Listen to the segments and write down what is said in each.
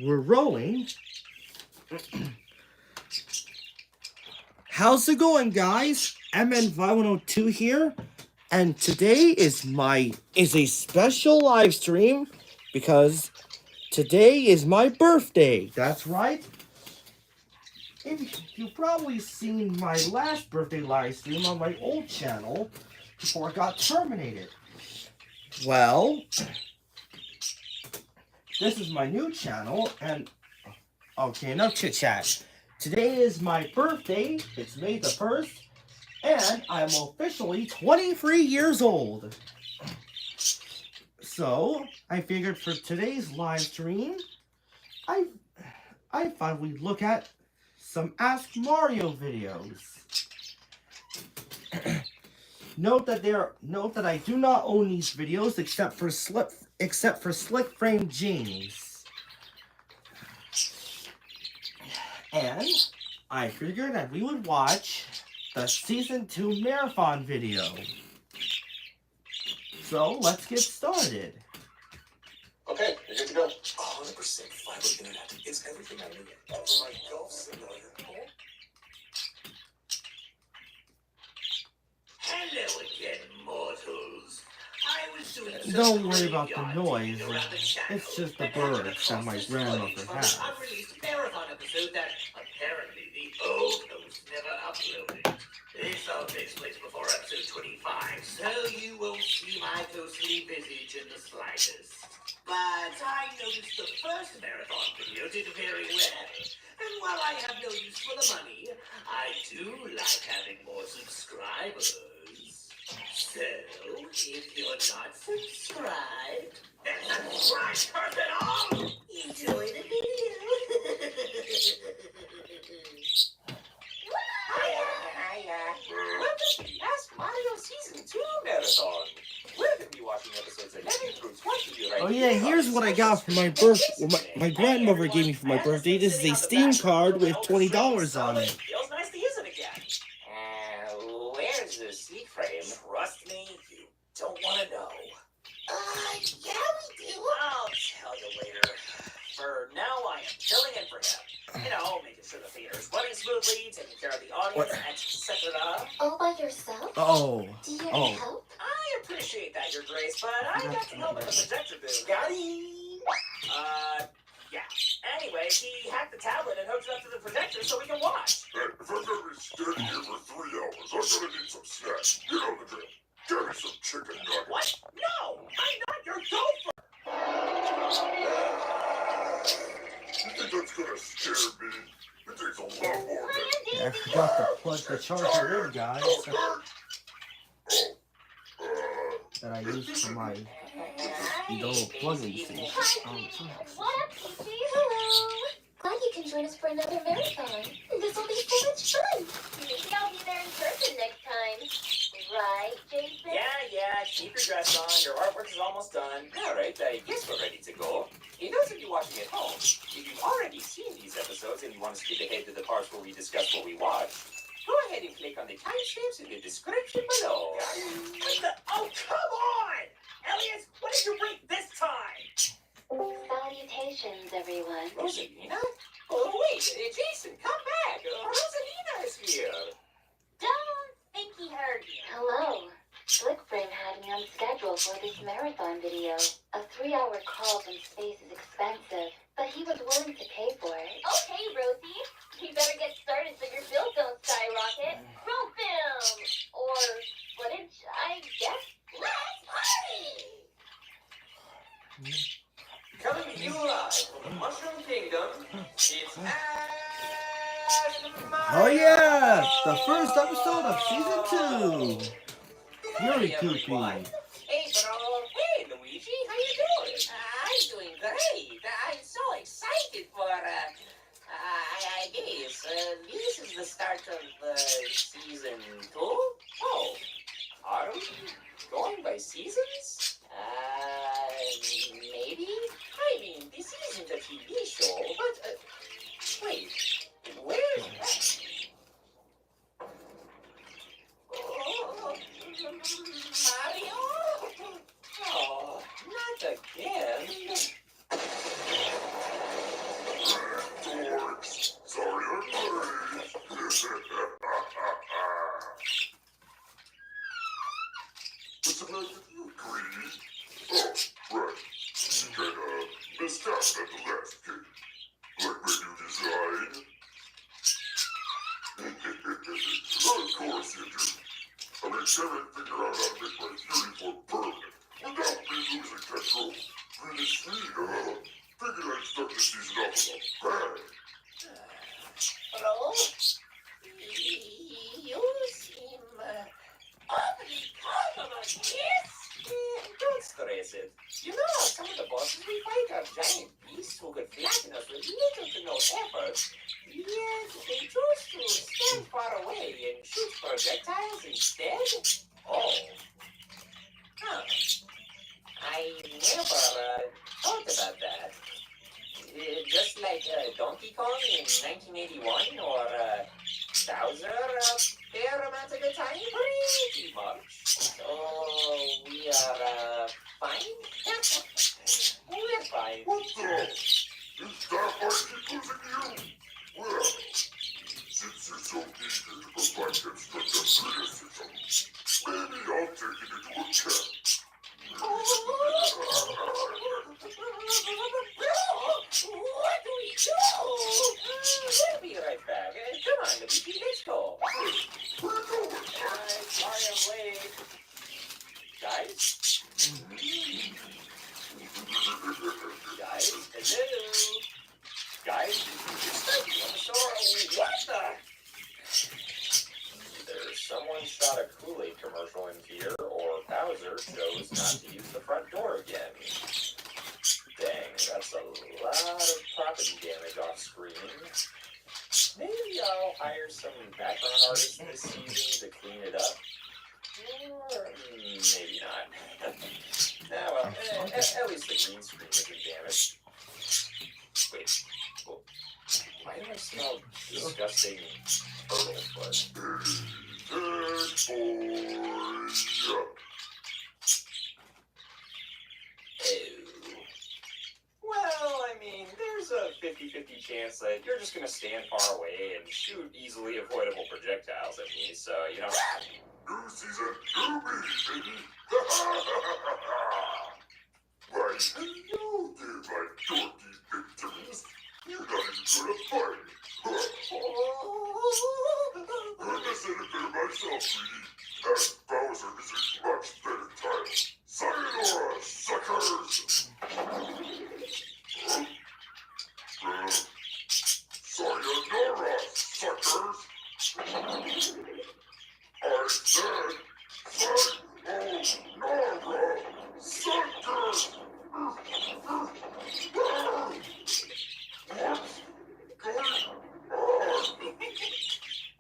We're rolling. How's it going, guys? MN5102 here, and today is a special live stream because today is my birthday. That's right. You've probably seen my last birthday live stream on my old channel before it got terminated. Well, this is my new channel, and okay, enough chit chat. Today is my birthday. It's May the 1st, and I'm officially 23 years old. So, I figured for today's live stream, I thought we'd look at some Ask Mario videos. Note that I do not own these videos except for Slick Frame James. And I figured that we would watch the Season 2 marathon video. So let's get started. Okay, you're good to go. 100% fiber internet. It's everything I need. For my golf simulator. Hello again, mortals. I was doing Don't worry about the noise. It's just the birds that my grandmother has. Unreleased marathon episode that apparently the old host never uploaded. This all takes place before episode 25, so you won't see my ghostly visage in the slightest. But I noticed the first marathon video did very well. And while I have no use for the money, I do like having more subscribers. So, if you're not subscribed, then subscribe first at all! Enjoy the video! Welcome to the Ask Mario Season 2 Marathon. We're going to be watching episodes 11 through 20 right Oh yeah, here's what I got for my birthday. My grandmother gave me for my birthday. This is a Steam card with $20 on it. Feels nice to use it again. Where's the seat frame? Trust me, you don't want to know. Yeah, we do. I'll tell you later. For now, I am filling in for him. You know, making sure the theater is running smoothly, taking care of the audience, etc. All by yourself? Oh. Do you need help? I appreciate that, Your Grace, but I got some help with the projector booth. Got it? Yeah. Anyway, he hacked the tablet and hooked it up to the projector so we can watch. Hey, if I'm gonna be standing here for 3 hours, I'm gonna need some snacks. You know the drill. Give me some chicken nuggets. What? No! I'm not your gopher! You think that's gonna scare me? It takes a lot more than... Yeah, I forgot to plug the charger in, guys. That I used for my little plugging station. What up, Peachy? Hello. Glad you can join us for another marathon. This will be so much fun. Maybe I'll be there in person next time. Right, Jason? Yeah, keep your dress on. Your artwork is almost done. Alright, I guess we're ready to go. For those of you watching at home, if you've already seen these episodes and you want to skip ahead to the parts where we discuss what we watch, go ahead and click on the timestamps in the description below. Oh, come on! Elliot, what did you bring this time? Salutations, everyone. Rosalina? Oh, wait, Jason, come back. Rosalina is here. Don't think he heard you. Hello. Slickframe had me on schedule for this marathon video. A 3-hour call from space is expensive, but he was willing to pay for it. Okay, Rosie. You better get started so your bills don't skyrocket. Roll film! Or footage, I guess. Let's party! Coming to you live from the Mushroom Kingdom, it's Oh yeah! The first episode of Season 2! Very goofy. Hey, bro. Hey, Luigi. How you doing? I'm doing great. I'm so excited for, I guess, this is the start of, Season 2? Oh, are we going by seasons? Maybe? I mean, this isn't a TV show, but, wait, where is that? Oh, Mario? Oh, not again. season up with a bang. Hello? You seem awfully confident, yes? Don't stress it. You know, some of the bosses we fight are giant beasts who could flatten us with little to no effort. Yet they choose to stand far away and shoot projectiles instead. Oh, Huh. I never thought about that. Just like Donkey Kong in 1981 or Bowser fair amount of the time, pretty much. So we are fine? We're fine. What the? Is Starfight keep losing to you? Well, since you're so eager to provide constructive criticism, maybe I'll take it into account. what do we do? We'll be right back. Come on, Luigi, let's go. Where you going? Sorry I'm late. Guys? Guys? Hello? Guys? So, what the? Either someone shot a Kool-Aid commercial in here, or Bowser chose not to use the front door again. Dang, that's a lot of property damage off screen. Maybe I'll hire some background artists this season to clean it up. Or maybe not. Nah, well, at least the green screen isn't damaged. Wait, well, why do I smell disgusting turtle foot? Well, I mean, there's a 50-50 chance that you're just gonna stand far away and shoot easily avoidable projectiles at me, so, you know. New season, new me, baby! Why, hello there, my dorky victims! You're not even gonna fight! I'm a senator myself, sweetie, and Bowser is a much better title. Sayonara, suckers! Sayonara, suckers! I said, sayonara, suckers! What's going on?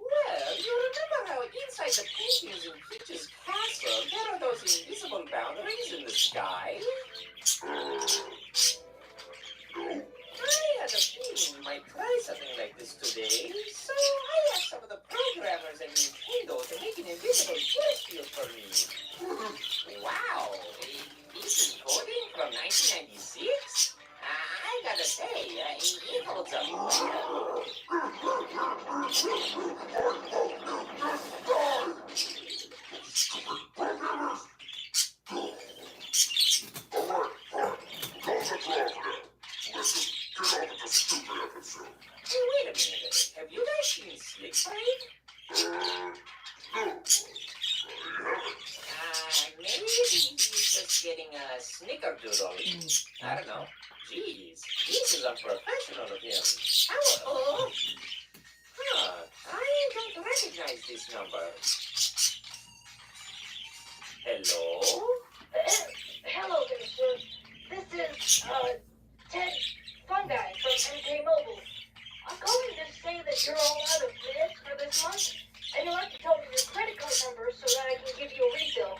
Well, you remember how inside the paintings in Peach's castle, there are those invisible boundaries in the sky? No? I had a feeling we might try something like this today, so I asked some of the programmers at Nintendo to make an invisible force field for me. Wow, this is coding from 1996? I gotta say, it holds up. Stupid programmers! Alright, close the door for now. Let's just get on with the stupid episode. Hey, wait a minute. Have you guys seen Slick Fright? No, I haven't. Maybe he's just getting a snickerdoodle. I don't know. Jeez, this is unprofessional of him. Oh, I don't recognize this number. Hello? Hello there, sir. This is, Ted Fungi from MK Mobile. I'm calling to say that you're all out of minutes for this month, and you'll have to tell me your credit card number so that I can give you a refill.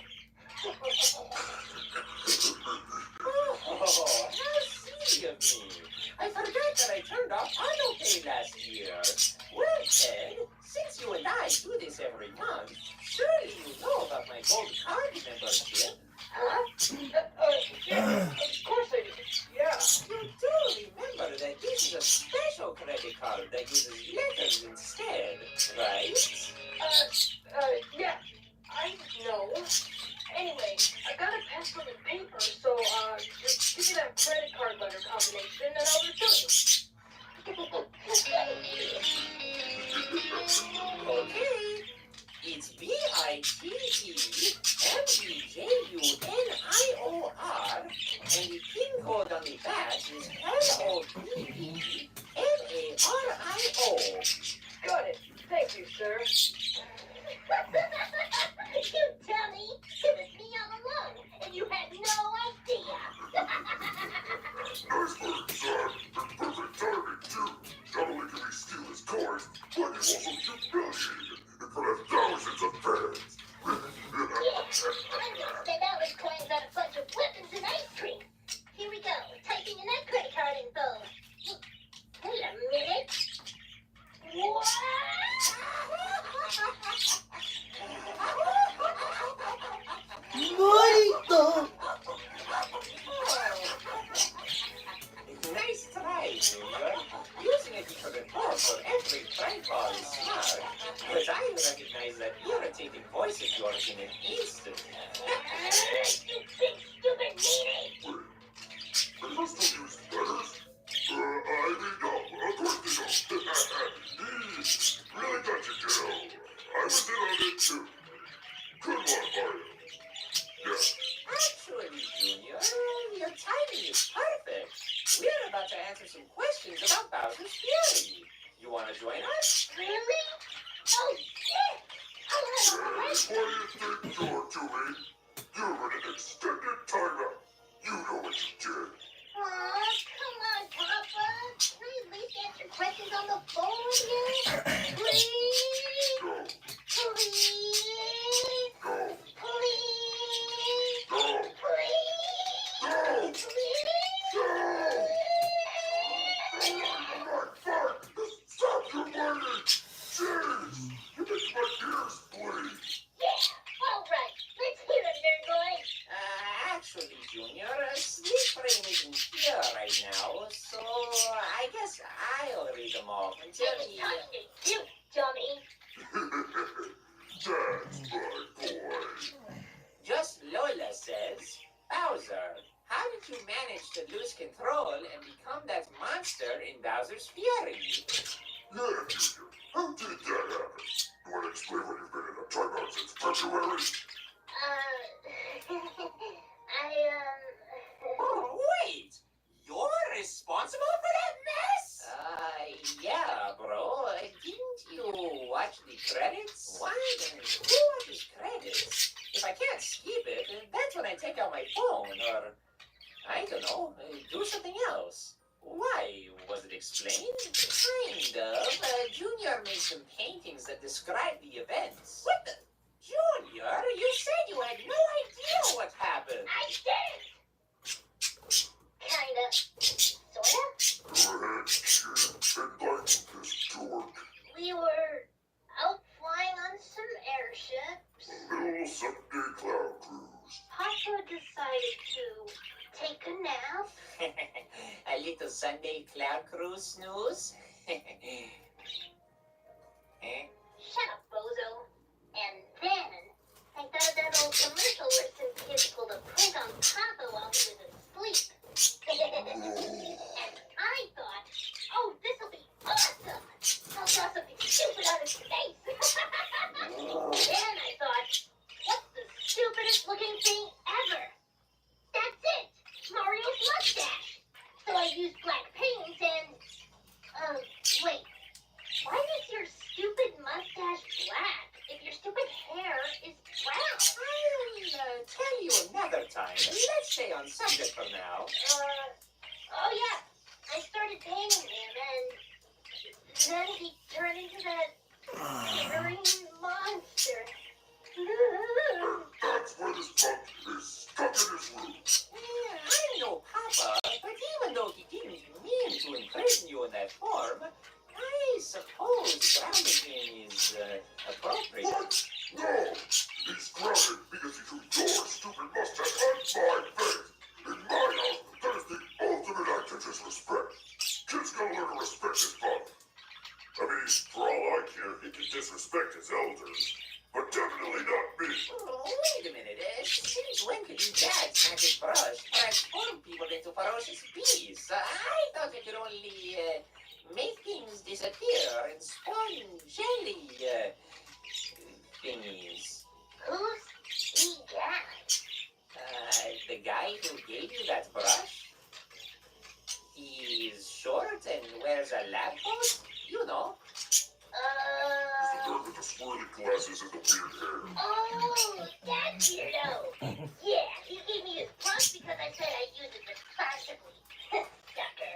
Oh, how silly of me. I forgot that I turned off autopay last year. Well, Ted, since you and I do this every month, surely you know about my gold card membership. Huh? Yeah, of course I do. Yeah. You do remember that this is a special credit card that uses letters instead, right? Yeah, I know. Anyway, I got a pencil and paper, so, just give me that credit card letter combination and I'll return it. Okay. It's BITEMBJUNIOR, and the pin code on the back is LOPE for every prank call is smart, but I recognize that irritating voice of yours in an instant. You big stupid meanie! Wait, are you still use letters? I mean, no, of course they don't. Really got you, kiddo. I was in on it too. Good one, Mario. Yeah. Actually, Junior, your timing is perfect. We're about to answer some questions about Bowser's Fury. You want to join us? Really? Oh, shit! I'll have a What break. do you think you're doing? You're in an extended timeout. You know what you did. Aw, come on, Papa. Can I at least answer questions on the phone with you? Please? No, Please? no, Please? no, Please? no, Please? no! I'm not fine! Stop your whining! Jeez! You make my ears bleed! Yeah, all right. Let's hear it, nerd boy. Actually, Junior, Sleep Brain isn't here right now, so I guess I'll read them off until I was he... talking to you, dummy. That's my boy! Just Lola says, Bowser, how did you manage to lose control and become that monster in Bowser's Fury? Yeah, Junior, how did that happen? You want to explain why you've been in a timeout since February? Oh, wait! You're responsible for that mess? Yeah, bro. Didn't you watch the credits? What? Who watches credits? If I can't skip it, that's when I take out my phone, or, I don't know, do something else. Why? Was it explained? Kind of. Junior made some paintings that describe the events. What the? Junior, you said you had no idea what happened. I did! Kinda. Sorta? Go ahead, kid. Enlighten this dork. We were out flying on some airships. A little Sunday cloud cruise. Papa decided to take a nap. A little Sunday cloud cruise snooze? Eh? Shut up, bozo. And then, I thought of that old commercial where some kid pulled a prank on Papa while he was asleep. And I thought, oh, this'll be awesome. I'll draw something stupid on his face. Then I thought, what's the stupidest looking thing ever? That's it, Mario's mustache. So I used black paint and, wait. Why is your stupid mustache black if your stupid hair is brown? I'll tell you another time. Let's stay on subject for now. Oh yeah. I started painting him and then he turned into that scary monster. That's why this punk is stuck in his room. I know Papa, but even though he didn't mean to imprison you in that form, I suppose grounding him is appropriate. What? No! He's grounded because he threw your stupid mustache on my face! In my house, that is the ultimate act of disrespect. Kids gotta learn to respect his father. I mean, for all I care, he can disrespect his elders. But definitely not me. Oh, wait a minute. Since when could your dad smack his brush transform people into ferocious beasts? I thought it could only make things disappear and spawn jelly thingies. Who's he guy? The guy who gave you that brush? He's short and wears a lab coat? You know. He's the nerd with the swirly glasses and the weird hair. Oh, that weirdo. Yeah, he gave me his brush because I said I'd use it responsibly. Sucker.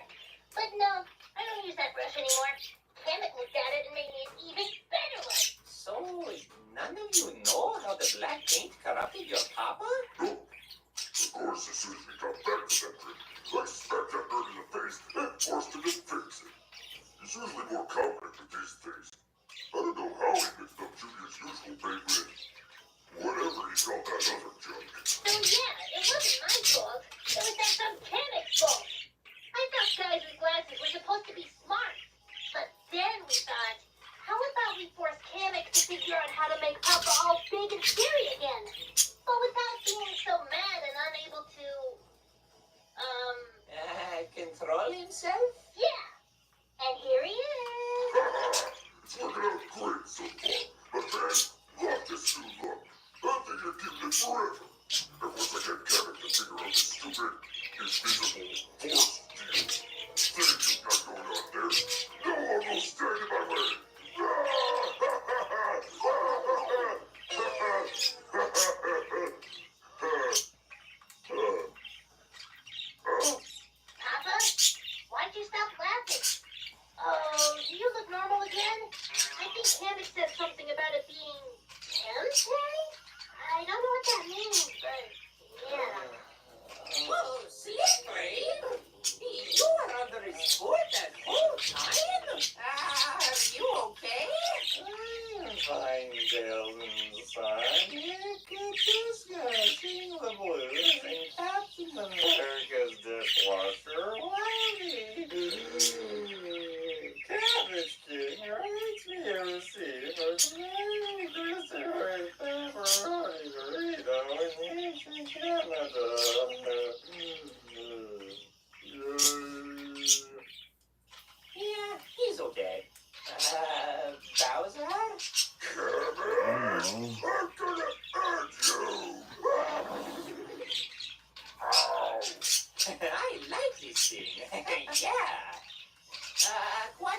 But no, I don't use that brush anymore. Kemet looked at it and made me an even better one. So, none of you know how the black paint corrupted your papa? No. Of course, as soon as we got back to that trip, I smacked that nerd in the face and forced him to fix it. He's usually more confident with these things. I don't know how he mixed up Junior's usual paint with whatever he called that other junk. So yeah, it wasn't my fault. It was that some Kemet's fault. I thought guys with glasses were supposed to be smart. But then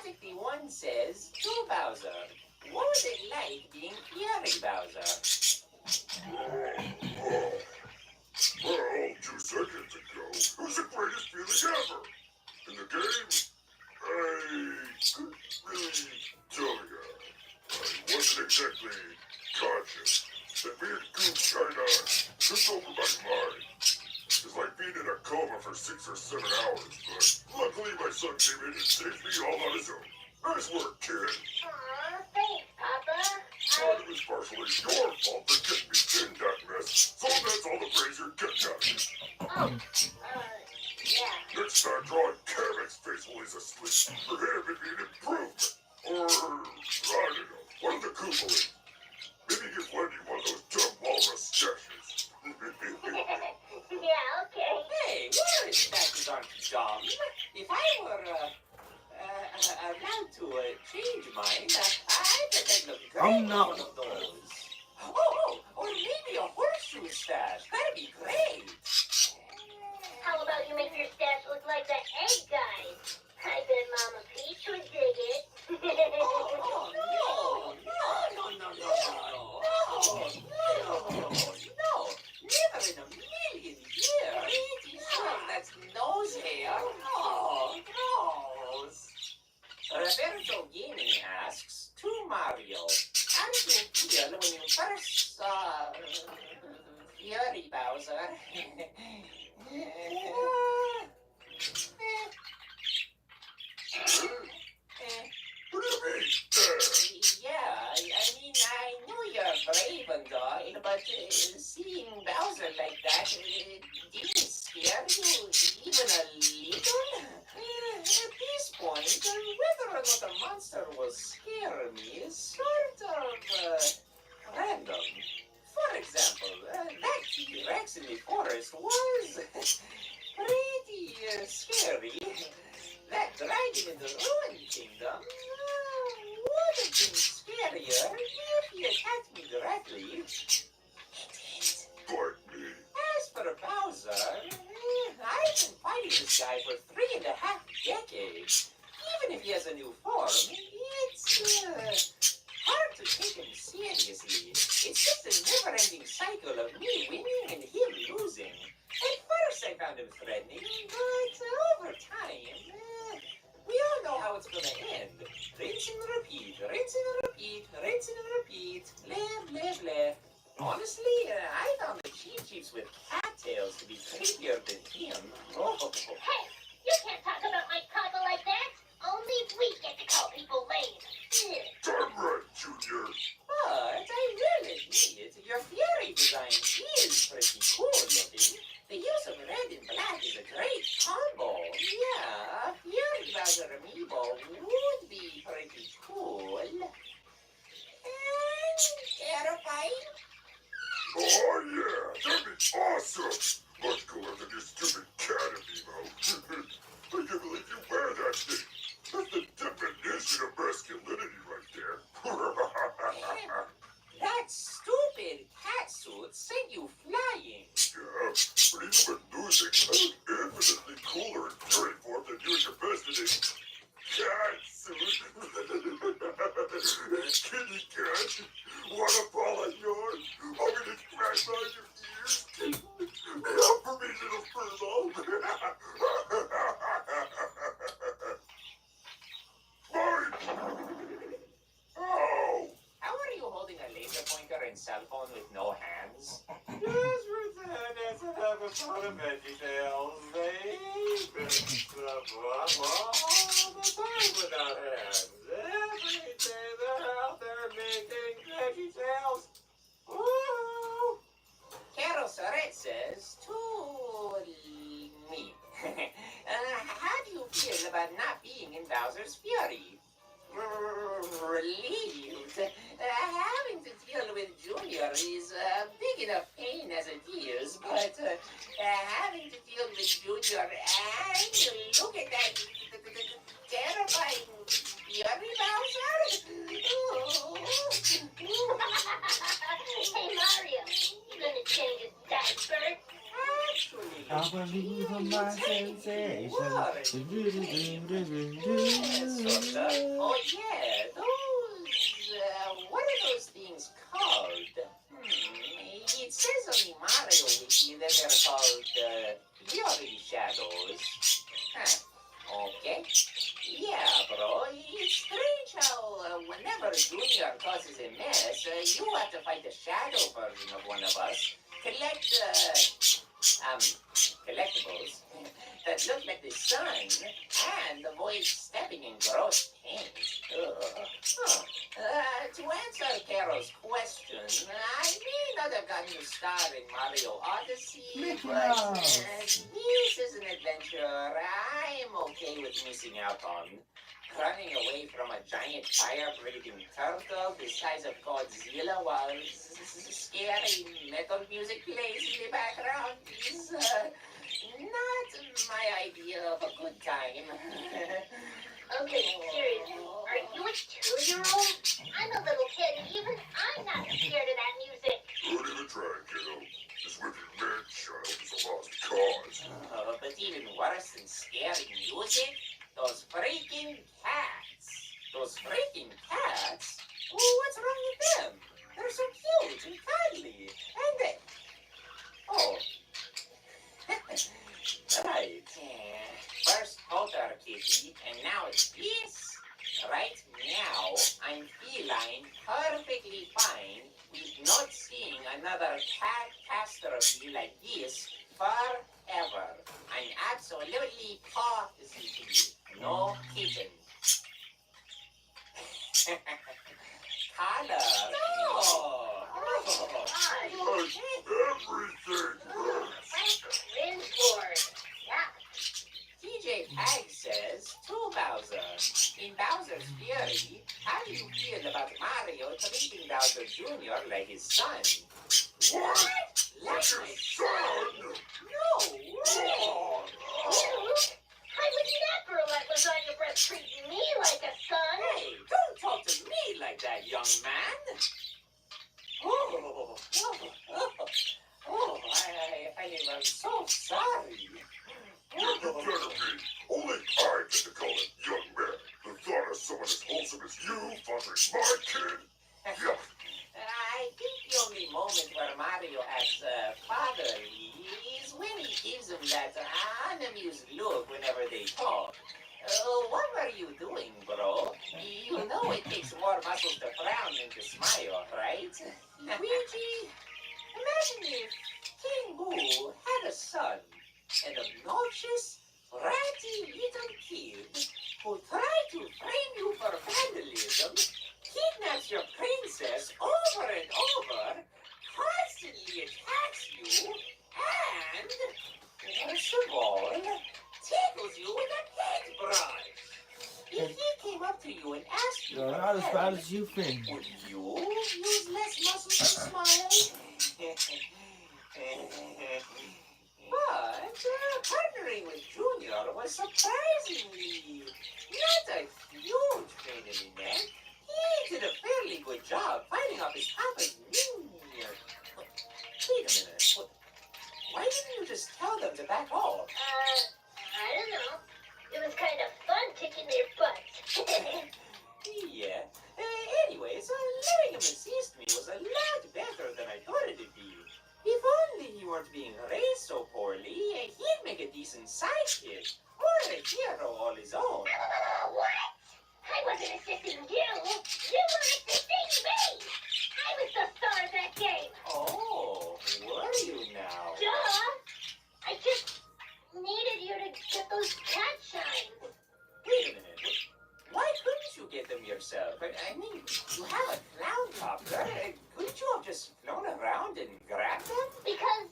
MN51 says, to Bowser, what was it like being Fury Bowser? Well, 2 seconds ago, it was the greatest feeling ever. In the game, I couldn't really tell ya. I wasn't exactly conscious. That weird goose kinda took over my mind. It's like being in a coma for 6 or 7 hours, but luckily my son came in and saved me all on his own. Nice work, kid. Aw, thanks, Papa. But it was partially your fault for getting me in that mess, so that's all the praise you're getting out of me. Yeah. Next time, draw Kamek's face while he's asleep. For him, it'd be an improvement. Or, I don't know, one of the Koopalings. Maybe give Wendy one of those dumb walrus stashes. Yeah, okay. Hey, water statues aren't dumb. If I were, allowed to, change mine, I bet I'd look great I'm with not- one of those. Oh, or maybe a horseshoe stash. That'd be great. How about you make your stash look like the egg guy? I bet Mama Peach would dig it. Oh, no. Never in a million years. Sure, that's nose hair. Oh, gross. Roberto Gaming asks, to Mario, how did you feel when you first saw Fury Bowser? What do you mean? Yeah, I mean, I know you're brave and all, but seeing Bowser like that didn't scare you even a little? At this point, whether or not a monster will scare me is sort of random. For example, that T-Rex in the forest was pretty scary. That dragon in the Ruined Kingdom would have been scarier if he attacked me directly. He did. Bite me. As for Bowser, I've been fighting this guy for 3.5 decades. Even if he has a new form, it's hard to take him seriously. It's just a never-ending cycle of me winning and him losing. At first I found him threatening, but over time, we all know how it's gonna end. Rinse and repeat, rinse and repeat, rinse and repeat, blah, blah, blah. Honestly, I found the Chief Chiefs with cattails to be creepier than him. Oh. Hey, you can't talk about my papa like that. Only we get to call people lame. Damn right, Junior. But I will admit, your Fury design is pretty cool looking. The use of red and black is a great combo. Yeah, Fury Bowser amiibo would be pretty cool. And terrifying. Oh yeah, that'd be awesome. Much cooler than your stupid cat amiibo. I can't believe you wear that thing. That's the definition of masculinity right there. That stupid cat suit sent you flying. Yeah, but even with losing, I look infinitely cooler in fairy form than you and your bestie cat suit. Kitty cat, wanna fall on yours? I'm gonna scratch on your ears. Help for me, little furlough. Mine! Ow! How are you holding a laser pointer and cell phone with no hands? Just pretend as an episode of VeggieTales. They've been stuff all the time without hands. Every day they're out there making VeggieTales. Woo! Carol Soret says to me, how do you feel about not being in Bowser's Fury? Relieved. Having to deal with Junior is a big enough pain as it is, but having to deal with Junior and look at that terrifying Fury Bowser? Hey Mario, you gonna change his diaper? Actually, I believe in my sensation. What? Yeah, those, what are those things called? It says on the Mario Wiki that they're called, Fury Shadows. Huh. Okay. Yeah, bro, it's strange how, whenever Junior causes a mess, you have to fight the shadow version of one of us. Collect, collectibles that look like the sun and avoid stepping in gross paint. To answer Carol's question, I may not have gotten to start in Mario Odyssey, Mickey but Mouse. this is an adventure I am okay with missing out on. Running away from a giant fire-breathing turtle the size of Godzilla while scary metal music plays in the background is not my idea of a good time. Okay, seriously, are you a 2-year-old? I'm a little kid, and even I'm not scared of that music. Don't even try, kiddo. This wicked man-child is a lost cause. But even worse than scary music, those freaking cats. Those freaking cats? What's wrong with them? They're so cute and cuddly. And they... Oh. Right. First Potter Kitty, and now it's this. Right now, I'm feline perfectly fine with not seeing another cat catastrophe like this forever. I'm absolutely positive. No kitten. Color. No. Like everything. Frank Cringeworth. Yeah. TJ Pag says, to Bowser. In Bowser's Fury, how do you feel about Mario treating Bowser Jr. like his son? What? Like Like my his son? son? No way! Oh, You? I would never let Lasagna Breath treat me like a son. Hey, don't talk to me like that, young man. I'm so sorry. you better be. Only I get to call it young man. The thought of someone as wholesome as you fathering my kid? Yuck. I think the only moment where Mario acts fatherly is when he gives him that unamused look whenever they talk. What were you doing, bro? You know it takes more muscles to frown than to smile, right? Luigi, imagine if King Boo had a son, an obnoxious, bratty little kid who tried to frame you for vandalism, kidnaps your princess over and over, constantly attacks you, and, worst of all, tickles you with a paintbrush. If he came up to you and asked you You're for not as bad help, as you think. would you use less muscles to smile? But partnering with Junior was surprisingly not a huge pain in the neck. He did a fairly good job fighting off his papa's mean. Wait a minute. Why didn't you just tell them to back off? I don't know. It was kind of fun kicking their butts. Yeah. Anyways, letting him assist me was a lot better than I thought it'd be. If only he weren't being raised so poorly, he'd make a decent sidekick or a hero all his own. What? I wasn't assisting you. You were assisting me. I was the star of that game. Oh, were you now? Duh. I just needed you to get those cat shines. Wait a minute. Why couldn't you get them yourself? I mean, you have a clown copter. Couldn't you have just flown around and grabbed them? Because,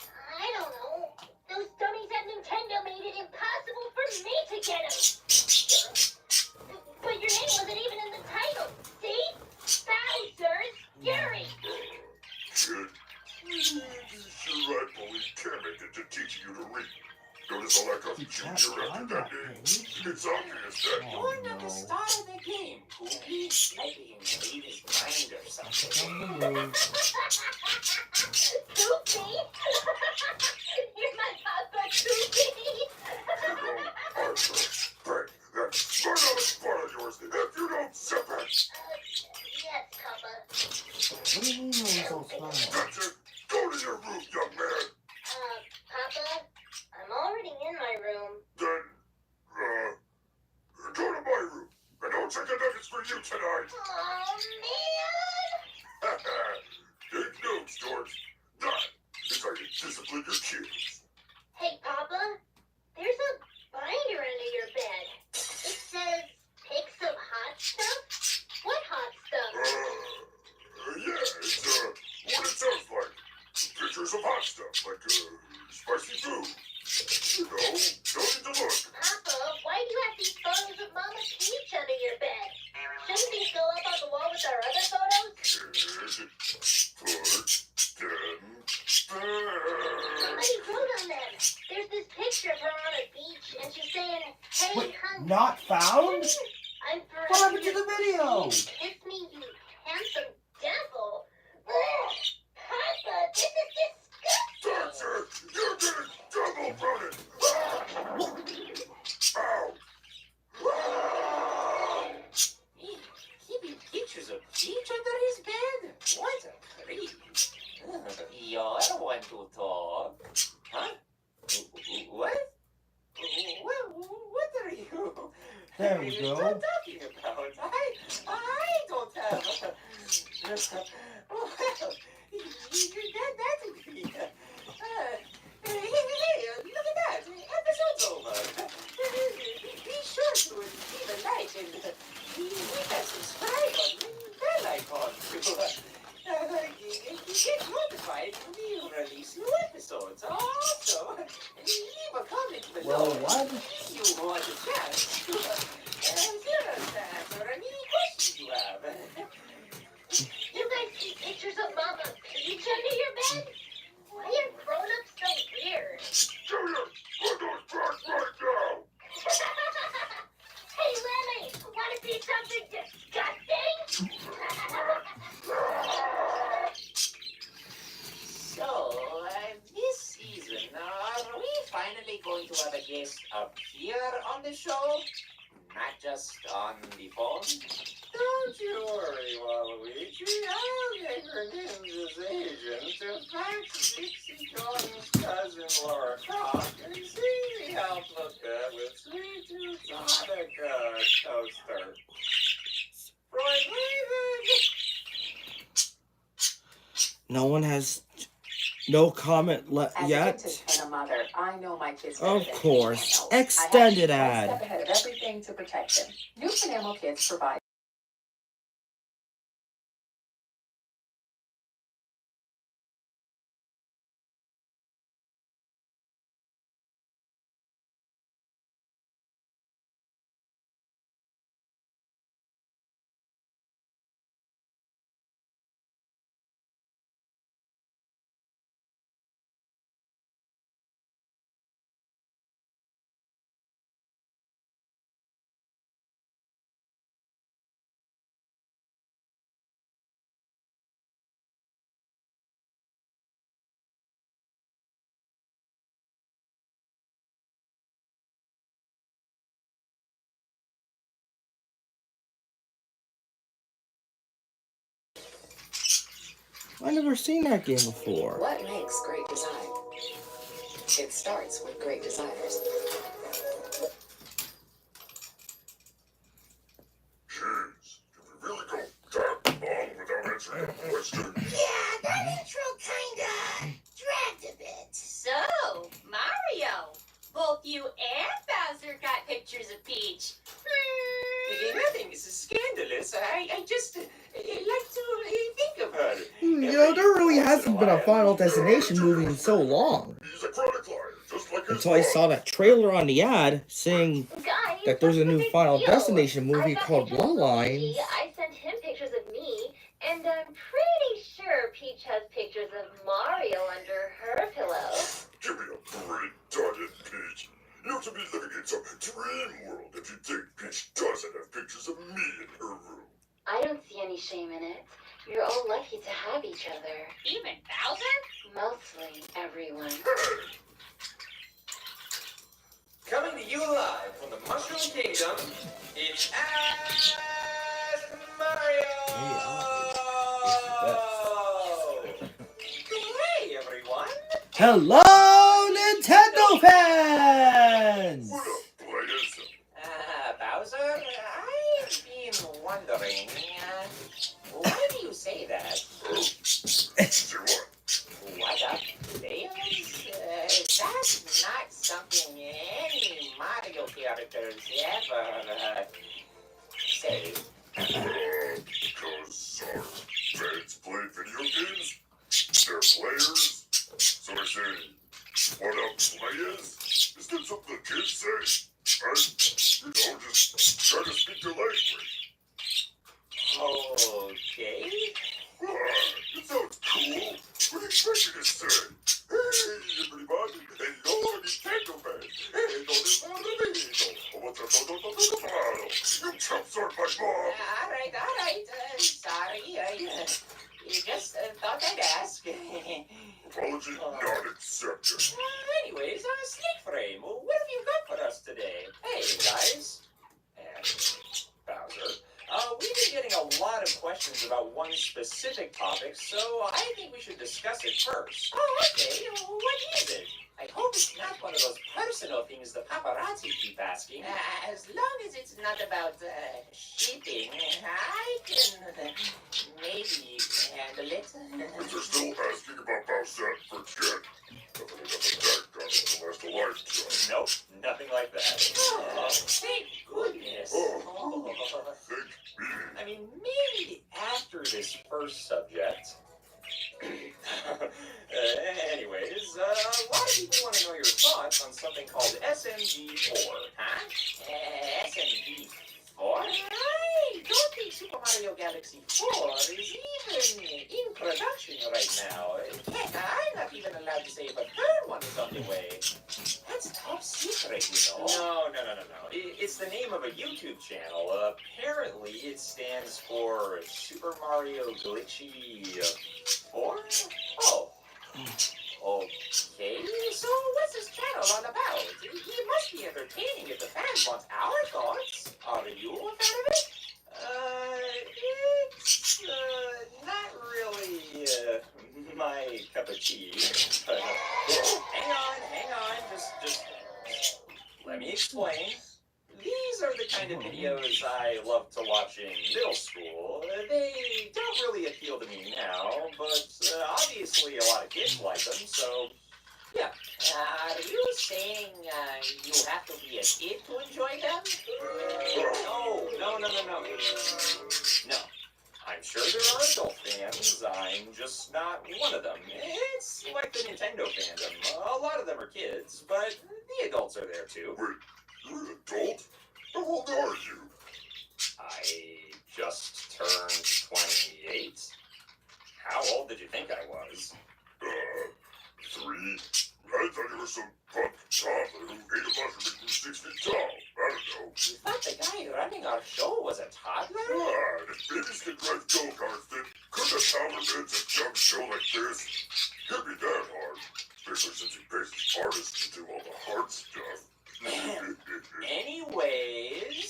I don't know, those dummies at Nintendo made it impossible for me to get them. But your name wasn't even in the title. See? Bowser's Fury. Kid, sure I believe Kamek into teaching you to read. Notice a lack of junior after that name. It's obvious that You're not the star of the game, Poopy. Maybe he made his mind or something. Goofy? You're my papa, Goofy. Arthur, Frank, that smart-ass part of yours doors if you don't zip it. Yes, Papa. What do you mean no results now? That's it. Go to your room, young man. Papa, I'm already in my room. Then, go to my room. And no chicken nuggets for you tonight. Oh, man! Take notes, George. That is how you discipline your kids. Hey, Papa, there's a binder under your bed. It says pics of hot stuff? What hot stuff? Yeah, it's, what it sounds like. Pictures of hot stuff, like, spicy food. You know, don't need to look. Papa, why do you have these photos of Mama Peach under your bed? Shouldn't these go up on the wall with our other photos? Put them Somebody wrote on them. There's this picture of her on a beach, and she's saying, hey, Wait, hon. not found? I'm What happened to the video? Kiss me, you handsome devil. Ugh, Papa, this is disgusting. That's it! You're getting double running! Ow! Keeping pictures of Peach under his bed? What a creep. You're one to talk. Huh? What? What are you? There we go. talking about? I don't have. Well, that's agree. Hey, look at that. Episode's over. Be sure to leave a like and hit that subscribe button, bell icon to get notified when we release new episodes. Also, leave a comment below. Well, what? If you want to chat, hear us answer any questions you have. You guys see pictures of Mama Peach under your bed? Why are grown-ups so weird? Junior, put those back right now! Hey, Lemmy, want to see something disgusting? So, this season, are we finally going to have a guest appear on the show? Not just on the phone? Don't you worry, Waluigi. I'll get Greninja's agent to fax Dixie Jones' cousin Laura Croft and see me help look good with Sweet Tooth's Hanukkah toaster. Right, No one has no comment As yet. a dentist and a mother, I know my kids Of better than course. anyone else. Extended I have ad. to be one step ahead of everything to protect them. New Enamel Kids provide I've never seen that game before. what makes great design. It starts with great designers. Jeez, did we really go that long without answering a question? Yeah, that intro kinda dragged a bit. So, Mario, both you and Bowser got pictures of Peach. Nothing is scandalous. I just like to think of her. You know, there really hasn't been a Final Destination movie in so long. He's a chronic liar, just like his Until I saw that trailer on the ad saying Guys, that there's a what's the new big Final deal? Destination movie I got called pictures of Bloodlines. Luigi, I sent him pictures of me, and I'm pretty sure Peach has pictures of Mario under her pillow. Give me a break, Dotted Peach. You have to be living in some dream world if you think Peach doesn't have pictures of me in her room. I don't see any shame in it. You're all lucky to have each other. Even Bowser? Mostly everyone. Hey! Coming to you live from the Mushroom Kingdom, it's Ask Mario! Hey, everyone! Hello, Nintendo fans! What up, players? Bowser, I've been wondering, why do you say that? Say what? What up, players? That's not something any Mario characters ever say. Because our fans play video games? They're players? So I say, what up, players? Is that something the kids say? Just try to speak their language. Okay. It sounds cool. What do you expect me to say? Hey, everybody. Hello, Nintendo fans. Hey, you chumps aren't my mom. Alright. Sorry, I just thought I'd ask. Apology not accepted. Anyways, Snake Frame, what have you got for us today? Hey, guys. And Bowser. We've been getting a lot of questions about one specific topic, so I think we should discuss it first. Oh, okay. What is it? I hope it's not one of those personal things the paparazzi keep asking. As long as it's not about shipping, I can maybe handle it. If they're still asking about Bowsette, forget. Nothing like that got last a lifetime. Nope, nothing like that. Oh, thank goodness. Think me. I mean, maybe after this first subject. Anyways, a lot of people want to know your thoughts on something called SMG4, huh? SMG4? I don't think Super Mario Galaxy 4 is even in production right now. Heck, I'm not even allowed to say if a third one is on the way. That's top secret, you know. No. It's the name of a YouTube channel. Apparently, it stands for Super Mario Glitchy 4? Oh. Okay, so what's this channel all about? It must be entertaining if the fans want our thoughts. Are you a fan of it? It's not really my cup of tea. But, hang on, just let me explain. These are the kind of videos I loved to watch in middle school. They don't really appeal to me now, but obviously a lot of kids like them, so yeah. Are you saying you have to be a kid to enjoy them? No. No. I'm sure there are adult fans, I'm just not one of them. It's like the Nintendo fandom. A lot of them are kids, but the adults are there too. Wait, you're an adult? How old are you? I just turned 28. How old did you think I was? 3. I thought you were some punk toddler who ate a mushroom and grew 6 feet tall. I don't know. You thought the guy running our show was a toddler? If babies can drive go-karts, then couldn't a toddler manage a dumb show like this? Can't be that hard. Especially since he pays his artists to do all the hard stuff. Anyways,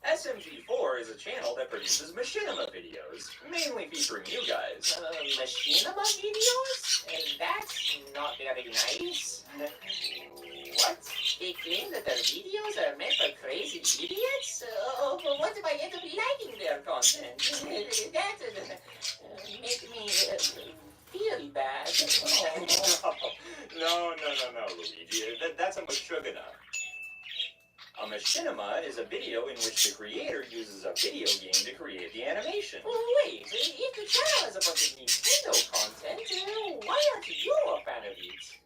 SMG4 is a channel that produces machinima videos, mainly featuring you guys. Machinima videos? That's not very nice. What? They claim that their videos are meant for crazy idiots? But what if I end up liking their content? That make me feel bad. No, Luigi. That's a mashugana. A machinima is a video in which the creator uses a video game to create the animation. Wait, if the channel has a bunch of Nintendo content, why aren't you a fan of it?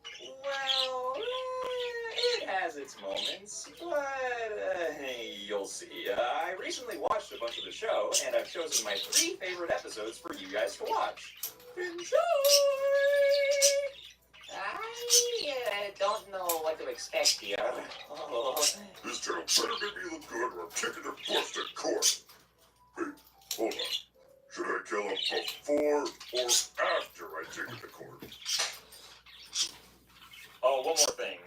Well, it has its moments, but you'll see. I recently watched a bunch of the show, and I've chosen my 3 favorite episodes for you guys to watch. Enjoy! I don't know what to expect here. This channel better make me look good or I'm taking your bust in court. Wait, hold on. Should I kill him before or after I take him to court? Oh, one more thing.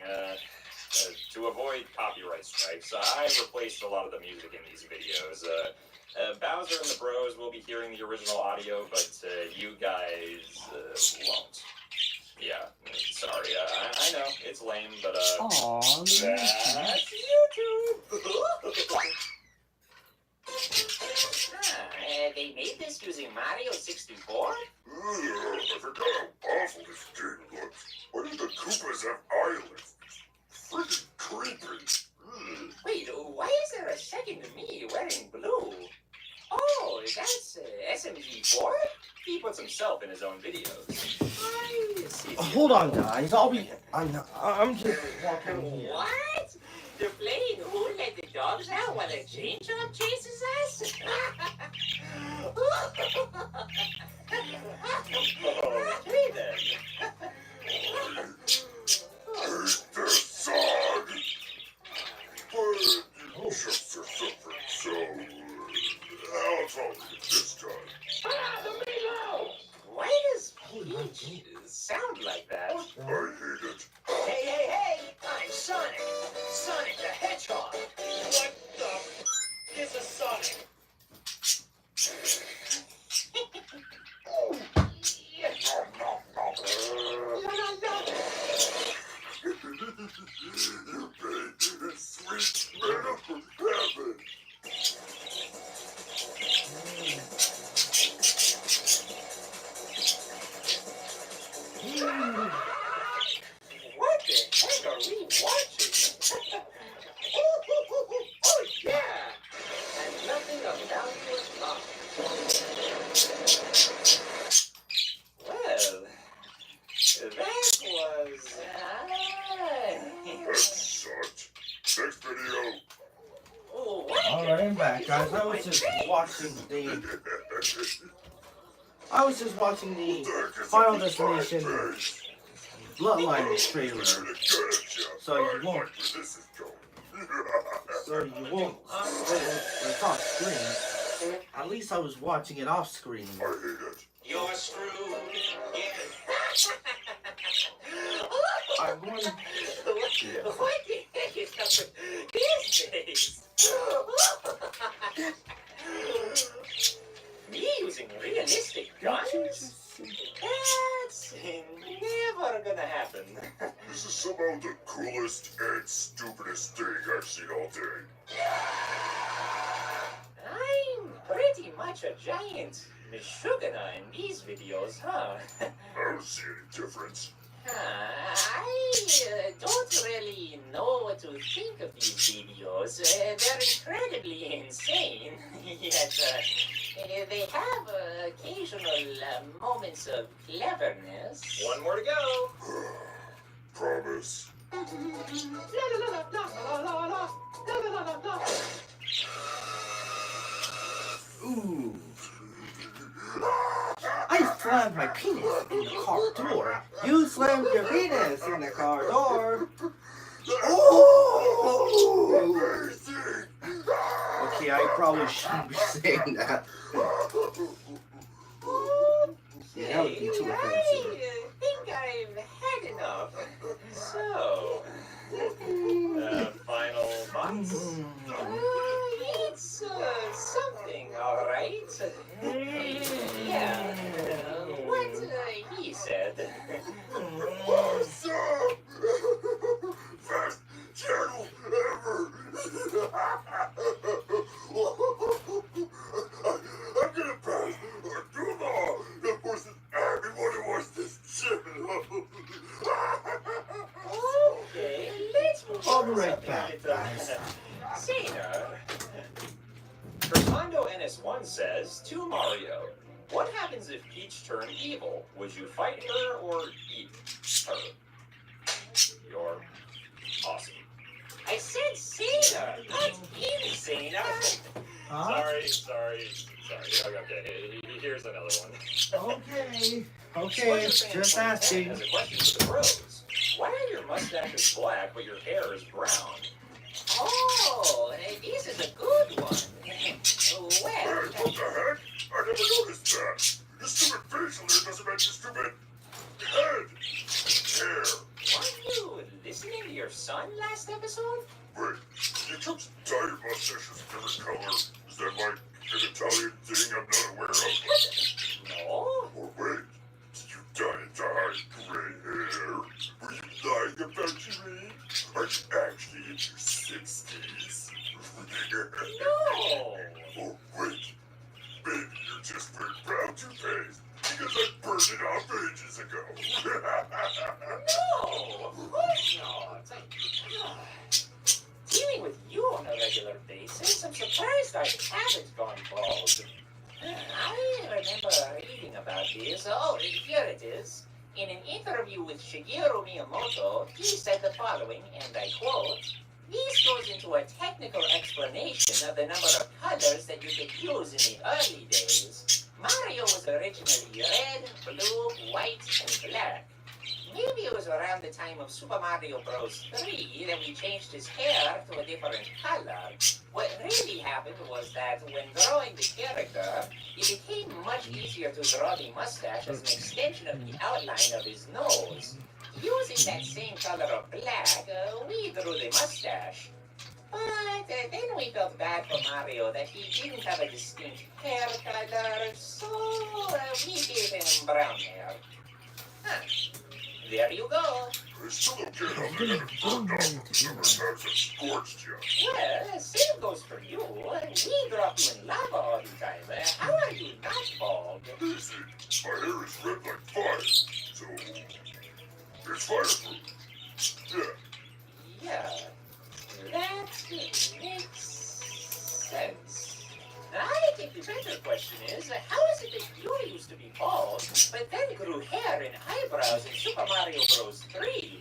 To avoid avoid copyright strikes, I replaced a lot of the music in these videos. Bowser and the Bros will be hearing the original audio, but you guys won't. Yeah, sorry. I know it's lame, but Aww, that's YouTube. They made this using Mario 64? I forgot how awful this game looks. Why did the Koopas have eyelids? Freaking creepy. Wait, why is there a second me wearing blue? Oh, that's SMG4? He puts himself in his own videos. I see. Hold on, guys. I'm just walking here. What? They're playing Who Let the Dogs Out while a chainsaw chases us? Okay then. Hate this song. But you just are suffering so. I'll talk to you this time. Why does Peach sound like that? I hate it. Hey! I'm Sonic! Sonic the Hedgehog! What the is a Sonic? You paid sweet medical heaven. What the heck are we watching? Oh yeah! And nothing of value is lost. Well, that was. That sucked. Next video. What? Alright, I'm back, guys. I was just watching the Final Destination Bloodline trailer. So you won't it's off screen. At least I was watching it off screen. I hate it. You're screwed. I won. What the heck is up with his face? Me using realistic guns? That's never gonna happen. This is somehow the coolest and stupidest thing I've seen all day. I'm pretty much a giant Mishugana in these videos, huh? I don't see any difference. I don't really know what to think of these videos. They're incredibly insane, yet they have occasional moments of cleverness. One more to go. Promise. Ooh. I slammed my penis in the car door. You slammed your penis in the car door. Oh! Okay, I probably shouldn't be saying that. Yeah, that would be too offensive. I think I've had enough. So, Final thoughts? It's something, all right. Yeah, what he said. Awesome! Best channel ever! I'm gonna pass Duma that forces everyone to watch this channel. Okay, let's move I'll on be to right something back, a bit, guys. saner. Persando NS1 says to Mario, what happens if Peach turned evil? Would you fight her or eat her? You're awesome. I said saner, not insaner. Huh? Sorry. Okay, here's another one. Okay, just asking. Has a question for the Bros. Why are your mustaches black but your hair is brown? Oh, this is a good one. Hey, Well, what the heck? I never noticed that. Your stupid facial hair doesn't match your stupid head. Hair. weren't you listening to your son last episode? Italian thing I'm not aware of? No? Or wait, did you dye it to hide gray hair? Were you lying about your age? Are you actually in your 60s? No! Or wait, maybe you just burned brown toothpaste because I burned it off ages ago. No! Of course not! Dealing with you on a regular basis, I'm surprised I haven't gone bald. I remember reading about this. Oh, here it is. In an interview with Shigeru Miyamoto, he said the following, and I quote, "This goes into a technical explanation of the number of colors that you could use in the early days. Mario was originally red, blue, white, and black. Maybe it was around the time of Super Mario Bros. 3 that we changed his hair to a different color. What really happened was that when drawing the character, it became much easier to draw the mustache as an extension of the outline of his nose. Using that same color of black, we drew the mustache. But then we felt bad for Mario that he didn't have a distinct hair color, so we gave him brown hair. Huh. There you go. I still don't get how they haven't burned off the summer times and scorched you. Well, same goes for you. We drop you in lava all the time. How are you not bald? Easy. My hair is red like fire, so it's fireproof. Yeah. Yeah, that makes sense. I think the better question is, how is it that you used to be bald, but then grew hair and eyebrows in Super Mario Bros. 3?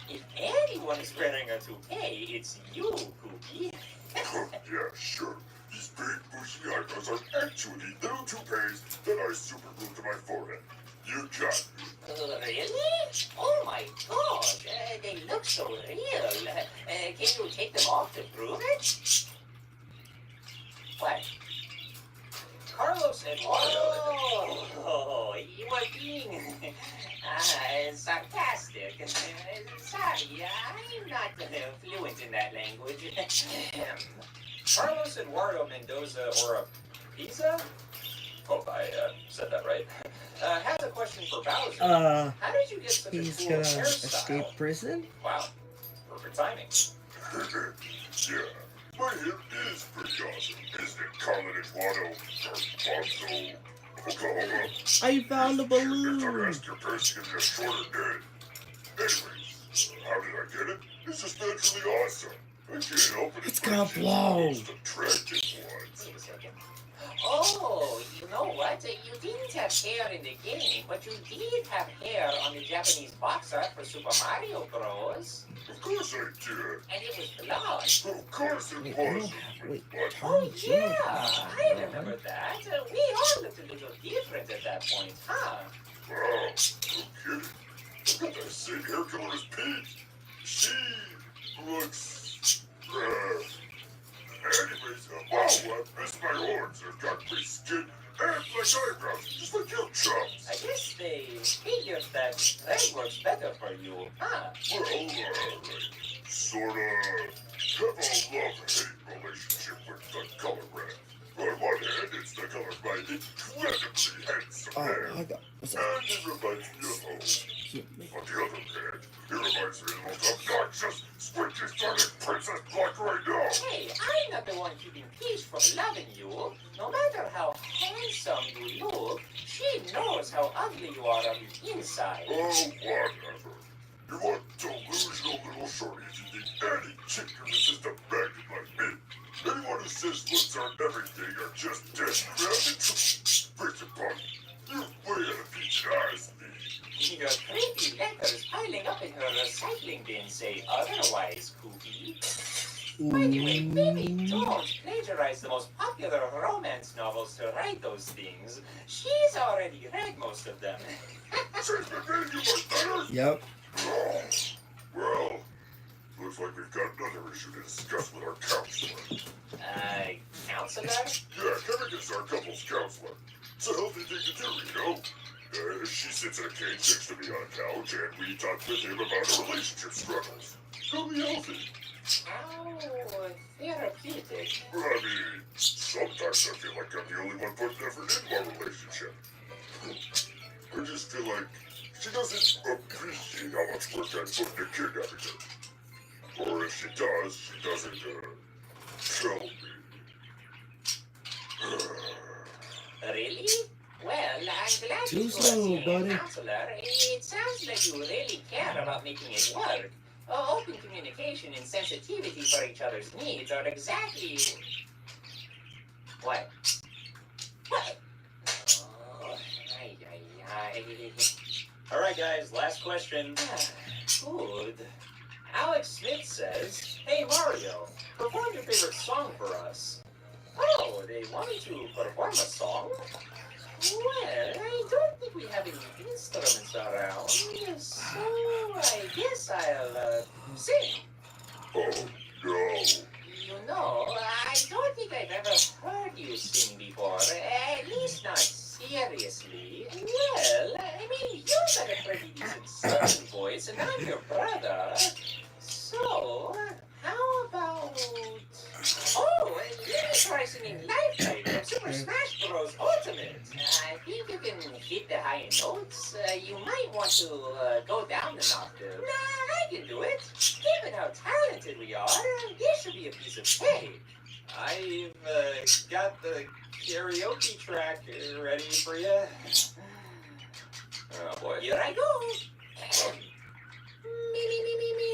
If anyone is wearing a toupee, it's you, Cookie. Yeah, sure. These big bushy eyebrows are actually little toupees that I super glued to my forehead. You got me. Really? Oh my god, they look so real. Can you take them off to prove it? What? Carlos Eduardo. Oh, you are being sarcastic. Sorry, I'm not fluent in that language. Carlos Eduardo Mendoza or Pisa? Hope I said that right. Has a question for Bowser. How did you get such a He's cool gonna hairstyle? escape prison? Wow, perfect timing. Yeah, my hair is pretty awesome, isn't it, Colin Eduardo? Or Bonzo, Oklahoma? I found a You're balloon! gonna ask your person if you're short or dead. Anyways, how did I get it? It's just naturally awesome. I can't help it. It's gonna blow. Most attractive ones. Wait a second. Oh, you know what? You didn't have hair in the game, but you did have hair on the Japanese box art for Super Mario Bros. Of course I did. And it was blonde. Of course it Wait, I was. don't have. Wait, What? Tommy Oh, Jr. yeah, I remember that. We all looked a little different at that point, huh? Wow, no kidding. I've got that same hair color as Pete. She looks. Anyways, wow, I missed my horns. I've got great skin and black eyebrows, just like you, chums. I guess they figured that red works better for you, huh? Well, sorta have a love-hate relationship with the color red. On one hand, it's the color of my incredibly handsome Oh, hair, I got. What's and that? it reminds me of home. Cute man. On the other hand, it reminds me of the most obnoxious, squinty-started princess block right now. Hey, I'm not the one keeping Peach from loving you. No matter how handsome you look, she knows how ugly you are on the inside. Oh, whatever. You want delusional little shorties who think any chick can resist a magnet like me. Anyone who says looks aren't everything are just dead grounded. Face it, punk. You're way out of Peach's eyes, me. Your pretty letters piling up in her recycling bin say otherwise, Cookie. By the way, maybe don't plagiarize the most popular romance novels to write those things. She's already read most of them. She's been reading you my letters? Yep. Oh, well, looks like we've got another issue to discuss with our counselor. Counselor? Yeah, Kevin is our couple's counselor. It's a healthy thing to do, you know? She sits in a cage next to me on a couch, and we talk with him about our relationship struggles. Totally healthy. How therapeutic. I mean, sometimes I feel like I'm the only one putting effort in my relationship. I just feel like she doesn't appreciate how much work I put into kidnapping her. Or if she does, she doesn't, tell me. Really? Well, I'm glad Too you are slow, seeing buddy. a counselor. It sounds like you really care about making it work. Open communication and sensitivity for each other's needs are exactly... What? What? Oh, ay, ay, ay. All right, guys, last question. Good. Alex Smith says, "Hey, Mario, perform your favorite song for us." Oh, they want me to perform a song? Well, I don't think we have any instruments around, so I guess I'll, sing. Oh, no. You know, I don't think I've ever heard you sing before, at least not seriously. Well, I mean, you got a pretty decent singing voice, and I'm your brother. So, how about... Oh, and let me try singing Lifetime from Super Smash Bros. Ultimate. I think you can hit the high notes. You might want to go down an octave. Nah, I can do it. Given how talented we are, this should be a piece of cake. I've got the karaoke track ready for you. Oh boy. Here I go. Me, me, me, me, me.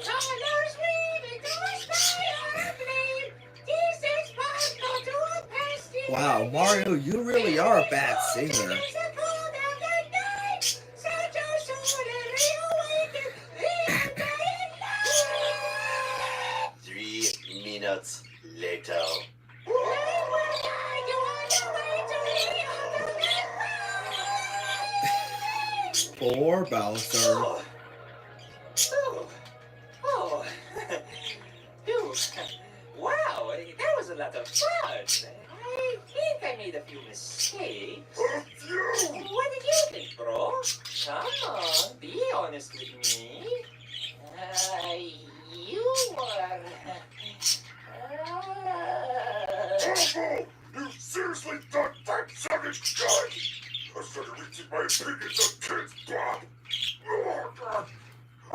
Colors waving to a sky on a flame. This is Sparkle to a pasty. Wow, Mario, you really are a bad singer. It's a cold of the night. Such a soul and reawaken the undying light. 3 minutes later. Poor Bowser. Oh. Dude, wow, that was a lot of fun. I think I made a few mistakes. Fuck you! What did you think, bro? Come on, be honest with me. You were... Asshole! You seriously thought that sounded good? I started reaching my opinions on kids, Bob. Oh, God.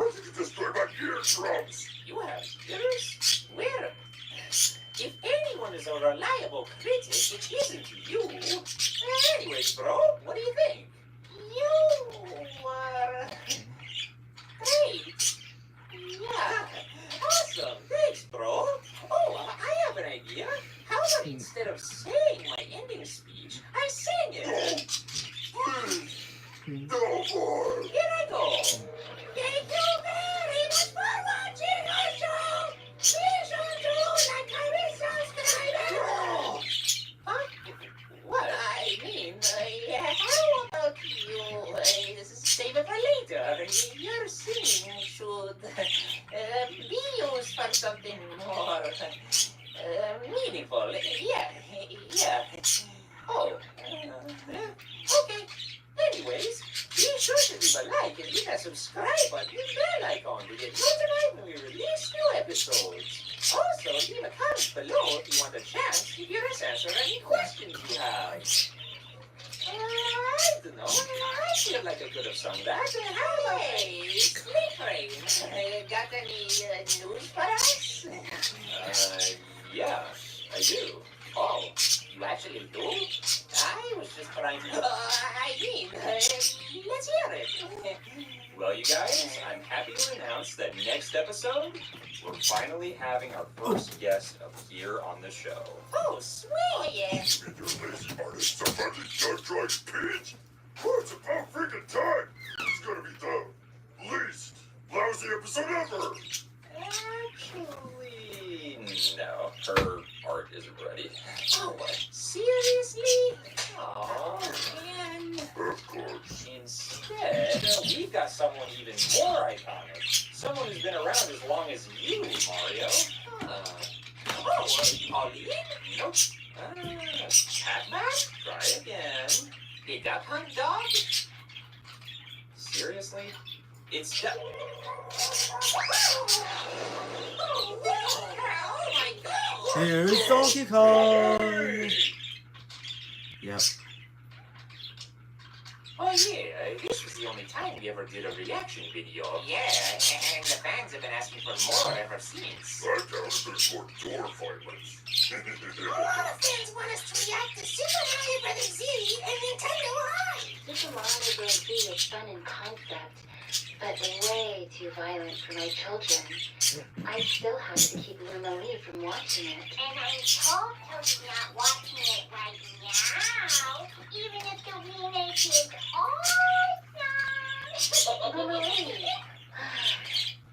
I think it destroyed my eardrums. You have ears? Where? If anyone is a reliable critic, it isn't you. Anyways, bro, what do you think? You were... Great. Yeah. Awesome. Thanks, bro. Oh, I have an idea. How about instead of saying my ending speech, I sing it? No, please. No more. Here I go. Thank you very much for watching our show. Be sure to like, comment, subscribe, and... Huh? What? I mean, how about you save it for later? Your singing should be used for something more meaningful. Yeah. Oh, okay. Anyways, be sure to leave a like and hit that subscribe button and bell icon to get notified when we release new episodes. Also, leave a comment below if you want a chance to hear us answer any questions you have. I don't know. I feel like I could have sung that. How about Sleep Train? Got any news for us? Yeah, I do. Oh, you actually do? I was just trying to... let's hear it. Well, you guys, I'm happy to announce that next episode, we're finally having our first guest appear on the show. Oh, sweet! Oh, yeah. And your lazy artist somebody judge like Pete? Well, it's about freaking time. It's gonna be the least lousy episode ever. Actually, no. Her art isn't ready. Oh, seriously? Oh, man. Of course. Instead, we've got someone even more iconic. Someone who's been around as long as you, Mario. Pauline? Nope. Pac-Man? Try again. Big Duck Hunt Dog? Seriously? It's the... Oh my god! Here's Donkey Kong. Yep. Oh yeah, this was the only time we ever did a reaction video. Yeah, and the fans have been asking for more ever since. I doubt there's more door violence. A lot of fans want us to react to Super Mario Bros. Z and Nintendo High. Super Mario Bros. Z is fun in concept, but way too violent for my children. I still have to keep Luna Lee from watching it. And I'm told Toby's not watching it right now, even if the remake is awesome. Luna Lee.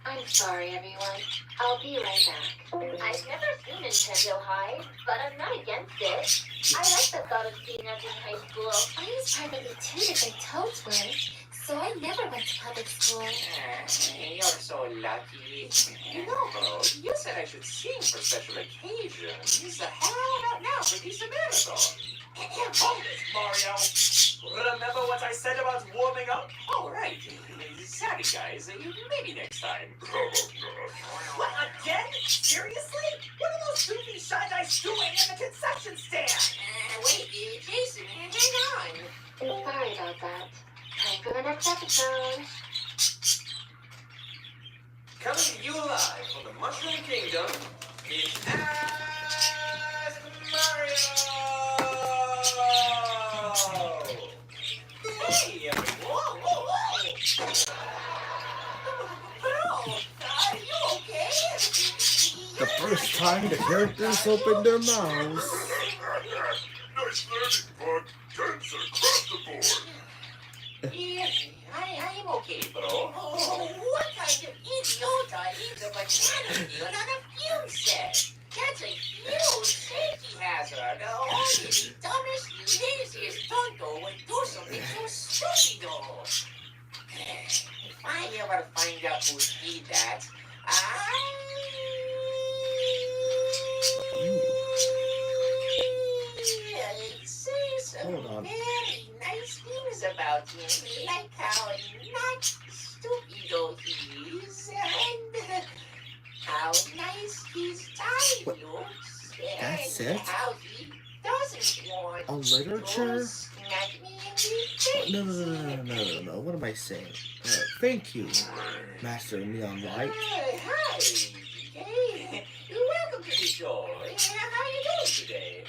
I'm sorry, everyone. I'll be right back. I've never seen Nintendo High, but I'm not against it. I like the thought of seeing us in high school. I was privately tutored by Toadsworth, so I never went to public school. You're so lucky. You know, bro, you said I should sing for special occasions. How about now for December marathon? Hold it, Mario. Remember what I said about warming up? Oh, right. Sorry, guys. Maybe next time. How about not? What, again? Seriously? What are those goofy shy guys doing in the concession stand? Wait, Jason, hang on. Sorry about that. Time for the next episode. Coming to you live from the Mushroom Kingdom is Ask Mario! Hey, everyone! Whoa, whoa! Bro, are you okay? The first time the characters open their mouths. Nice landing, bud. Dance across the board. Yeah, I'm okay, bro. Oh, what kind of idiot leaves a banana peel on a fume set? That's a huge safety hazard. Only the dumbest, laziest tonto would do something so stupido. If I ever find out who did that, I'd say some Hold on. very nice things about him, like how not stupido he is, and how nice his tie looks, That's and it? how he doesn't want A literature? to smack me in the face. No. What am I saying? Thank you, Master Neon Light. Hi, DK. Welcome to the show. How you doing today?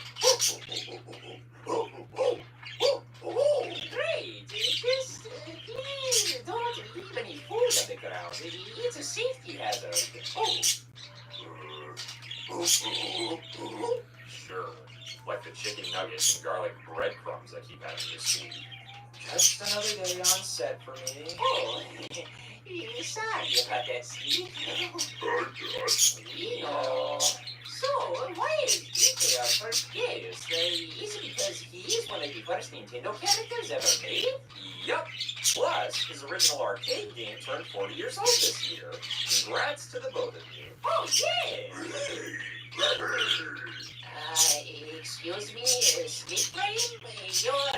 Great. Just please don't leave any food on the ground. It's a safety hazard. Sure. Like the chicken nuggets and garlic breadcrumbs I keep having to see. Just another day on set for me. Oh, sorry about that, Steve. You know. So, why is DK our first guest? Is it because he is one of the first Nintendo characters ever made? Yup. Plus, his original arcade game turned 40 years old this year. Congrats to the both of you. Oh, yeah! Excuse me, Sweet Brain? You're,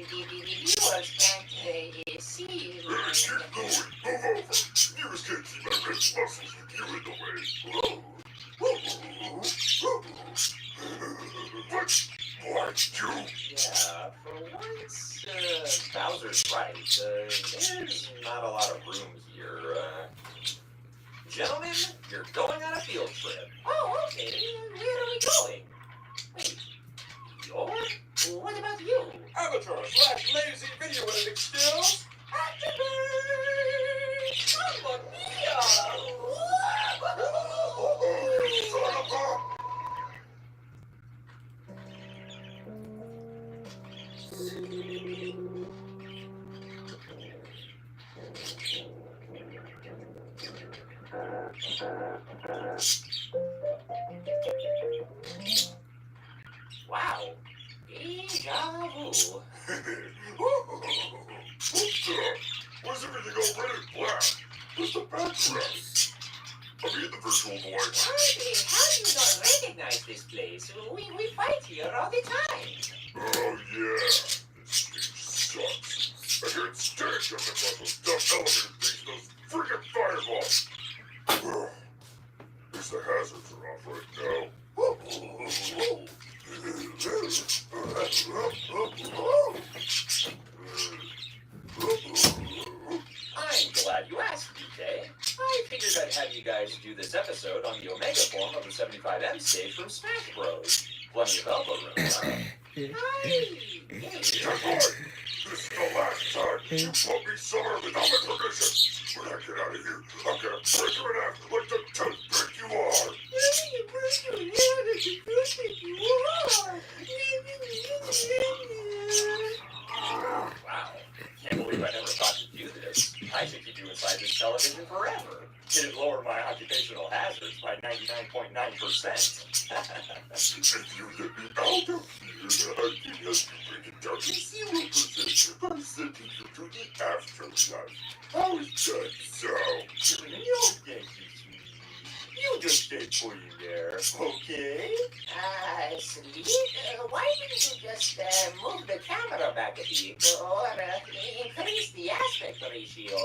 the viewers can't see you. Keep going. Move over. Viewers can't see my red muscles with you in the way. What? You? Yeah, for once, Bowser's right. There's not a lot of room here. Gentlemen, you're going on a field trip. Oh, okay. Where are we going? Wait, you're? What about you? Amateur/lazy video editing skills. Mamma mia! Wow. Deja vu. Was everything all red and black? What's the background? I mean the virtual void. How do you not recognize this place? We fight here all the time. Oh yeah, this game sucks. I can't stand jumping across those dumb elevator things, those friggin' fireballs. Ugh. At least the hazards are off right now. I'm glad you asked, DK. I figured I'd have you guys do this episode on the Omega form of the 75M stage from Smash Bros. Plenty of elbow room, huh? Hey, boy, this is the last time you put me somewhere without my permission. When I get out of here, I'm gonna break you in half like the toothpick you are. Wow. Can't believe I never thought to do this. I should keep you inside this television forever. It'd lower my occupational hazards by 99.9%. If you let me out of here, I can help you bring it down to 0% by sending you to the afterlife. How is that sound? You thank you, sweetie. You just stay put in there, okay? Sleep? Why didn't you just move the camera back a bit or increase the aspect ratio?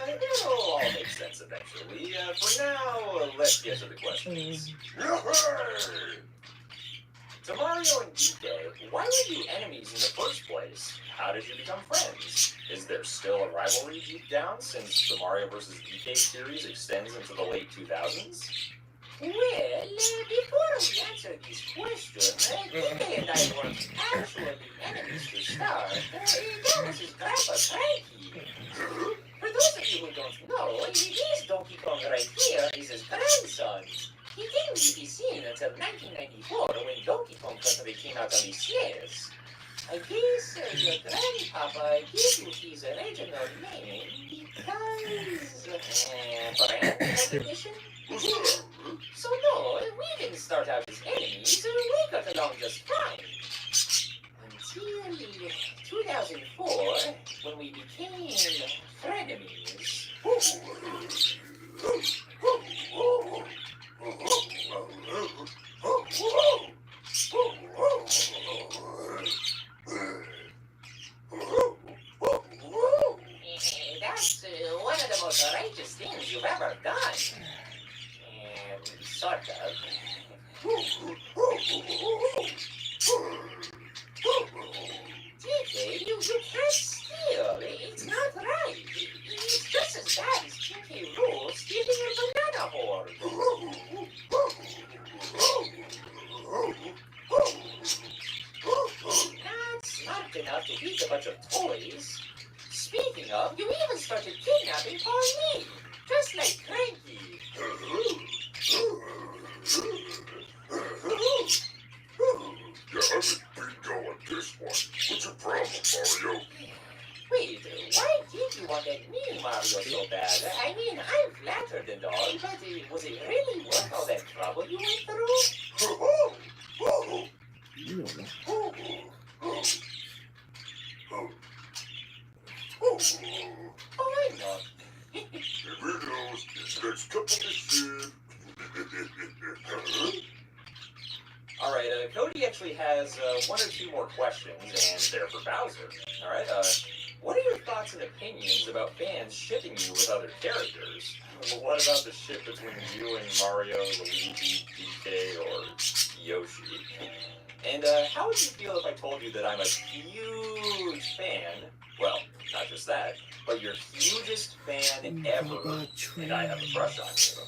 It'll all make sense eventually. For now, let's get to the questions. Yahoo! To Mario and DK, why were you enemies in the first place? How did you become friends? Is there still a rivalry deep down since the Mario vs. DK series extends into the late 2000s? Well, before we answer this question, DK and I were actually enemies to start. That was his grandpa, Frankie. For those of you who don't know, this Donkey Kong right here is his grandson. He didn't really seen until 1994 when Donkey Kong Country came out on the SNES. I guess your grandpapa gave you his original name because brand recognition. So no, we didn't start out as enemies. We got along just fine. Until 2004, when we became frenemies. That's one of the most outrageous things you've ever done. Sort of. TK, you can't steal. It's not right. It's just as bad as TK rules stealing a banana horde. That's not enough to beat a bunch of toys. Speaking of, you even started kidnapping Pauline, just like Cranky. Yeah, I'm in bingo on this one. What's your problem, Mario? Wait, why did you want that me, Mario, so bad? I mean, I'm flattered and all, but was it really worth all that trouble you went through? You don't know. Oh, I know. Every knows it's next couple of shit. Alright, Cody actually has one or two more questions, and they're for Bowser. Alright, what are your thoughts and opinions about fans shipping you with other characters? What about the ship between you and Mario, Luigi, DK, or Yoshi? And how would you feel if I told you that I'm a huge fan? Well, not just that, but your hugest fan ever, and I have a crush on you.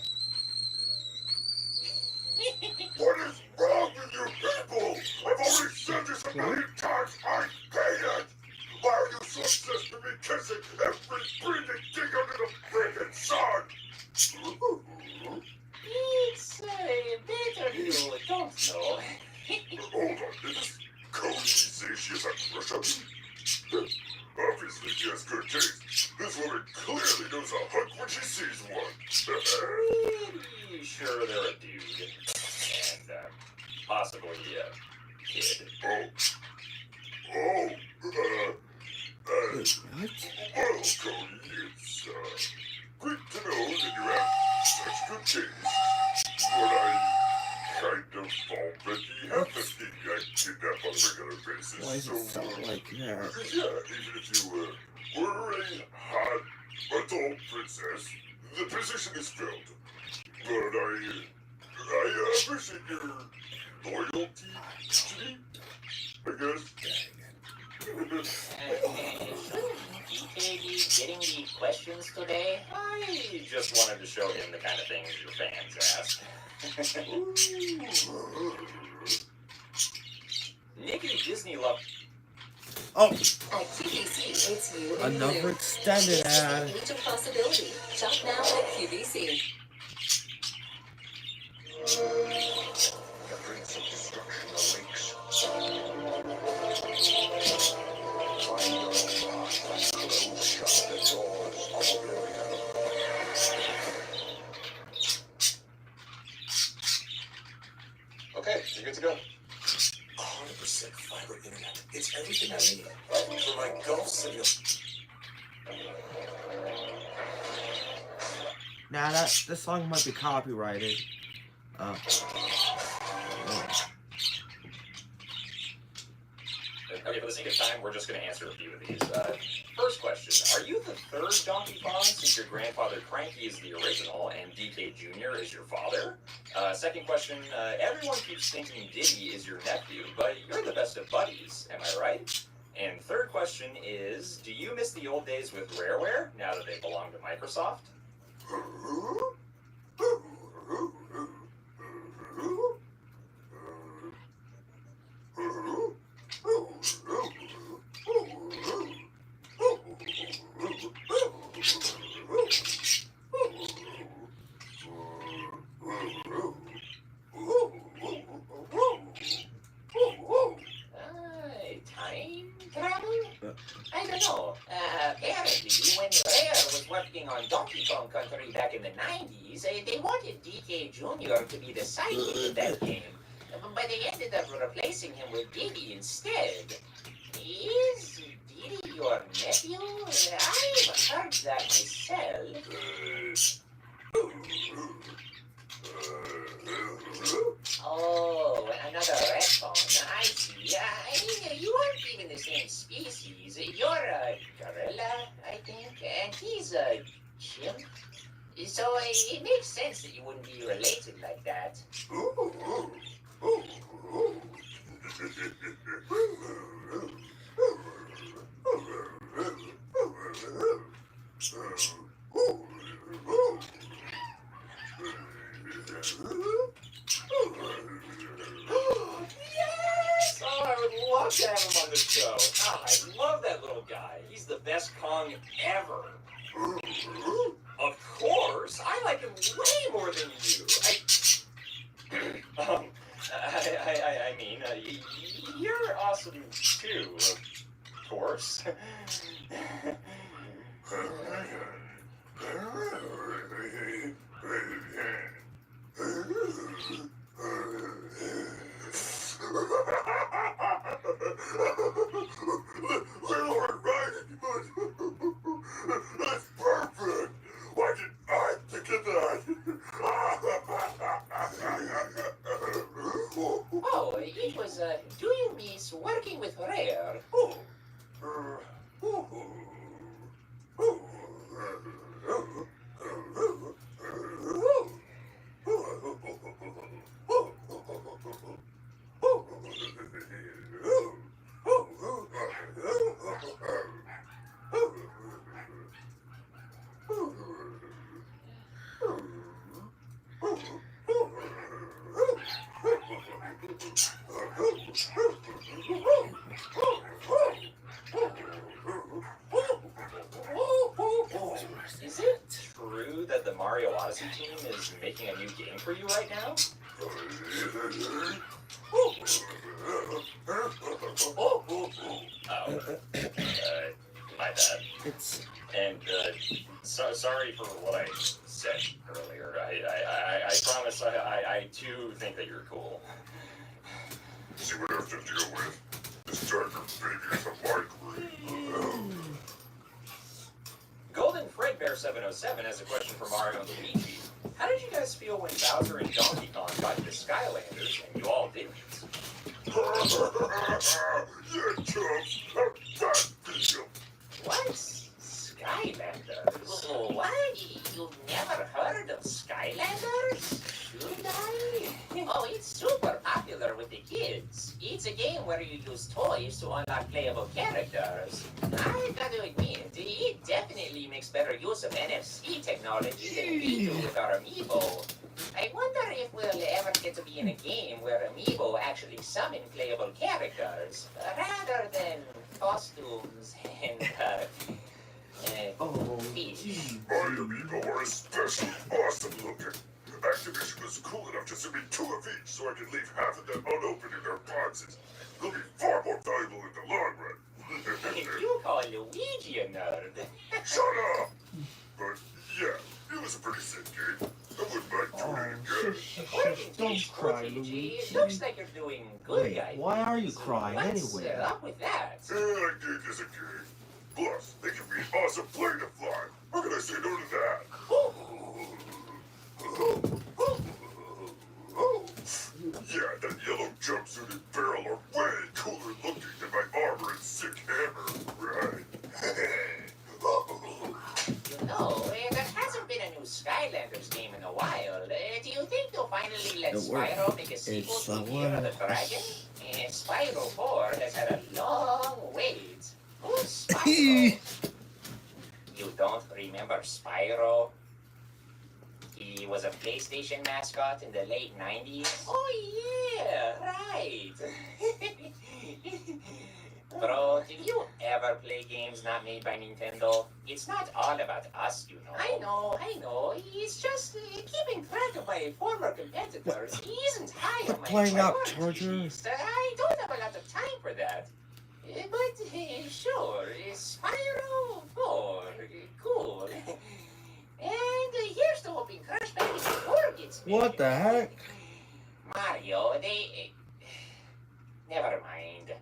What is wrong with you people? I've already said this a million times. I hate it. Why are you so obsessed with me kissing every breathing thing under the friggin' sun? It's better you don't know. Hold on, did Cody say she has a crush on me? Obviously she has good taste. This woman clearly knows a hunk when she sees one. Pretty sure they're a dude. And possibly a kid. What? Wait, what? Well, Cody, it's great to know that you have such good taste. But I kind of phone that he has to get kidnapped on a regular basis. Why does it sound like that? Yeah, even if you were a hot adult princess, the position is filled. But I appreciate your loyalty to me, I guess. DK be getting the questions today? I just wanted to show him the kind of things your fans ask. Nikki Disney love. Oh, At QVC, it's you and another you. extended It's ad. the age of possibility. Shop now at QVC. The prince of destruction awakes. Find your path and close shut the doors of oblivion. Okay, you're good to go. 100% fiber internet. It's everything I need for my golf signal. Now this song might be copyrighted. Okay, for the sake of time, we're just going to answer a few of these. First question, are you the third Donkey Kong since your grandfather Cranky is the original and DK Jr. is your father? Second question, everyone keeps thinking Diddy is your nephew, but you're the best of buddies, am I right? And third question is, do you miss the old days with Rareware now that they belong to Microsoft? Time travel? I don't know. Apparently, when Rare was working on Donkey Kong Country back in the 90s, they wanted DK Jr. to be the sidekick of that game. But they ended up replacing him with Diddy instead. Is Diddy your nephew? I've heard that myself. Oh, another retcon. I see. I mean, you aren't even the same species. You're a gorilla, I think, and he's a chimp. So it makes sense that you wouldn't be related like that. Yes! Oh, I would love to have him on the show. Oh, I love that little guy. He's the best Kong ever. Of course, I like him way more than you. I mean, you're awesome too, of course. Lord, right, but that's perfect. Why did I think of that? Oh, it was, do you miss working with Rare? Is it true that the Mario Odyssey team is making a new game for you right now? My bad. And sorry for what I said earlier. I promise I too think that you're cool. See what I have to deal with? This tiger baby is a microwave. Golden Fredbear 707 has a question for Mario and Luigi. How did you guys feel when Bowser and Donkey Kong got into Skylanders and you all didn't? Yeah, chumps. That video. What? Skylanders? What? You've never heard of Skylanders? Should I? Oh, it's super popular with the kids. It's a game where you use toys to unlock playable characters. I gotta admit, it definitely makes better use of NFC technology than we do with our amiibo. I wonder if we'll ever get to be in a game where amiibo actually summon playable characters, rather than costumes and, fish. My amiibo are especially awesome looking. Activision was cool enough to send me 2 of each so I could leave half of them unopened in their boxes. They'll be far more valuable in the long run. You call Luigi a nerd. Shut up! But yeah, it was a pretty sick game. I wouldn't mind doing it again. According to Don't this cry, footage, Luigi. It looks like you're doing good, Wait, guys. why are you So crying what's anyway? up with that? I think it's a game. Plus, they can be an awesome plane to fly. How can I say no to that? Yeah, that yellow jumpsuit and barrel are way cooler looking than my armor and sick hammer, right? You know, there hasn't been a new Skylanders game in a while. Do you think they'll finally let Don't worry. Spyro make a sequel It's to the Year of the one. Dragon? Spyro 4 has had a long wait. Who's Spyro? You don't remember Spyro? He was a PlayStation mascot in the late 90s. Oh yeah, right. Bro, did you ever play games not made by Nintendo? It's not all about us, you know. I know. It's just keeping track of my former competitors isn't high on my Playing out priority Charger. list. I don't have a lot of time for that. But sure, Spyro 4, cool. And here's to hoping Crash Bandicoot 4 gets made. What the heck? Mario, they... Never mind.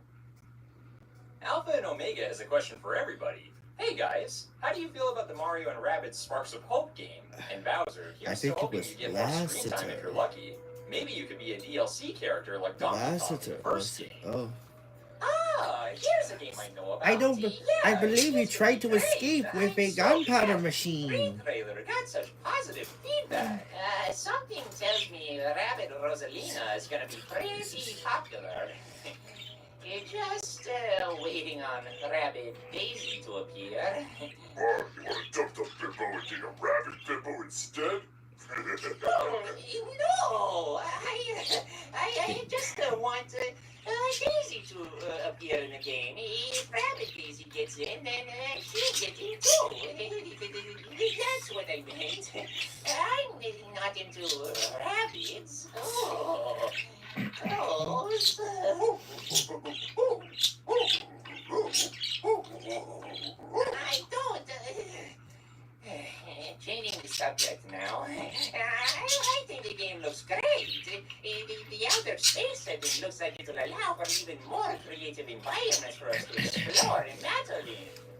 Alpha and Omega has a question for everybody. Hey guys, how do you feel about the Mario and Rabbids Sparks of Hope game? And Bowser, here's to think it hoping was you get more screen time if Lassiter. you're lucky. Maybe you could be a DLC character like Donkey Kong in Lassiter. the first game. Oh. Ah, here's a game I know about. I don't. I Yeah, believe he it's tried to great. escape with I'm a so gunpowder happy. machine. Great trailer got such positive feedback. Something tells me Rabbit Rosalina is gonna be pretty popular. You're just waiting on Rabbit Daisy to appear. Or you want to dump the bimbo and get a rabbit bimbo instead? No, I just want Daisy to appear in the game. If Rabbit Daisy gets in, then she'll get in too. That's what I meant. I'm not into rabbits. Oh, gross. I don't. Changing the subject now. I think the game looks great. The outer space setting looks like it'll allow for even more creative environments for us to explore and battle in.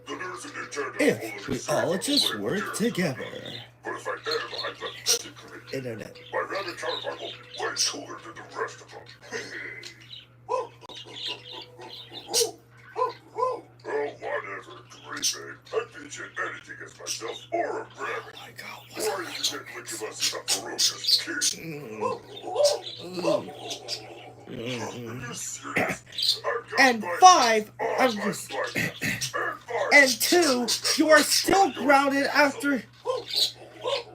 The nerds of Nintendo If we hold all a just reserve work for together. But if I am a hypothetical committee, Internet. my rabbit counterpart will be way cooler than the rest of them. Oh, whatever, great babe. I'd beat you at anything as myself or a rabbit. Oh my God. Or you can get lick of us in a ferocious king. Are you serious? I've got And my 5, on I'm my just. biceps. And 5. And 2, you are still grounded after.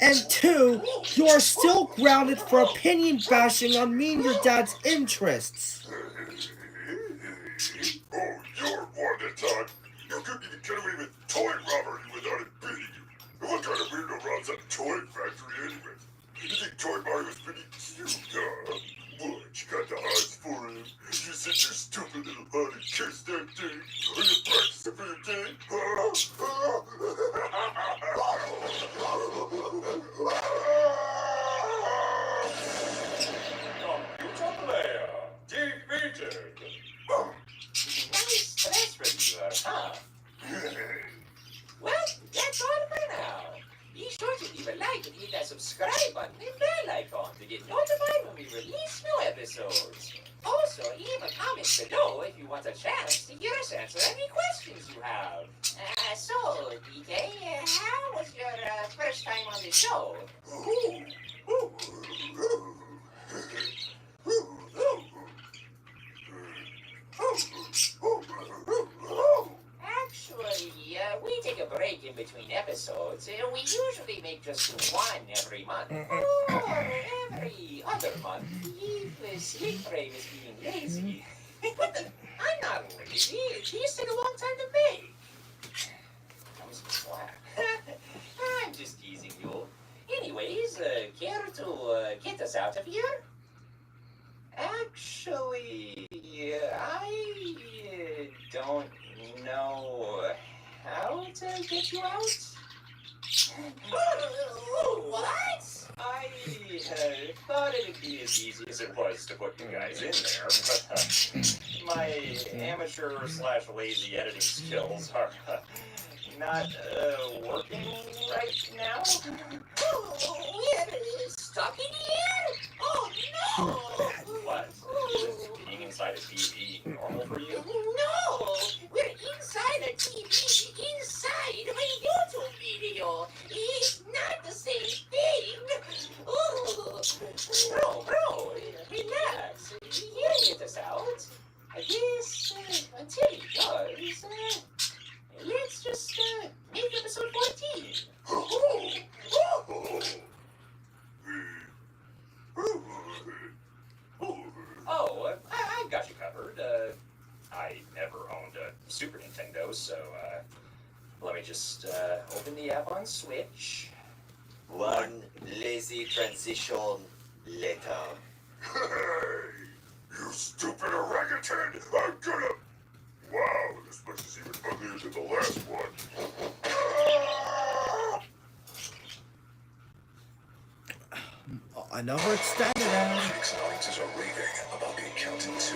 And 2, you are still grounded for opinion bashing on me and your dad's interests. Oh, you're one at a time. You couldn't even get away with toy robbery without it beating you. And what kind of weirdo robs a toy factory anyway? You think Toy Mario was pretty cute, huh? What, you got the eyes for him? You said your stupid little honey kissed that thing? Are you practicing for your day? Computer player defeated. Nice stress reliever, huh? Well, that's all for now. Be sure to leave a like and hit that subscribe button episodes. Also, leave a comment below if you want a chance to hear us answer any questions you have. So, DK, how was your first time on the show? Actually, we take a break in between episodes. We usually make just one every month. Or every other month, if Slick Frame is being lazy. What the? I'm not lazy. These take a long time to make. That was slack. I'm just teasing you. Anyways, care to get us out of here? Actually, I don't know how to get you out. What? I thought it'd be as easy as it was to put you guys in there, but my amateur/lazy editing skills are not working right now. We're stuck in here? Oh no! What? Is being inside a TV normal for you? No! We're inside a TV, inside of a YouTube video. It's not the same thing. Oh. Bro, relax. He'll get us out. I guess until he does, let's just make episode 14. Oh, I've got you covered. I never owned a Super Nintendo, so let me just open the app on Switch. One lazy transition later. Hey, you stupid orangutan! I'm gonna... Wow, this place is even uglier than the last one. Another extended ad. Critics and audiences are raving about The Accountant 2.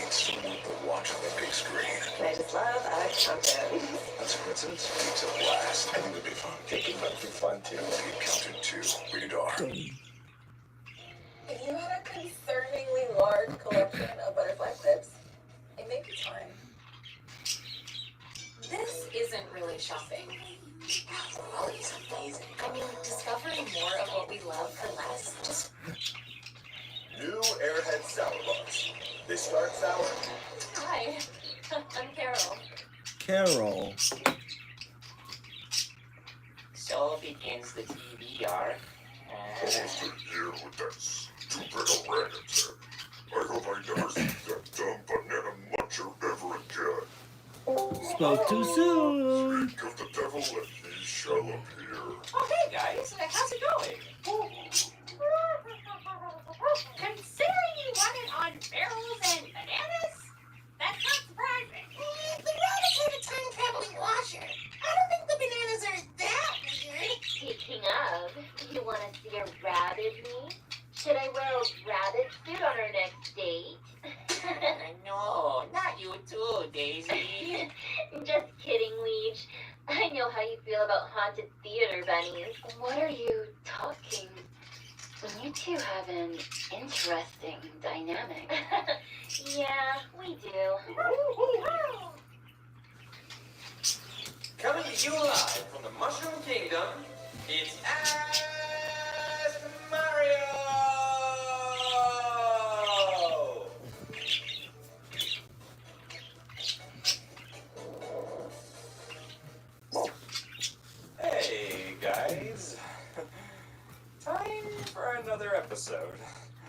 It's so worth the watch on the big screen. I just love Accountant. That's a coincidence. It's a blast. I think it'll be fun. Taking fun for fun too. The Accountant 2. Rated R. If you had a concerningly large collection of butterfly clips, it may be time. This isn't really shopping. Quality's amazing. I mean, discovering more of what we love for less. Just New Airhead Sour Bars. They start sour. hi. I'm Carol. Carol. So begins the TBR. Almost a year with that stupid orangutan. I hope I never see that dumb banana muncher ever again. Spoke too soon. Speak of the devil and he shall appear. Oh, hey guys, how's it going? Considering you want it on barrels and bananas, that's not surprising. The rabbits have a time-traveling washer. I don't think the bananas are that weird. Speaking of, you want to see a rabbit me? Should I wear a rabbit suit on our next date? No, not you too, Daisy. Just kidding, Leech. I know how you feel about haunted theater bunnies. What are you talking? You two have an interesting dynamic. Yeah, we do. Coming to you live from the Mushroom Kingdom, it's Ask Mario! Hey, guys. Time for another episode.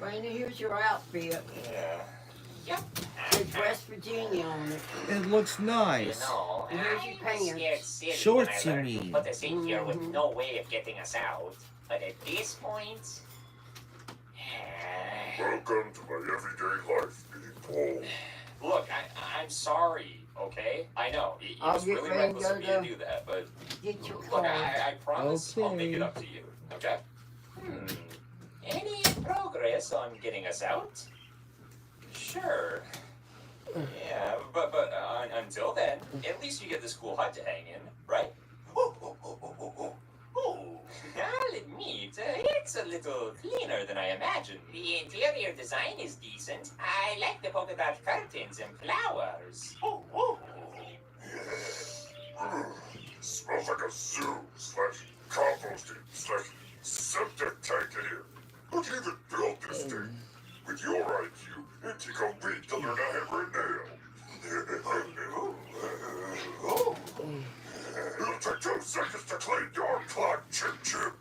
Raina, here's your outfit. Yeah. Yep. There's West Virginia on it. It looks You nice. know, And here's your I was pants. scared silly Shorts, when I you learned to mean. put us in here with no way of getting us out. But at this point... Welcome to my everyday life, people. Look, I'm sorry, okay? I know, it I'll was get really ready to reckless of me go to do that, but Get your look, car. I promise I'll make it Okay. up to you, okay? Any progress on getting us out? Sure. Yeah, but until then, at least you get this cool hut to hang in, right? I'll admit, it's It's a little cleaner than I imagined. The interior design is decent. I like the polka dot curtains and flowers. Smells like a zoo / composting / septic tank in here. Who even built this thing? With your IQ, it'd take a week to learn a hammer and nail. It'll take 2 seconds to clean your clock, Chim Chim.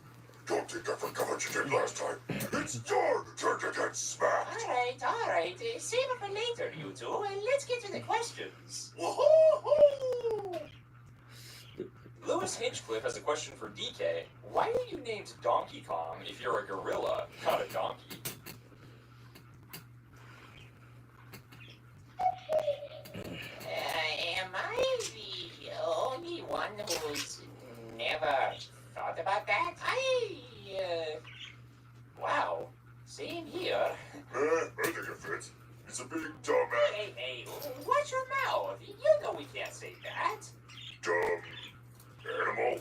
Don't think I forgot what you did last time. It's your turn to get smacked. All right. Save it for later, you two, and let's get to the questions. Lewis Hinchcliffe has a question for DK. Why are you named Donkey Kong if you're a gorilla, not a donkey? Am I the only one who's never thought about that? Wow. Same here. I think it fits. He's a big dumbass. Hey, watch your mouth. You know we can't say that. Dumb animal.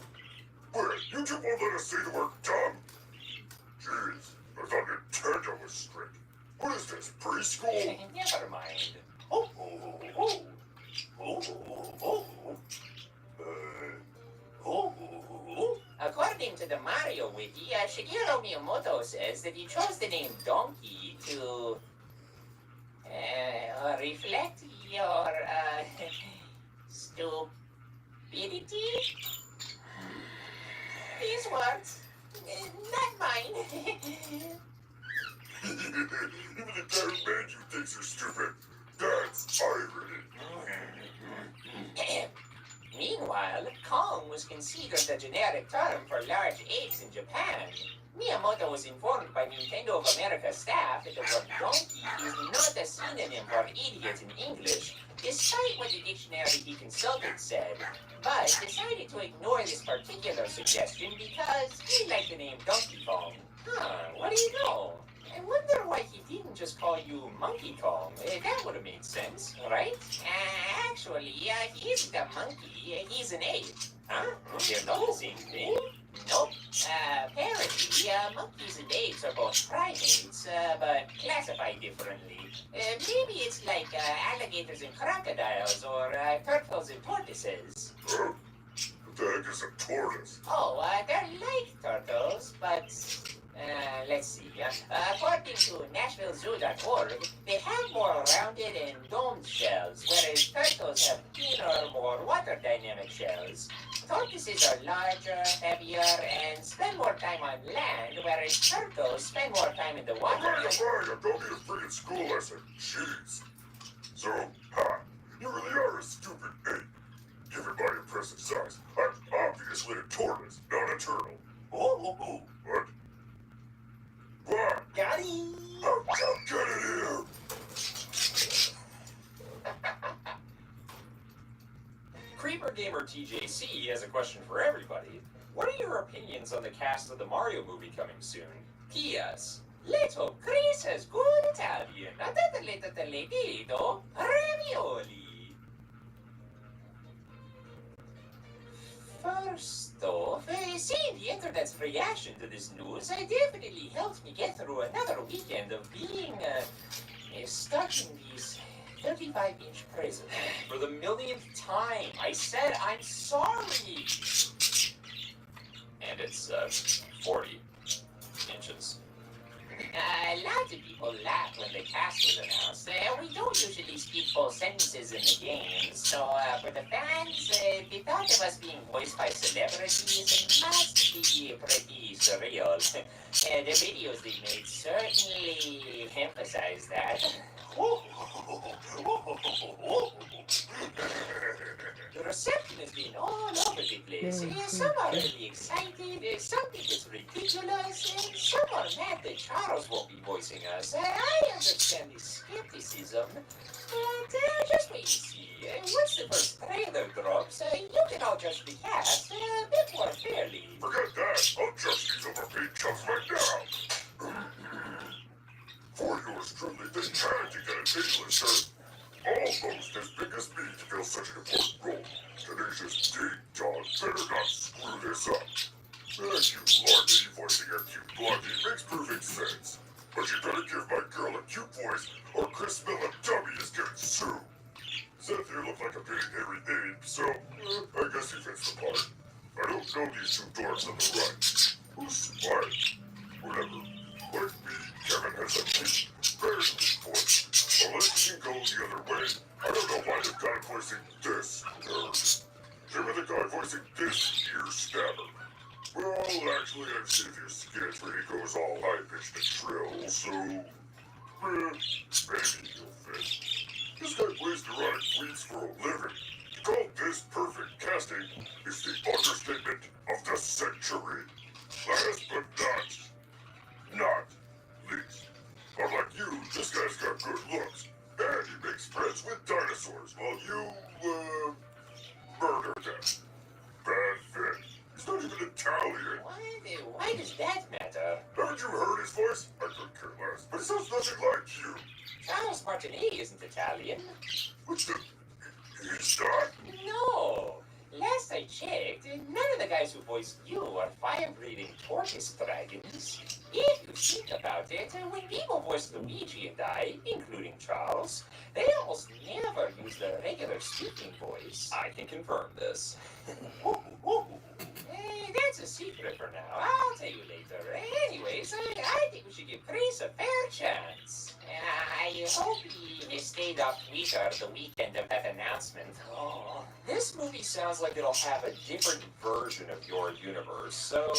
Wait, you two won't let us say the word dumb? Jeez, I thought Nintendo was strict. What is this, preschool? Never mind. According to the Mario Wiki, Shigeru Miyamoto says that he chose the name Donkey to reflect your stupidity. His words, not mine. Even the guy who made you thinks you're stupid. That's irony. Meanwhile, Kong was considered a generic term for large apes in Japan. Miyamoto was informed by Nintendo of America staff that the word donkey is not a synonym for idiot in English, despite what the dictionary he consulted said, but decided to ignore this particular suggestion because he liked the name Donkey Kong. What do you know? I wonder why he didn't just call you Monkey Kong. That would have made sense, right? Actually, he isn't a monkey. He's an ape. Huh? They're not the same thing? Nope. Apparently, monkeys and apes are both primates, but classified differently. Maybe it's like alligators and crocodiles, or turtles and tortoises. Huh? What the heck is a tortoise? Oh, they're like turtles, but let's see. According to NashvilleZoo.org, they have more rounded and domed shells, whereas turtles have thinner, more water dynamic shells. Tortoises are larger, heavier, and spend more time on land, whereas turtles spend more time in the water. Alright, I don't need a freaking school lesson. Jeez. So, you really are a stupid ape. Given my impressive size, I'm obviously a tortoise, not a turtle. What? What? Got him! Oh, don't get in here! Creeper Gamer TJC has a question for everybody. What are your opinions on the cast of the Mario movie coming soon? P.S. Let's hope Chris has good Italian. Ravioli. First off, seeing the internet's reaction to this news definitely helped me get through another weekend of being stuck in these 35-inch prison. For the millionth time, I said I'm sorry. And it's 40 inches. A lot of people laughed when the cast was announced. We don't usually speak full sentences in the game, so for the fans, the thought of us being voiced by celebrities must be pretty surreal. The videos they made certainly emphasize that. The reception has been all over the place. Some are really excited, some think it's ridiculous, and some are mad that Charles won't be voicing us. I understand the skepticism, but just wait and see. Once the first trailer drops, you can all judge the cast a bit more fairly. Forget that! I'll judge these overpaid chumps right now! For yours truly, they tried to get a A-lister. Almost as big as me to fill such an important role. Tenacious Ding Dong better not screw this up. Cute Blondie voicing a cute Blondie makes perfect sense. But you better give my girl a cute voice, or Chris Miller Dummy is getting sued. Seth here looked like a big hairy ape, so I guess he fits the part. I don't know these two dorks on the right. Who's smart? Whatever. Like me, Kevin has a deep, very deep voice. Unless he can go the other way, I don't know why the guy voicing this nerd. Give me the guy voicing this ear stabber. Well, actually, I've seen a few skits where he goes all high-pitched and shrill, so maybe he'll fit. This guy plays neurotic tweets for a living. To call this perfect casting is the understatement of the century. Last but not least. Unlike you, this guy's got good looks, and he makes friends with dinosaurs while you, murder them. Bad fit. He's not even Italian. Why does that matter? Haven't you heard his voice? I couldn't care less, but he sounds nothing like you. Charles Martinet isn't Italian. What's the... He's not? No. Last I checked, none of the guys who voiced you are fire-breathing tortoise dragons. If you think about it, when people voice Luigi and I, including Charles, they almost never use the regular speaking voice. I can confirm this. That's a secret for now. I'll tell you later. Anyways, I think we should give Chris a fair chance. I hope he stayed up Twitter the weekend of that announcement. Oh, this movie sounds like it'll have a different version of your universe. So,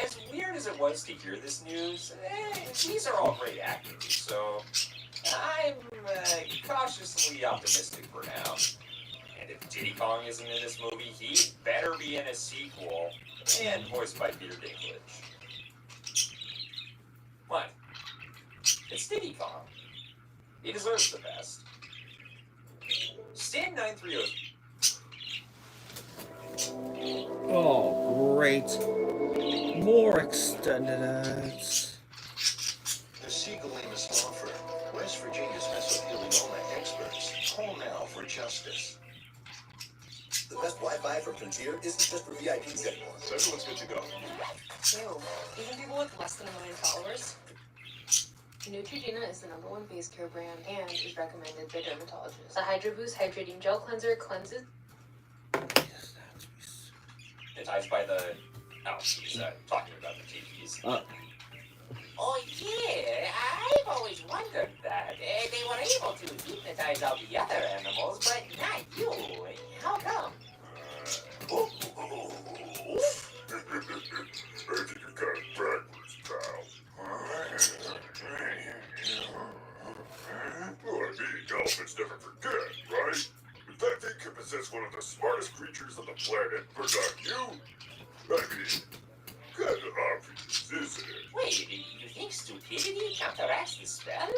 as weird as it was to hear this news, these are all great actors. So, I'm cautiously optimistic for now. And if Diddy Kong isn't in this movie, he better be in a sequel and voiced by Peter Dinklage. What? It's Diddy Kong. He deserves the best. Stan 930. Oh, great. More extended ads. The Siegel Amos Law Firm, West Virginia's mesothelioma experts. Call now for justice. The best Wi-Fi from Frontier isn't just for VIPs anymore. So everyone's good to go. Ew. Even people with less than 1 million followers? Neutrogena is the #1 face care brand and is recommended by dermatologists. The Hydro Boost Hydrating Gel Cleanser cleanses. Enticed by the... Oh, he's talking about the TVs. Oh, yeah. I've always wondered that. They were able to hypnotize all the other animals, but not you. How come? I think you got it backwards, pal. Well, I mean, dolphins never forget, right? If that thing can possess one of the smartest creatures on the planet, but not you, I mean, kinda obvious, isn't it? Wait, you think stupidity counteracts the spell?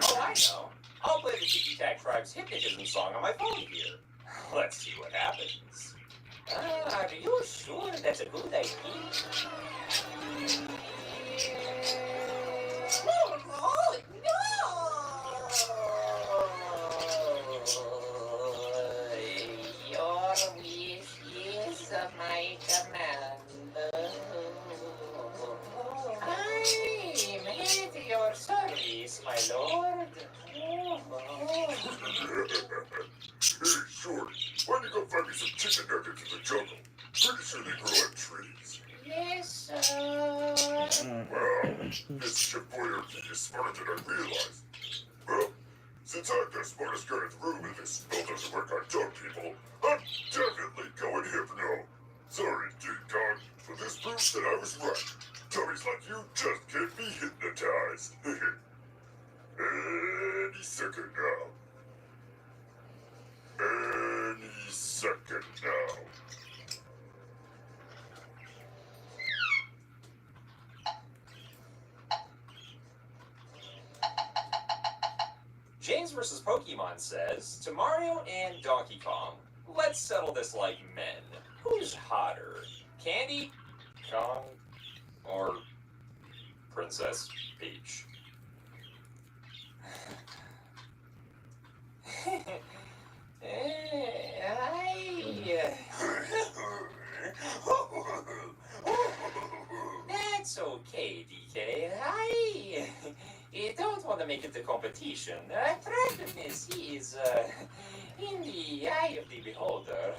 Oh, I know. I'll play the Tiki Tak Tribe's hypnotism song on my phone here. Let's see what happens. Are you sure that's a good idea? No, no, Your wish is my command. I'm at your service, my lord. Hey, Shorty, why don't you go find me some chicken nuggets in the jungle? Pretty sure they grow on trees. Yes, sir. Wow, this Chef Boyardee is smarter than I realized. Well, since I'm the smartest guy in the room and this spell doesn't work on dumb people, I'm definitely going hypno. Sorry, Ding Dong, but this proves that I was right. Dummies like you just can't be hypnotized. Any second now. Any second now. James vs. Pokemon says, to Mario and Donkey Kong, let's settle this like men. Who's hotter? Candy, Kong, or Princess Peach? That's okay, DK. I don't want to make it a competition. Attractiveness is in the eye of the beholder.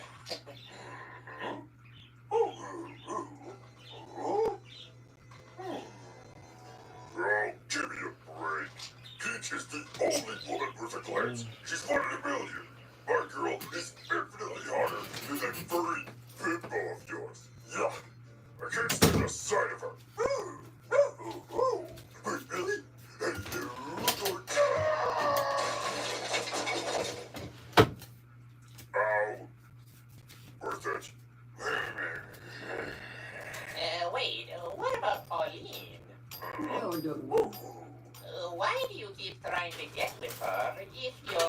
Oh, give me a break. Peach is the only woman worth a glance. She's one in a million. My girl is infinitely hotter than that furry bimbo of yours. Yuck. I can't stand the sight of her. Hey, Ellie. Hello, Ow. Worth it. Wait, what about Pauline? Hell no. Why do you keep trying to get with her if you're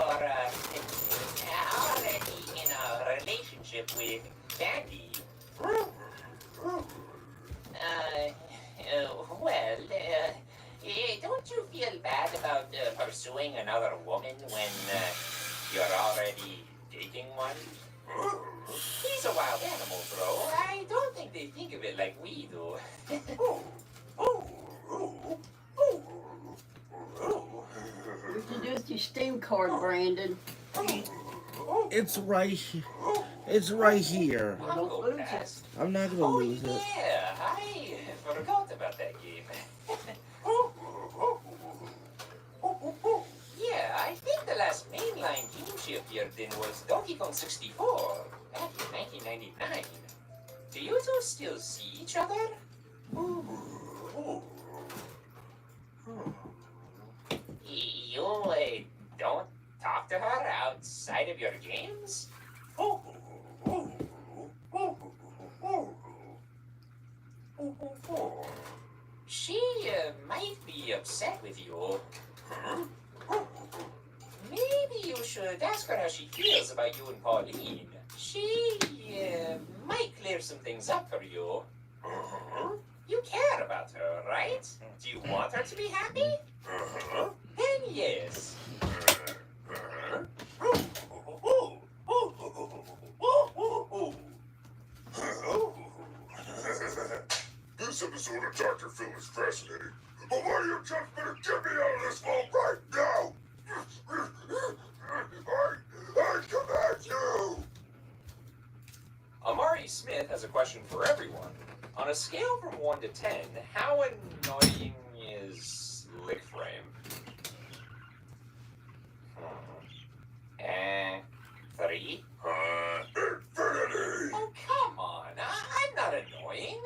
already in a relationship with Daddy? Don't you feel bad about pursuing another woman when you're already dating one? He's a wild animal, bro. I don't think they think of it like we do. Introduce your Steam card, Brandon. It's right. It's right here. Don't lose it. I'm not gonna lose it. Yeah, I forgot about that game. Yeah, I think the last mainline game she appeared in was Donkey Kong 64, back in 1999. Do you two still see each other? You don't talk to her outside of your games? She might be upset with you. Maybe you should ask her how she feels about you and Pauline. She might clear some things up for you. You care about her, right? Do you want her to be happy? Then yes. This episode of Dr. Phil is fascinating. But why do you just better get me out of this hole right now? I command you! Amari Smith has a question for everyone. On a scale from 1 to 10, how annoying is Lick Frame? 3? Infinity! Oh, come on. I'm not annoying.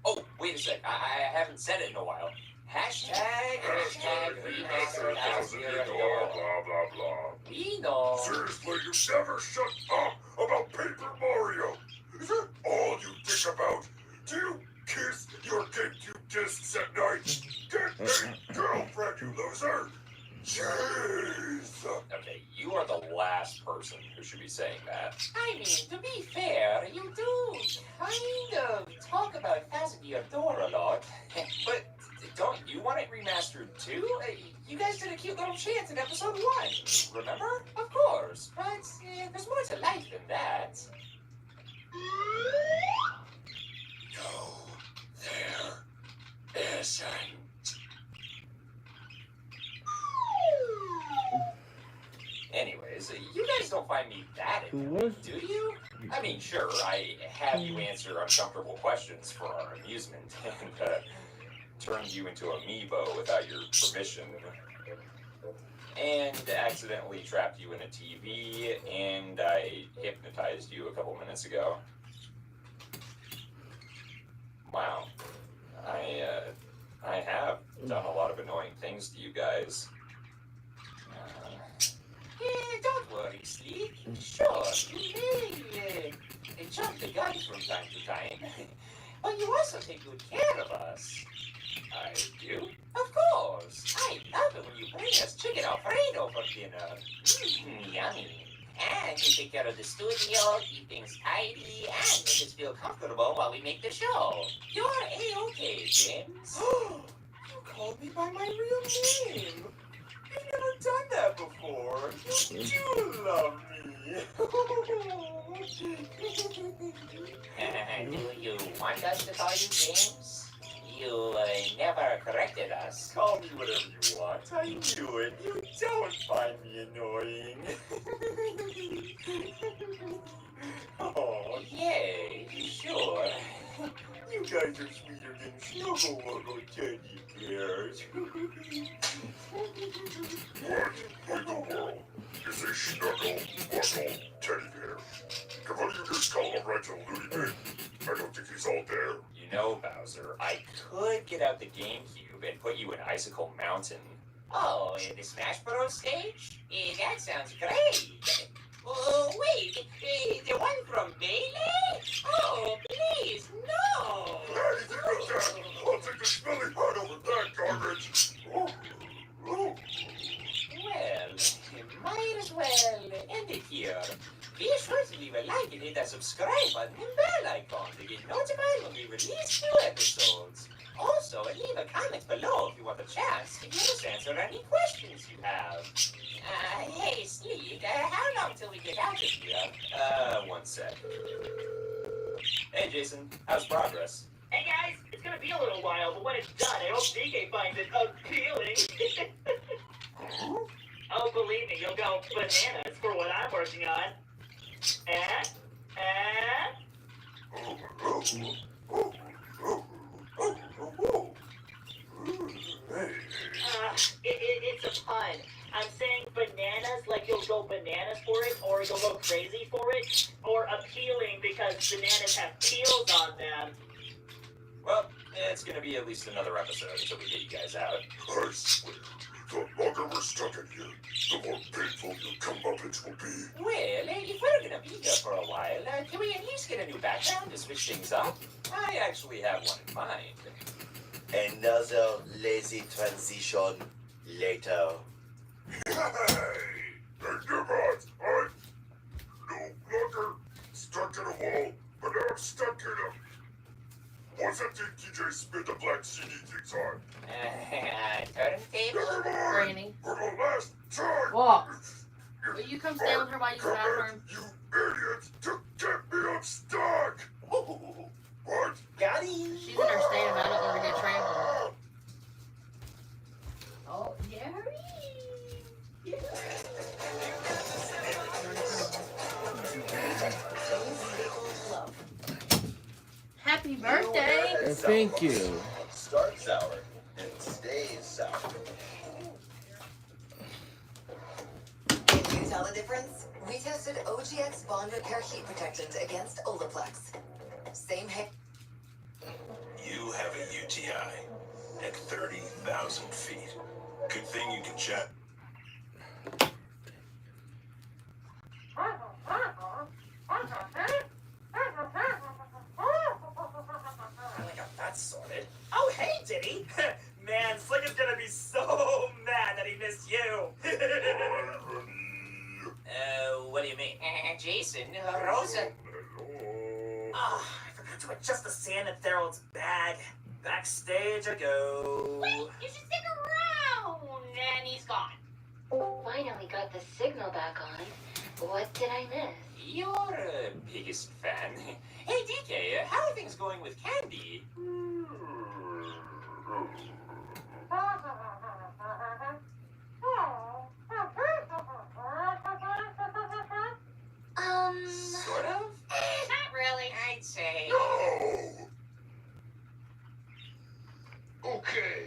Oh, wait a sec. I haven't said it in a while. Hashtag remaster blah, blah, blah, blah. We know. Seriously, you never shut up about Paper Mario. Is that all you think about? Do you kiss your GameCube discs at night? Get a girlfriend, you loser! Jeez! Okay, you are the last person who should be saying that. I mean, to be fair, you do kind of talk about passing your door a lot. But don't you want it remastered too? You guys did a cute little chant in episode 1, remember? Of course, but there's more to life than that. No, there isn't. Anyways, you guys don't find me that annoying, do you? I mean, sure, I have you answer uncomfortable questions for our amusement and turned you into amiibo without your permission. And accidentally trapped you in a TV, and I hypnotized you a couple minutes ago. Wow. I have done a lot of annoying things to you guys. Don't worry, Sleek. Sure, you may jump the gun from time to time, but you also take good care of us. I do? Of course. I love it when you bring us chicken Alfredo for dinner. Yummy. And you take care of the studio, keep things tidy, and make us feel comfortable while we make the show. You're A-okay, James. You called me by my real name. You've never done that before. You do love me. Do you want us to call you James? You never corrected us. Call me whatever you want. I knew it. You don't find me annoying. Oh, Yay, sure. you guys are sweeter than Snuggle Wuggle teddy bears. What in the world is a Snuggle Wuggle teddy bear? Can one of you guys call him right to the loony bin? I don't think he's all there. You know, Bowser, I could get out the GameCube and put you in Icicle Mountain. Oh, in the Smash Bros. Stage? That sounds great. Oh, wait, the one from Melee? Oh, please, no! Anything but that! I'll take the smelly part over that garbage! Well, might as well end it here. Be sure to leave a like and hit that subscribe button and bell icon to get notified when we release new episodes. Also, leave a comment below if you want the chance to hear us answer any questions you have. Hey, Sleep, how long till we get out of here? One sec. Hey, Jason, how's progress? Hey guys, it's gonna be a little while, but when it's done, I hope DK finds it appealing. Oh, believe me, you'll go bananas for what I'm working on. It's a pun. I'm saying bananas like you'll go bananas for it, or you'll go crazy for it, or appealing because bananas have peels on them. Well, it's gonna be at least another episode until we get you guys out. I swear, the longer we're stuck in here, the more painful your comeuppance will be. Well, if we're gonna be here for a while, can we at least get a new background to switch things up? I actually have one in mind. Another lazy transition later. Hey! And Nimrod, I'm no longer stuck in a wall, but now I'm stuck in a... What's that thing TJ spit the black CD things on? Turntable? Never mind! Granny. For the last time! What? Will you come stay with her while you use the Come bathroom? in, you idiots, to get me unstuck! What? Got him. She's in her stand. I don't want her to get trampled. Oh, Jerry. Happy birthday! Thank you. Starts sour and stays sour. Can you tell the difference? We tested OGX Bond Repair Heat Protectant against Olaplex. Same head. You have a UTI at 30,000 feet. Good thing you can check. I got that sorted. Oh, hey, Diddy. Man, Slick is gonna be so mad that he missed you. What do you mean? Jason, Rosa. Oh, I forgot to adjust the sand in Therald's bag. Backstage I go. Wait, you should stick around. And he's gone. Finally got the signal back on. What did I miss? Your biggest fan. Hey, DK, how are things going with Candy? Sort of? Not really. I'd say. No! Okay.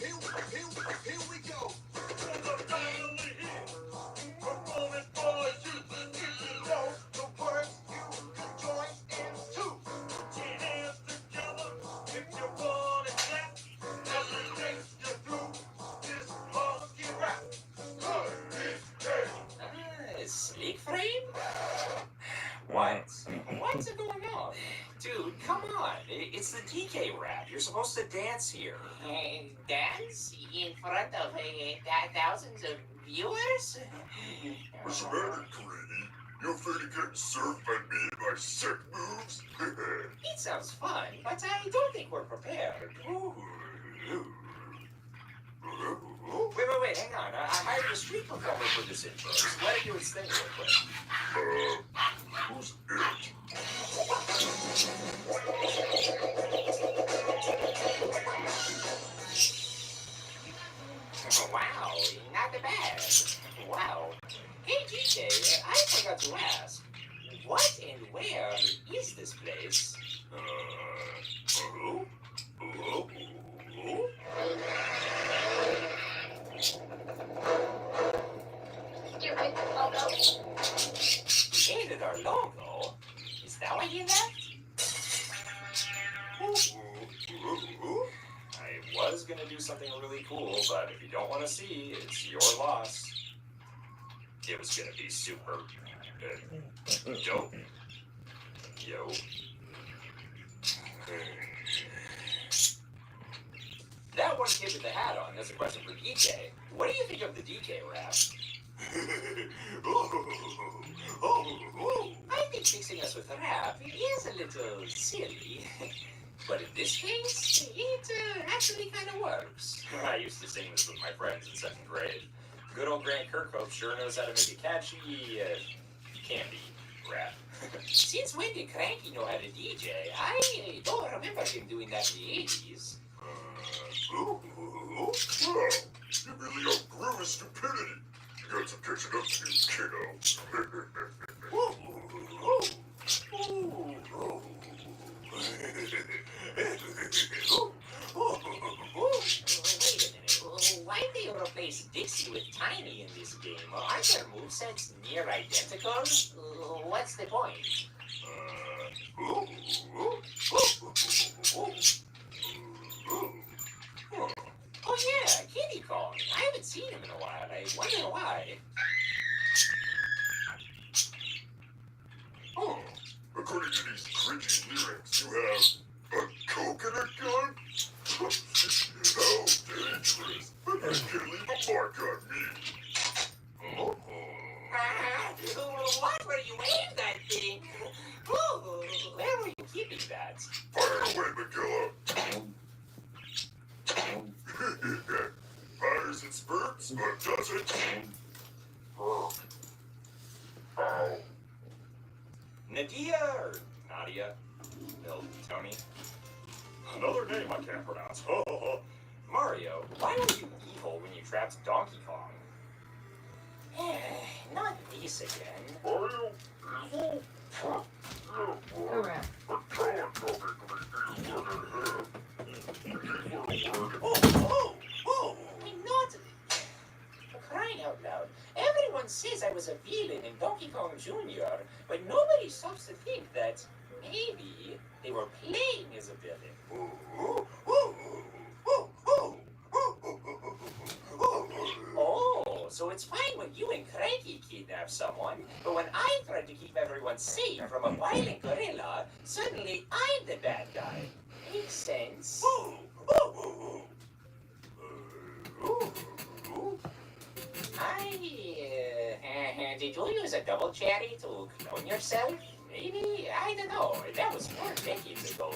Here we go. Sleek frame? What's going on? Dude, come on. It's the DK rap. You're supposed to dance here. Dance in front of thousands of viewers? What's the matter, Greedy? You afraid of getting served by me and my sick moves? It sounds fun, but I don't think we're prepared. Wait, Wait, hang on. I hired a street performer for this intro. Just let it do its thing real quick. Who's it? Wow, not bad. Wow. Hey, DJ, I forgot to ask. What and where is this place? Who? Stupid logo. You hated our logo? Is that why you left? I was gonna do something really cool, but if you don't want to see, it's your loss. It was gonna be super dope. Yo. That one kid with the hat on has a question for DK. What do you think of the DK rap? I think fixing us with rap is a little silly. But in this case, it actually kind of works. I used to sing this with my friends in 2nd grade. Good old Grant Kirkhope sure knows how to make a catchy, candy rap. Since when did Cranky know how to DJ? I don't remember him doing that in the 80s. Well, you really outgrew his stupidity. You got some catching up to do, Wait a minute. Why they replace Dixie with Tiny in this game? Aren't their movesets near identical? What's the point? Oh yeah, Kitty Kong. I haven't seen him in a while. I wonder why. Oh, according to these cringy lyrics, you have a coconut gun? How dangerous! That can't leave a mark on me. What were you aiming that thing? Where were you keeping that? Fire away, McKilla. Fires and spurts, but doesn't. Nadia or Nadia? No, Tony? Another name I can't pronounce. Mario, why were you evil when you trapped Donkey Kong? Not this again. Mario, evil? Correct. A talent told me to be evil than him. I'm not. For crying out loud. Everyone says I was a villain in Donkey Kong Jr., but nobody stops to think that maybe they were playing as a villain. Oh, so it's fine when you and Cranky kidnap someone, but when I tried to keep everyone safe from a violent gorilla, suddenly I'm the bad guy. Makes sense. Did you use a double cherry to clone yourself? Maybe? I don't know. That was 4 decades ago.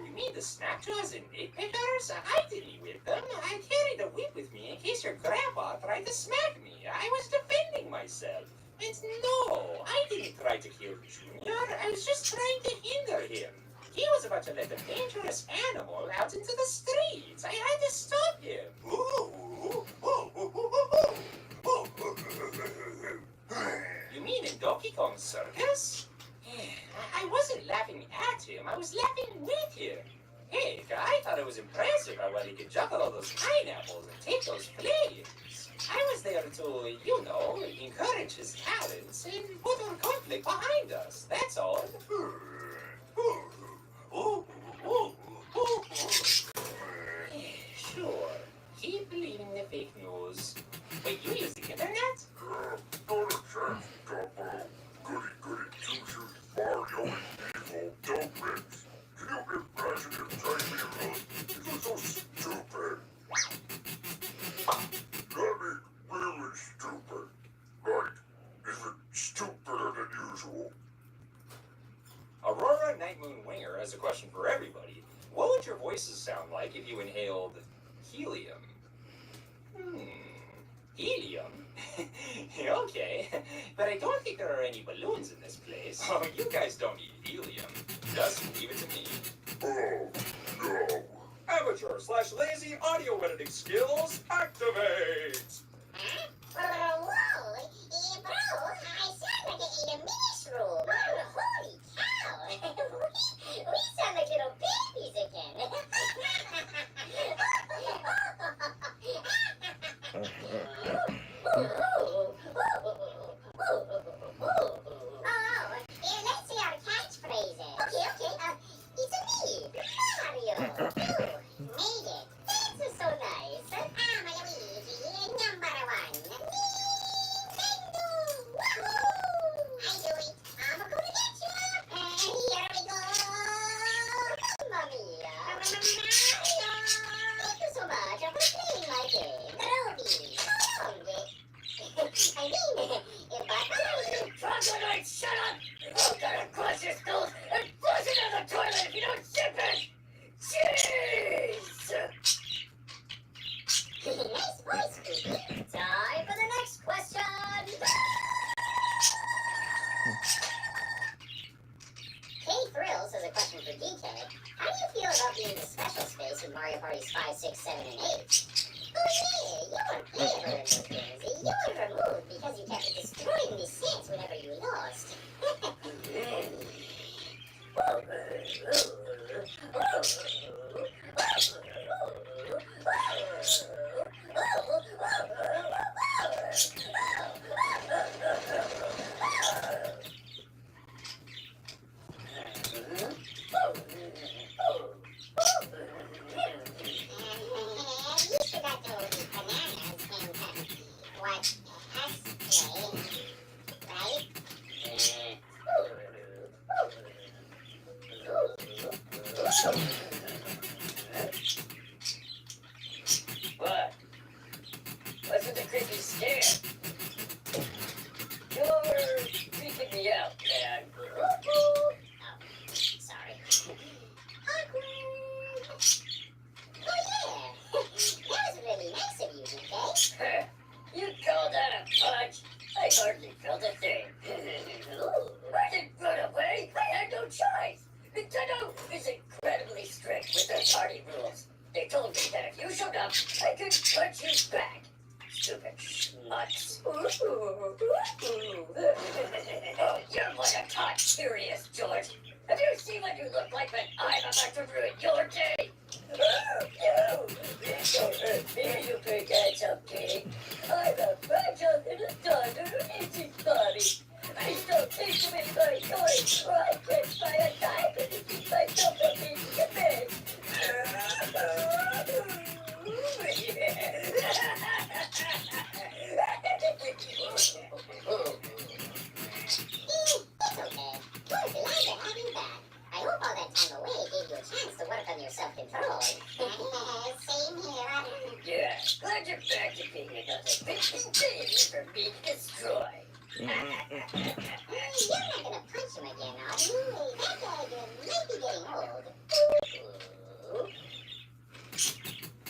You mean the snack jaws and nitpickers? I didn't whip them. I carried a whip with me in case your grandpa tried to smack me. I was defending myself. And no, I didn't try to kill Junior. I was just trying to hinder him. He was about to let a dangerous animal out into the streets. I had to stop him. You mean in Donkey Kong Circus? I wasn't laughing at him. I was laughing with him. Hey, I thought it was impressive how well he could juggle all those pineapples and take those flames. I was there to, you know, encourage his talents and put our conflict behind us. That's all. Sure. Keep believing the fake news. Wait, you use the internet? Not a chance, Dumbo. Goody, two-shoes, Mario, and evil dope mix. Can you imagine him trying me around? It was so stupid. I mean, really stupid. Like, even stupider than usual. Aurora Night Moon Winger has a question for everybody. What would your voices sound like if you inhaled helium? Helium? Okay, but I don't think there are any balloons in this place. Oh, you guys don't need helium. Just leave it to me. Oh, no. Amateur/lazy audio editing skills activate! Whoa, bro, I sound like I ate a mushroom. Holy cow. We sound like little babies again. Let's see our catchphrases. Okay. It's a me, Mario. Made it. That's so nice. I'm Luigi, number one. Nintendo. Woohoo! I do it. I'm gonna get you. And here we go. Mamma mia. Mario. Thank you so much for playing my game. Ruby, so long. I mean, Troglodyte, shut up! I'm gonna crush your skulls and flush it down the toilet if you don't zip it! Jeez! Nice voice, Goofy. Time for the next question! K-Thrills has a question for DK. How do you feel about being in the special space in Mario Parties 5, 6, 7, and 8? Oh yeah, you weren't playable in those games. You were removed because you kept destroying the sets whenever you lost. You forgot to eat bananas and what? Ashtray, right? What? What's with the creepy stare? You're freaking me out, man. Oh, sorry. Awkward. Oh yeah, that was really nice of you, DK. You call that a punch? I hardly felt a thing. I didn't run away. I had no choice. Nintendo is incredibly strict with their party rules. They told me that if you showed up, I could punch you back. Stupid schmucks. Oh, you're what a tot serious, George. Have you seen what you look like when I'm about to ruin your day? No! Please don't hurt me, you big handsome king. I'm a fragile little daughter of Itchy's body. Please don't think of me by noise, or I'll catch by a knife and keep myself from being bed. It's okay. We're glad to have you back. I hope all that time away gave you a chance to work on your self-control. Same here. Yeah, glad you're back to being another victim baby for me to destroy. You're not gonna punch him again, are you? That guy might be getting old. Ooh.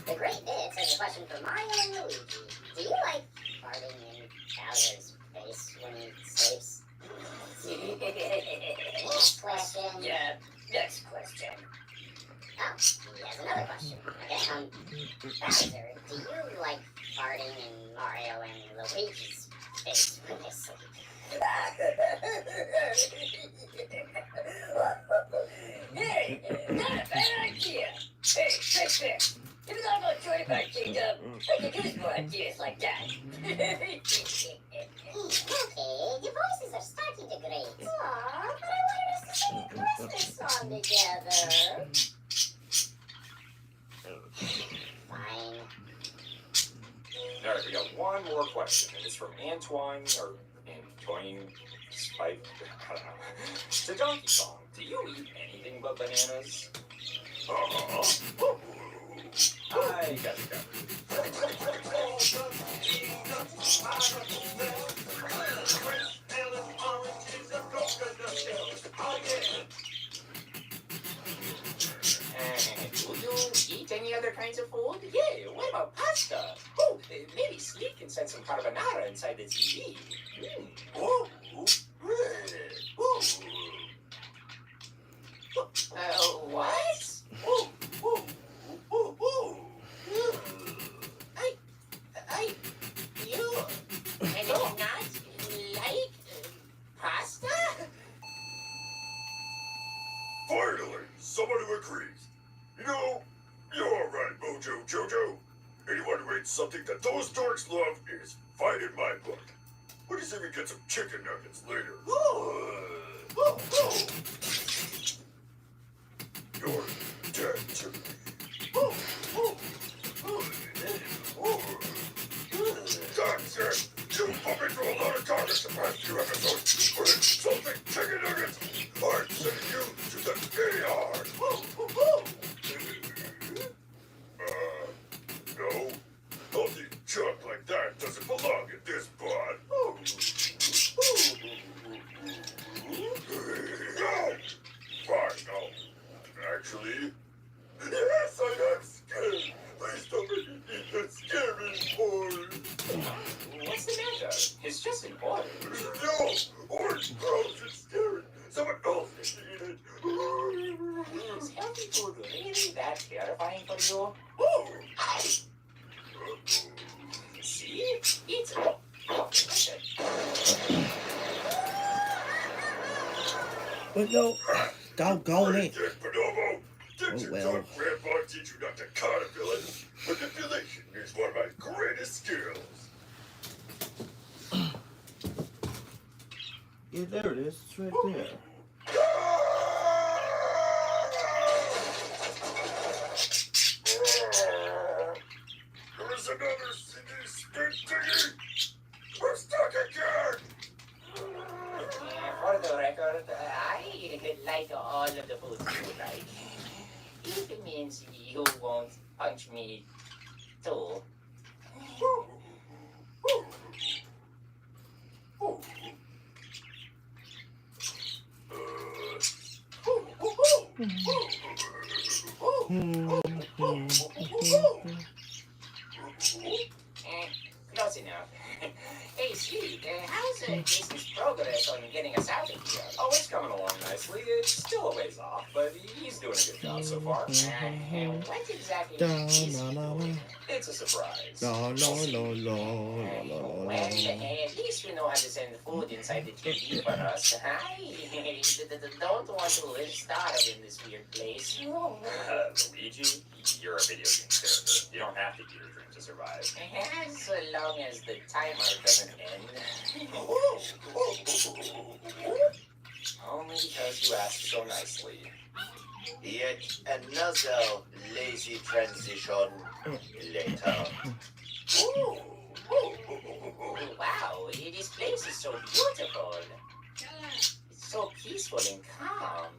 The Great Bits has a question for Mario and Luigi. Do you like farting in Bowser's face when he sleeps? Next question. Yeah, next question. Oh, he has another question. Okay, Bowser, do you like farting in Mario and Luigi's face when they sleep? Hey, not a bad idea. Hey, right there. Even though I'm not joining my kingdom, I can use more ideas like that. Okay, your voices are starting to grate. Aw, but I wanted us to sing a Christmas song together. Fine. Alright, we got one more question, and it's from Antoine Spike, I don't know. It's a Donkey Kong. Do you eat anything but bananas? I got you covered. other kinds of food? Yeah, what about pasta? Oh, maybe Sleek can send some carbonara inside the TV. Oh, What? You and not like pasta? Finally, someone who agrees. You know, you're all right, Mojo Jojo. Anyone who eats something that those dorks love is fine in my book. What do you say we get some chicken nuggets later? You're dead to me. That's it! You put me through a lot of garbage the past few episodes, but insulting chicken nuggets, I'm sending you to the ER! No. Healthy junk like that doesn't belong in this pod. No! Fine, no. Actually, yes, I am scared. Please don't make me eat that scary boy. What's the matter? It's just an order. No! Orange gross and scary. Someone else needs to eat it. Is healthy food really that terrifying for you? See? Eat it. But no, doggone it. Dick Bonobo, did Oh, your well. drunk grandpa teach you not to caterpillar? Manipulation is one of my greatest skills. Yeah, there it is. It's right there. There's another CD spin thingy. We're stuck again. For the record, I like all of the foods you like. If it means you won't punch me too. Close enough. Hey, Sleep, how's Jason's progress on getting us out of here? Oh, it's coming along nicely. It's still a ways off, but he's doing a good job so far. What exactly Da, is he la, la, la. doing? It's a surprise. No, no, no, no, Well, at least we know how to send food inside the TV for us. I don't want to starve in this weird place. Luigi, you're a video game character. You don't have to eat or drink to survive. As long as the timer doesn't end. Only because you asked so nicely. Yet another lazy transition later. Wow, this place is so beautiful. It's so peaceful and calm.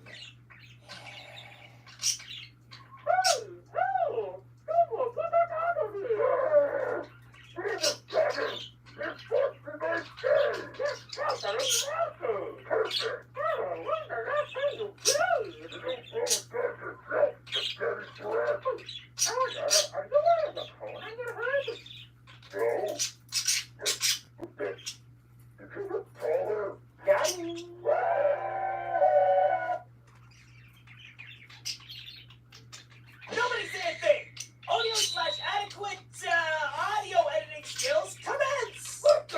Nobody say a thing! Audio/adequate audio editing skills commence! What the?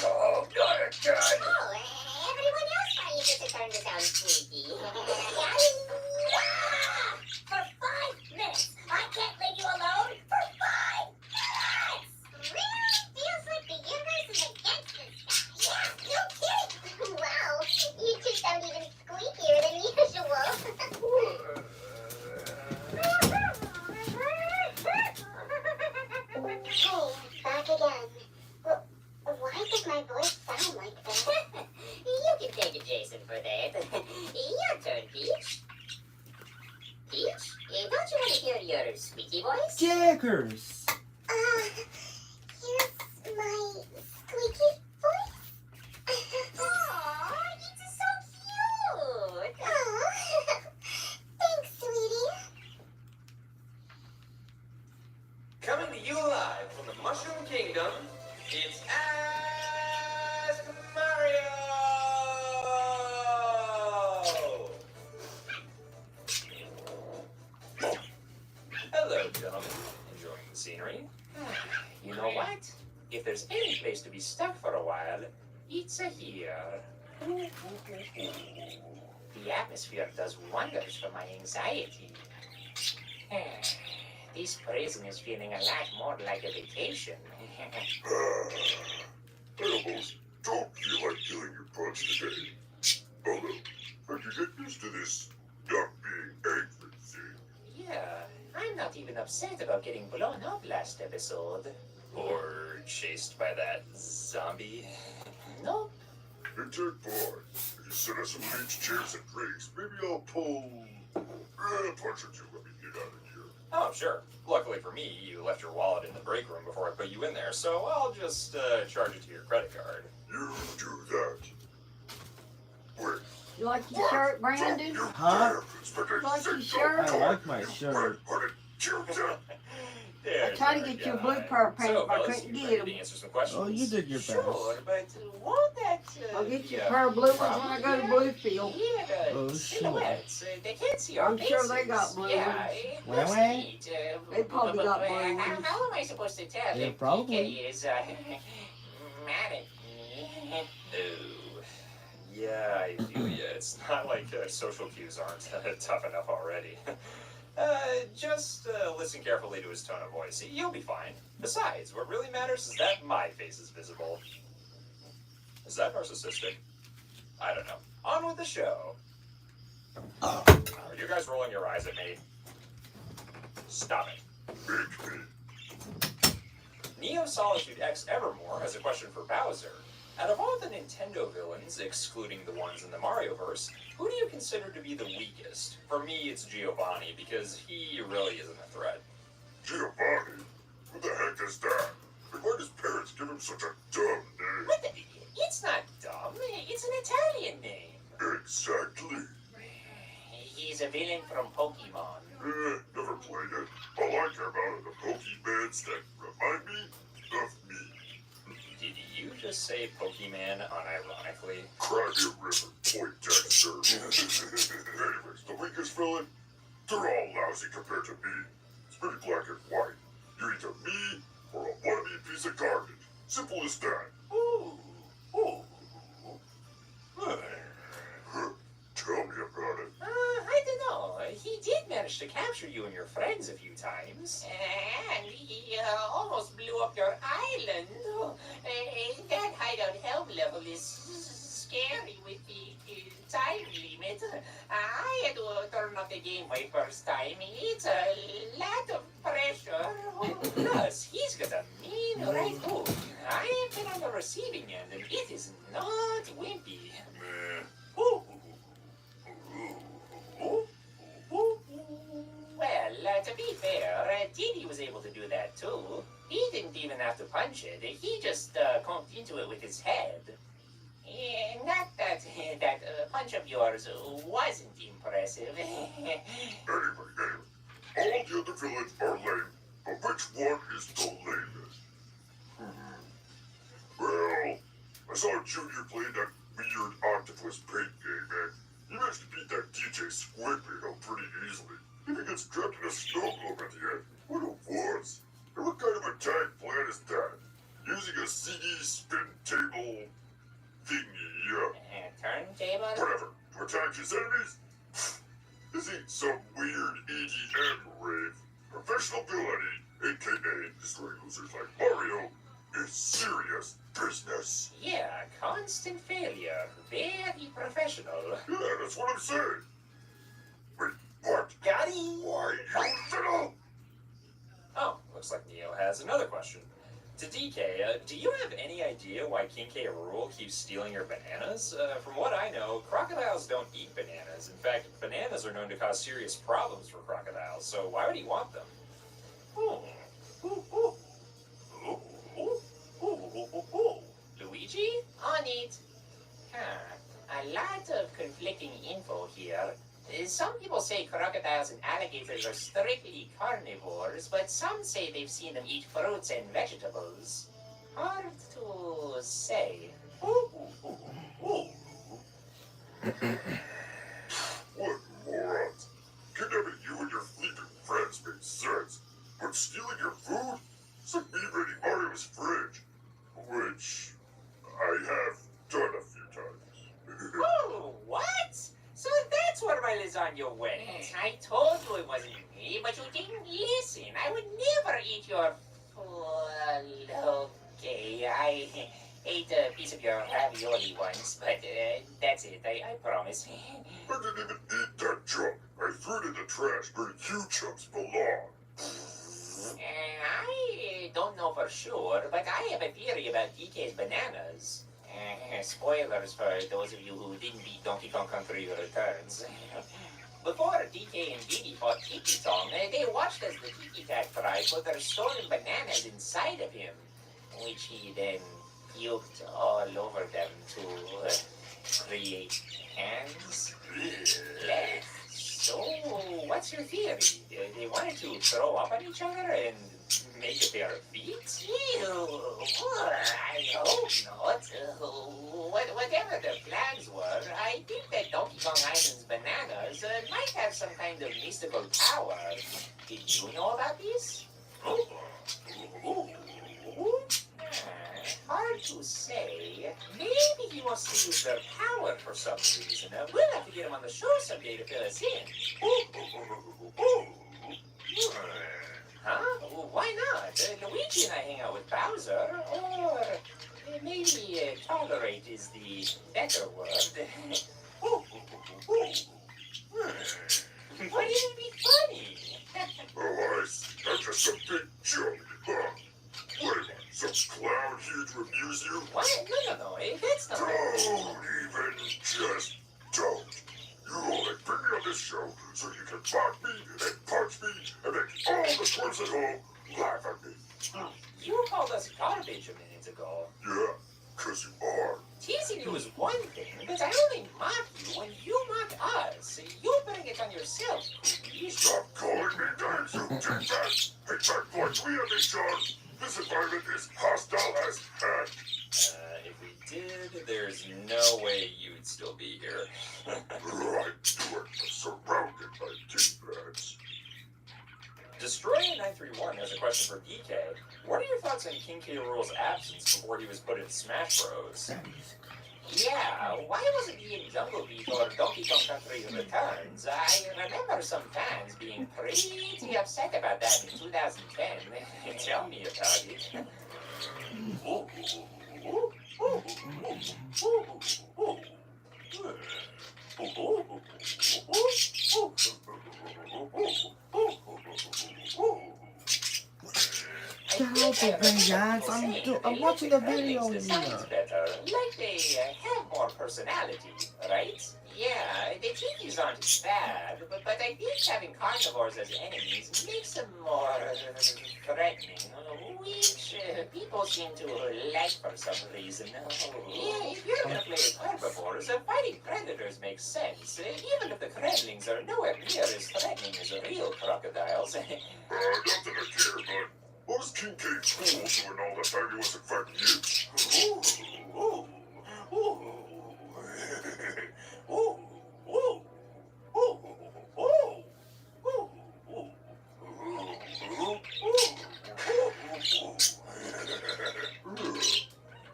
Oh, not again! Oh, everyone else thought you just turned to sound sneaky. For 5 minutes! I can't leave you alone for 5 minutes! Really? Feels like the universe is against this guy. Yeah, no kidding! Wow, you two sound even squeakier than usual. Hey, back again. Why does my voice sound like that? You can take it, Jason, for that. Your turn, Peach. Peach, don't you want to hear your squeaky voice? Jaggers. Here's my squeaky voice. Aw, it's so cute. Aw, thanks, sweetie. there's any place to be stuck for a while, it's here. The atmosphere does wonders for my anxiety. This prison is feeling a lot more like a vacation. I almost don't feel like killing your buds today. Although, I could get used to this not being angry thing. Yeah, I'm not even upset about getting blown up last episode. Or chased by that zombie. Nope. Hey, Ted Boy, if you set us some beach chairs and drinks, maybe I'll pull a punch or two. Let me get out of here. Oh, sure. Luckily for me, you left your wallet in the break room before I put you in there, so I'll just charge it to your credit card. You do that. Wait. You like your shirt, Brandon? Huh? You like your shirt? I like my shirt. I tried to get you a blue pair of pants, So, but I fellas, couldn't you get ready them. to answer some questions? Oh, you did your best. Sure, but won't that... I'll get you a yeah, pair of blue ones when I go to yeah. Bluefield. Yeah, the Oh, sure. silhouettes. They can't see our I'm sure they faces. got blue Yeah, ones. it Well, looks well. neat. They probably got blue How ones. am I supposed to tell Yeah, if probably. PK is mad at me? Oh. Yeah, I feel ya. It's not like social cues aren't tough enough already. Just listen carefully to his tone of voice. You'll be fine. Besides, what really matters is that my face is visible. Is that narcissistic? I don't know. On with the show. Are you guys rolling your eyes at me? Stop it. Make me. Neo Solitude X Evermore has a question for Bowser. Out of all the Nintendo villains, excluding the ones in the Marioverse, who do you consider to be the weakest? For me, it's Giovanni, because he really isn't a threat. Giovanni? Who the heck is that? And why does parents give him such a dumb name? What the... It's not dumb. It's an Italian name. Exactly. He's a villain from Pokemon. Never played it. All I care about are the Pokemans that remind me of me. Did you just say Pokemon unironically? Cry me a river, Poindexter. Anyways, the weakest villain? They're all lousy compared to me. It's pretty black and white. You're either me or a wannabe piece of garbage. Simple as that. Ooh. Ooh. Tell me about it. I don't know. He did manage to capture you and your friends a few times. And he almost blew up your island. That hideout help level is scary with the time limit. I had to turn off the game my first time. It's a lot of pressure. Plus, he's got a mean right hook. I have been on the receiving end, and it is not wimpy. Meh. Ooh. Well, to be fair, Didi was able to do that too. He didn't even have to punch it. He just conked into it with his head. Not that that punch of yours wasn't impressive. Anyway. All the other villains are lame, but which one is the lamest? Well, I saw Junior play that weird octopus paint game, and he managed to beat that DJ Squidward out pretty easily. Even gets trapped in a snow globe at the end. What a wuss. And what kind of attack plan is that? Using a CD spin table thingy, Turntable? whatever, to attack his enemies? This ain't some weird EDM rave. Professional villainy, aka destroying losers like Mario, is serious business. Yeah, constant failure. Very professional. Yeah, that's what I'm saying. Wait, what? Got him. Why, you fiddle? Oh, looks like Neo has another question. To DK, do you have any idea why King K. Rool keeps stealing your bananas? From what I know, crocodiles don't eat bananas. In fact, bananas are known to cause serious problems for crocodiles, so why would he want them? Luigi? On it. A lot of conflicting info here. Some people say crocodiles and alligators are strictly carnivores, but some say they've seen them eat fruits and vegetables. Hard to say. What morons. Kidnapping you and your fleeting friends makes sense. But stealing your food? It's like me raiding Mario's fridge. oil is on your wet. I told you it wasn't me, but you didn't listen. I would never eat your... Well, okay, I ate a piece of your ravioli once, but that's it, I promise. I didn't even eat that junk. I threw it in the trash where you chumps belong. I don't know for sure, but I have a theory about DK's bananas. Spoilers for those of you who didn't beat Donkey Kong Country Returns. Before DK and Diddy fought Tiki Tom, they watched as the Tiki Cat tribe put their stolen bananas inside of him, which he then puked all over them to create hands. Yeah. So, what's your theory? They wanted to throw up on each other and make a pair of feet? Ew, I hope not. Whatever the plans were, I think that Donkey Kong Island's bananas might have some kind of mystical power. Did you know about this? Hard to say. Maybe he wants to use their power for some reason. We'll have to get him on the show someday to fill us in. Huh? Why not? Luigi and I hang out with Bowser. Or maybe tolerate is the better word. Why did it be funny? Oh, I see. I'm just a big joke, huh? What am I, some clown here to amuse you? What? No. That's not Don't even just don't. You only bring me on this show so you can mock me and punch me and make all the twerps at home laugh at me. You called us garbage a minute ago. Yeah, 'cause you are. Teasing you is one thing, but I only mock you when you mock us. You bring it on yourself, Cookie. Stop calling me names, you dickbag. Hey, checkpoint, we have each other. This environment is hostile as heck. If we did, there's no way you'd still be here. Right to it, surrounded by dickbags. Destroyer931 has a question for DK. What are your thoughts on King K. Rool's absence before he was put in Smash Bros? Yeah, why wasn't he in Jungle Beat or Donkey Kong Country Returns? I remember some fans being pretty upset about that in 2010. Tell me about it. I'm watching the video Makes the here. sounds better, like they have more personality, right? Yeah, the Tikis aren't as bad, but I think having carnivores as enemies makes them more threatening, which people seem to like for some reason. Yeah, if you're gonna play with herbivores, fighting predators makes sense, even if the Kremlings are nowhere near as threatening as real crocodiles. Not that I care, but what was King K. Tool doing all the time he wasn't fighting you?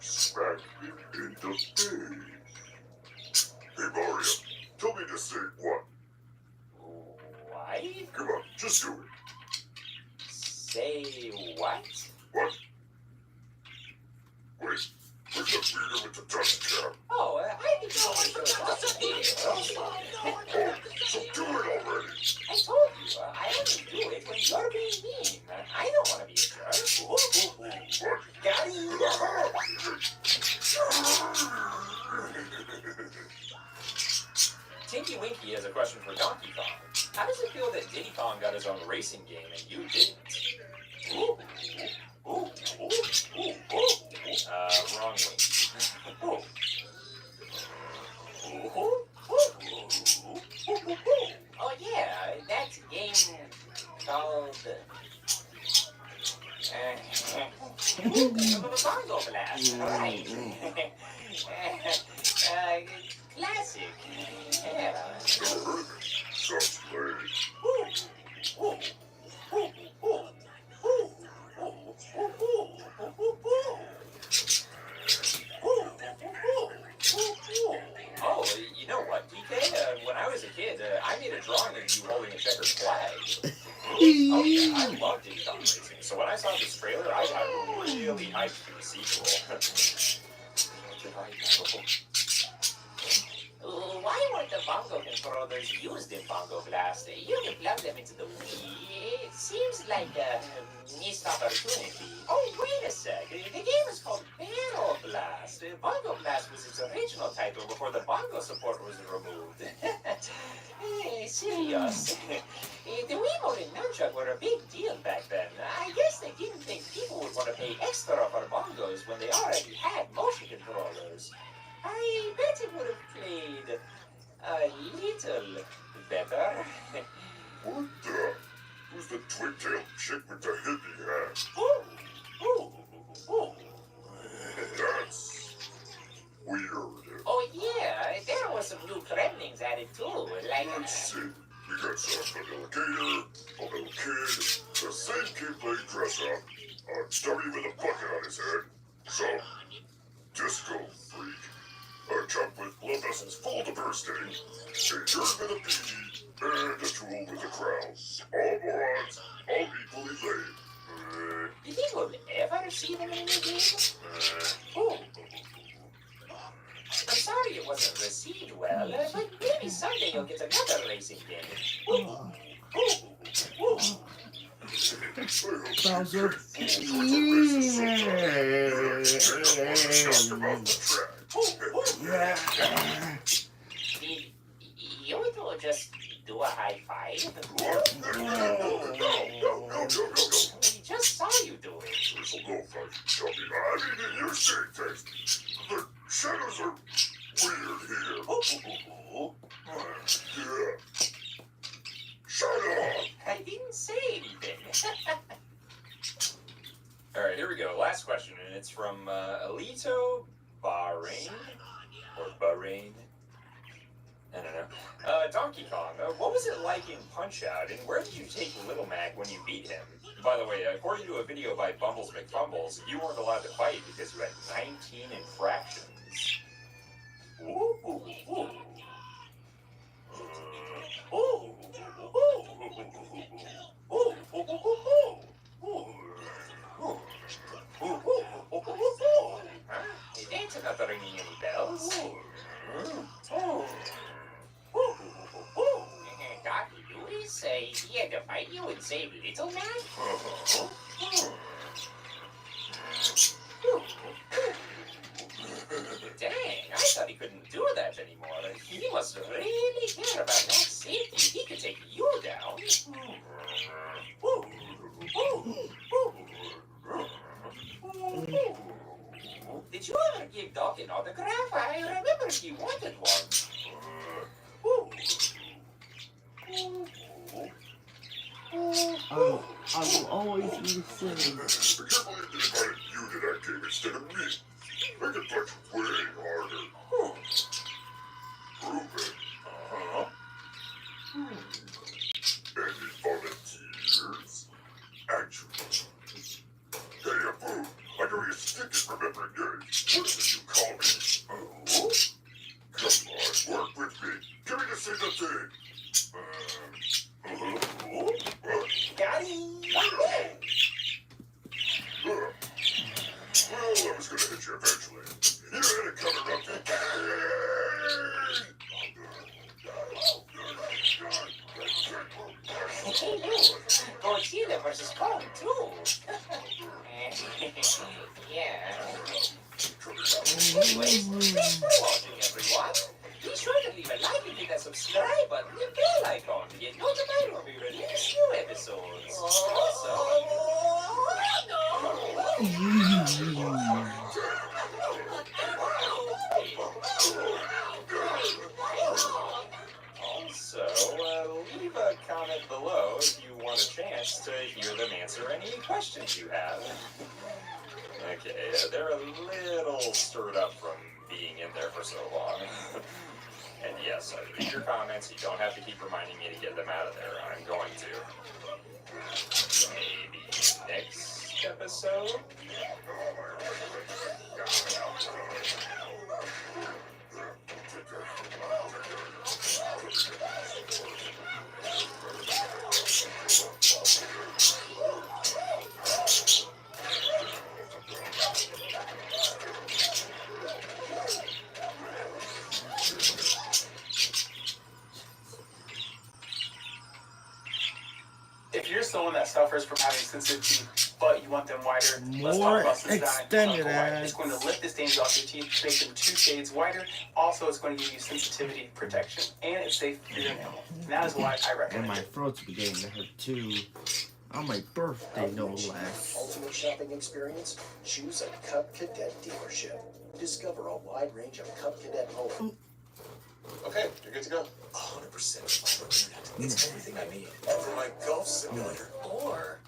Smack him in the face. Hey Mario, tell me to say what? Why? Come on, just do it. Say what? What? Wait, where's the beater with the dust cap? Oh, I think you want to Oh, so do it already. I told you, I only do it when you're being mean. I don't want to be a jerk. What? Got it? Tinky Winky has a question for Donkey Kong. How does it feel that Diddy Kong got his own racing game and you didn't? Wrong Winky. Oh yeah, that game called Bongo Blast, right? Classic. Yeah. Sounds great. Oh, you know what, DK? When I was a kid, I made a drawing of you holding a checkered flag. Oh yeah, I love Diddy Kong Racing. So when I saw this trailer, I got really hyped for the sequel. Did I know? Why weren't the bongo controllers used in Bongo Blast? You can plug them into the Wii. It seems like a missed opportunity. Oh, wait a sec. The game is called Battle Blast. Bongo Blast was its original title before the bongo support was removed. Hey, serious? The Wiimote and Nunchuck were a big deal back then. I guess they didn't think people would want to pay extra for bongos when they already had motion controllers. I bet it would have played a little better. What the? Who's the twig-tailed chick with the hippie hat? Ooh, ooh, ooh. That's weird. Oh yeah, there was some new Kremlings added too, like... Let's see. We got some vanilla gator, a little kid, the same kid playing dress up, a dummy with a bucket on his head, some disco freak, a chump with blood vessels full to bursting, a nerd with a beanie, and a tool with a crown. All morons, all equally lame. Did people ever see them in the game? Ooh. I'm sorry it wasn't received well, but maybe someday you'll get another racing game. Ooh. Ooh. Ooh. Bowser. You two just do a high five? No. We just saw you do it. There's a low fight, Chubby. I mean, in your seeing things. The shadows are weird here. Yeah. Shut up. I didn't say anything. Alright, here we go. Last question, and it's from Alito Bahrain. Or Bahrain. I don't know. Donkey Kong, what was it like in Punch-Out, and where did you take Little Mac when you beat him? By the way, according to a video by Bumbles McFumbles, you weren't allowed to fight because you had 19 infractions. Ooh, ooh, ooh. Ooh, that's not ringing any bells. Dr. Lewis, he had to fight you and save Little Mac? Dang, I thought he couldn't do that anymore. He must really care about Mac's safety. He could take you down. Did you ever give Doc an autograph? I remember he wanted one. I will always be the same. I can't believe they invited you to that game instead of me. I can punch way harder. Prove it. Any volunteers? Actually. Hey, Abu, I know you stink at remembering names. What did you call me? Come on, work with me. Give me the single thing. Got him! Well, I was gonna hit you eventually. You had it coming up to... Hey, look, Godzilla versus Kong, too. Yeah. Anyways, thanks for watching, everyone. Be sure to leave a like and hit that subscribe button and bell icon to get notified when we release new episodes. Also, leave a comment below if you want a chance to hear them answer any questions you have. Okay, they're a little stirred up from being in there for so long. And yes, I read your comments. You don't have to keep reminding me to get them out of there. I'm going to. Maybe next episode? If you're someone that suffers from having sensitive teeth, but you want them whiter, let's More talk about Sensodyne extended Conical White. ads. It's going to lift the stains off your teeth, make them 2 shades whiter. Also, it's going to give you sensitivity protection, and it's safe for your enamel. And that is why I And recommend my it. throat's beginning to hurt too. On my birthday, no less. Ultimate shopping experience? Choose a Cub Cadet dealership. Discover a wide range of Cub Cadet mowers. Okay, you're good to go. 100% fiber internet. It's everything I need. And for my golf simulator. Or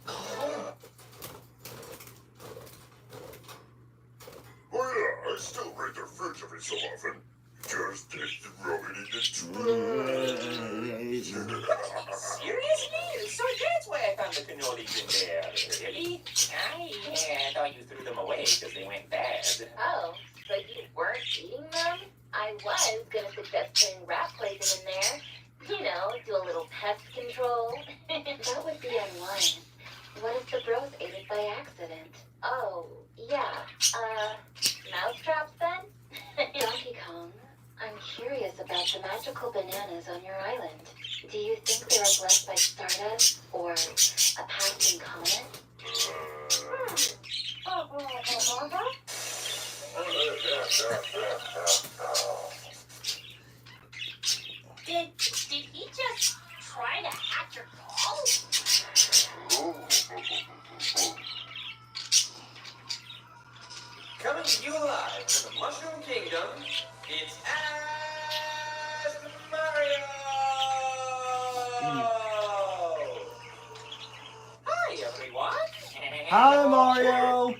Oh yeah, I still raid their fridge every so often. Just taste the rubbing in the Seriously? So that's why I found the cannolis in there. Really? I thought you threw them away because they went bad. Oh, so you weren't eating them? I was gonna suggest putting rat poison in there. You know, do a little pest control. That would be unwise. What if the bros ate it by accident? Oh, yeah. Mousetraps then? Donkey Kong, I'm curious about the magical bananas on your island. Do you think they were blessed by Stardust or a passing comet? Did he just try to hack your call? Coming to you live from the Mushroom Kingdom, it's Ask Mario! Hi, everyone. Hi, Mario!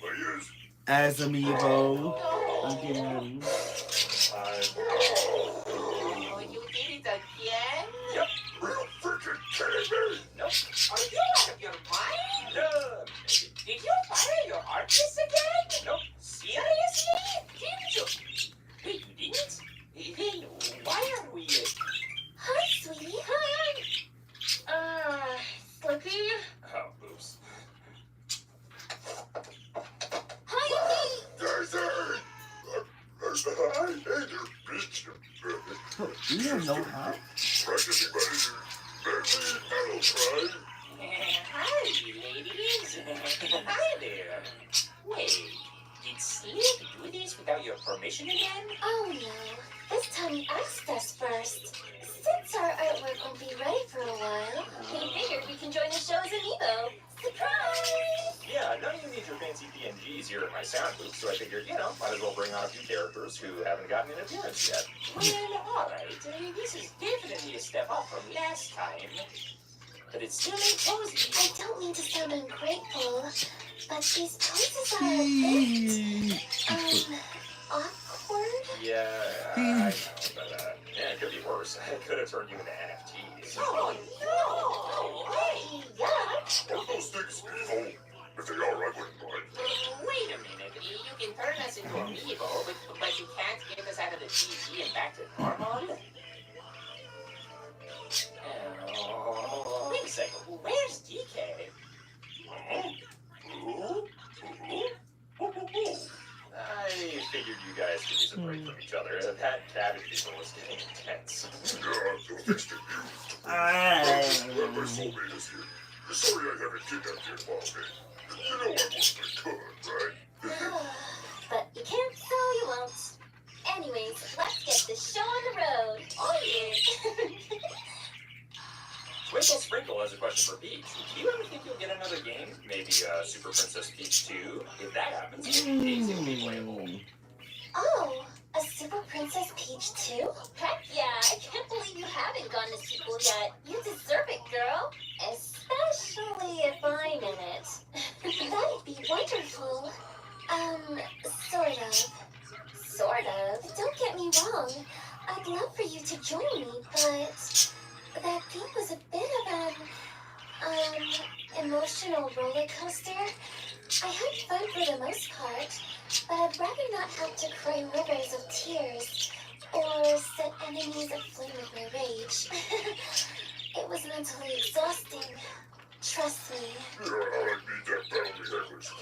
Players. As Amiibo. Again. Oh, you did it again? Yep. Are you freaking kidding me? Nope. Are you out of your mind? No. Did you fire your artist again? Nope. Seriously? Didn't you? Wait, you didn't? Then why are we... Hi, sweetie. Hi. Slippy. Oh, oops. Hi, Daisy! I hate your bitch. You don't know how? Practicing my deadly metal try. Hi, ladies. Hi there. Wait, did Sleep do this without your permission again? Oh no, this time he asked us first. Since our artwork won't be ready for a while, he figured we can join the show as amiibo. Surprise! Yeah, none of you need your fancy PNGs here at my sound booth, so I figured, might as well bring on a few characters who haven't gotten an appearance yet. Well, alright. This is definitely a step up from last time. But it's still ain't cozy. I don't mean to sound ungrateful, but these poses are a bit, awkward. Yeah, I know, but it could be worse. I could have turned you into NFTs. Oh, no! Hey, Yuck! Are those things evil? If they are, I wouldn't mind. wait a minute. You can turn us into amiibo, but you can't get us out of the TG and back to normal? Oh, wait a second. Where's DK? I figured you guys could use a break from each other. That cabbage people was getting intense. Yeah, no thanks to you. Well, my soulmate is here. Sorry I haven't kidnapped your mom, man. You know I mostly could, right? But you can't, so you won't. Anyways, let's get this show on the road. Oh yeah! Twinkle Sprinkle has a question for Peach. Do you ever think you'll get another game? Maybe Super Princess Peach 2? If that happens, Daisy will be playable. Oh, a Super Princess Peach 2? Heck yeah, I can't believe you haven't gone to sequel yet. You deserve it, girl. Especially if I'm in it. That'd be wonderful. Sort of. Sort of. Don't get me wrong. I'd love for you to join me, but that thing was a bit of an emotional roller coaster. I had fun for the most part, but I'd rather not have to cry rivers of tears or set enemies aflame with my rage. It was mentally exhausting. Trust me. Yeah, I need that bounty headless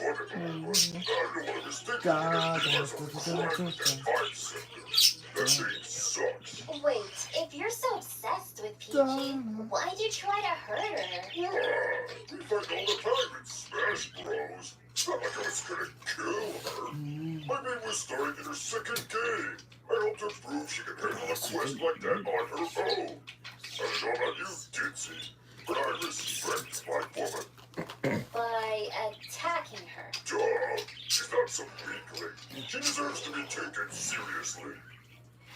wonderful, but I know what I was thinking when I did myself crying with that vibe symptom. That thing sucks. Wait, if you're so obsessed with Peach Peachy? Why'd you try to hurt her? We fight all the time in Smash Bros. It's not like I was gonna kill her. My main was starting in her second game. I helped her prove she can handle a quest like that on her own. I don't know about you, Ditzy, but I respect my woman. By attacking her. Duh, she's not some weakling. She deserves to be taken seriously.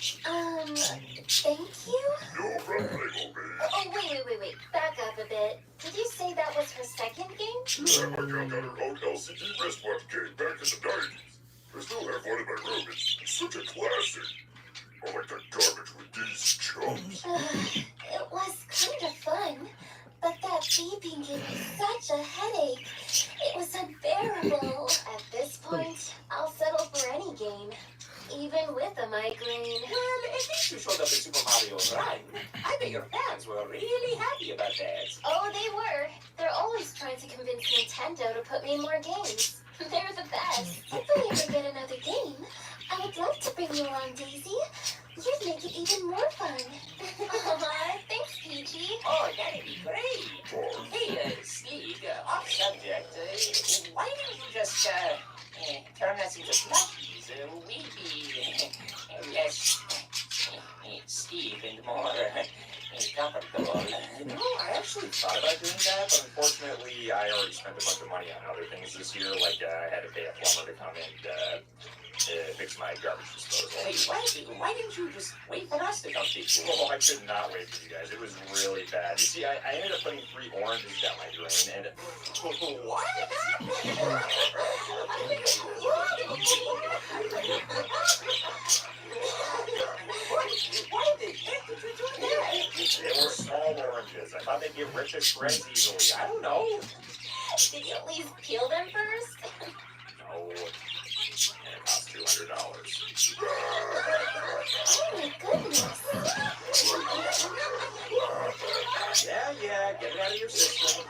Thank you? No problemo, babe. Oh, wait. Back up a bit. Did you say that was her second game? Yeah, my girl got her own LCD wristwatch game back in the 90s. I still have one in my room. It's such a classic. I like that garbage with these chumps. It was kind of fun, but that beeping gave me such a headache. It was unbearable. At this point, I'll settle for any game, even with a migraine. Well, at least you showed up in Super Mario Run. I bet your fans were really happy about that. Oh, they were. They're always trying to convince Nintendo to put me in more games. They're the best. If I ever get another game, I would love to bring you along, Daisy. You'd make it even more fun. Aw, thanks, Peachy. Oh, that'd be great. Hey, Sneak, off subject, why don't you just, turn us into plushies? We'd be less stiff and more comfortable. No, I actually thought about doing that, but unfortunately, I already spent a bunch of money on other things this year. Like, I had to pay a plumber to come and fix my garbage disposal. Hey, why didn't you just wait for us to come fix you? Oh, I could not wait for you guys. It was really bad. You see, I ended up putting 3 oranges down my drain, and What? Why did you do that? they were small oranges. I thought they'd get ripped to shreds easily. I don't know. Did you at least peel them first? No. And it cost $200. Oh my goodness. Yeah, get it out of your system.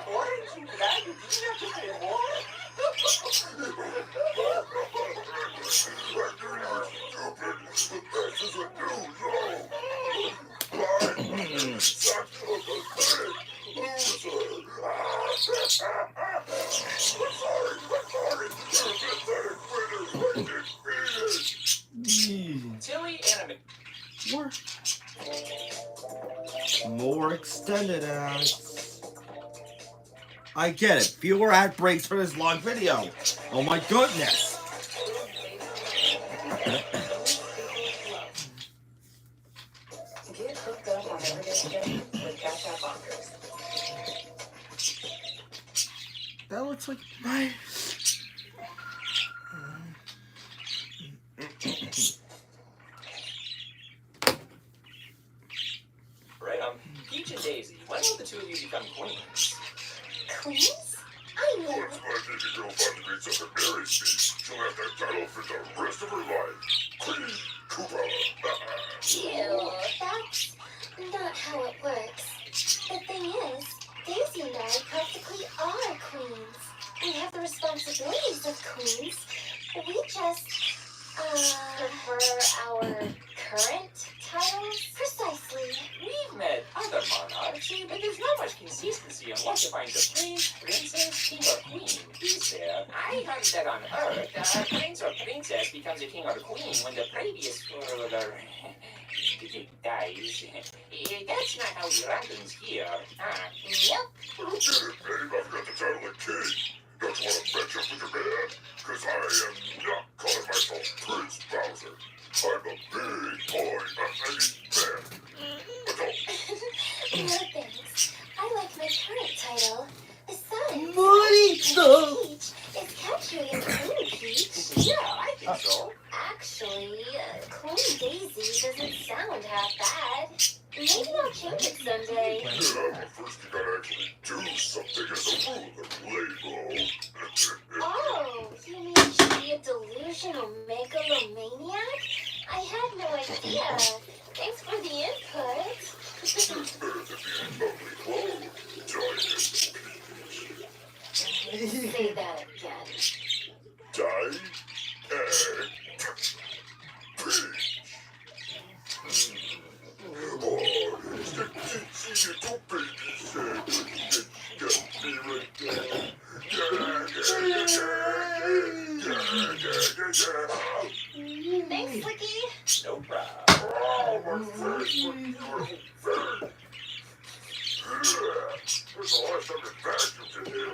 Aren't you glad you didn't have to pay more? I knew you were stupid. This is a new law. Blind, son of a bitch. Loser. I'm sorry. You're a pathetic winner. Tilly Anime. More extended ads. I get it. Fewer ad breaks for this long video. Oh my goodness. Get hooked up on everyday shipping with Cash App offers. That looks like my... Right, Peach and Daisy, when will the two of you become queens? Queens? I know. Once my baby girl finally meets up and marries me, she'll have that title for the rest of her life. Queen Koopa. Ew, that's not how it works. The thing is, Daisy and I practically are queens. We have the responsibilities of queens. We just, prefer our current titles? Precisely. We've met other monarchs, but there's not much consistency on what defines a prince, princess, king, or queen, is there? I heard that on Earth, a prince or princess becomes a king or queen when the previous ruler dies. That's not how we run things here. Yep. Look at it, babe. I've got the title of king. Don't you want to match up with your man? Because I am not calling myself Prince Bowser. I'm a big boy, man. No thanks. I like my current title. Besides, Bonito. Peach is catchier than Queen Peach. Yeah, I think so. Actually, Queen Daisy doesn't sound half bad. Maybe I'll change it someday. Yeah, but first you gotta actually do something as a ruler, Labo. Oh, you mean she'd be a delusional megalomaniac? I had no idea. Thanks for the input. It's better than being ugly clothes, giant peach. Say that again. Giant peach. Ricky. No problem. Oh, my face, my beautiful face. There's a lot of vacuums in here.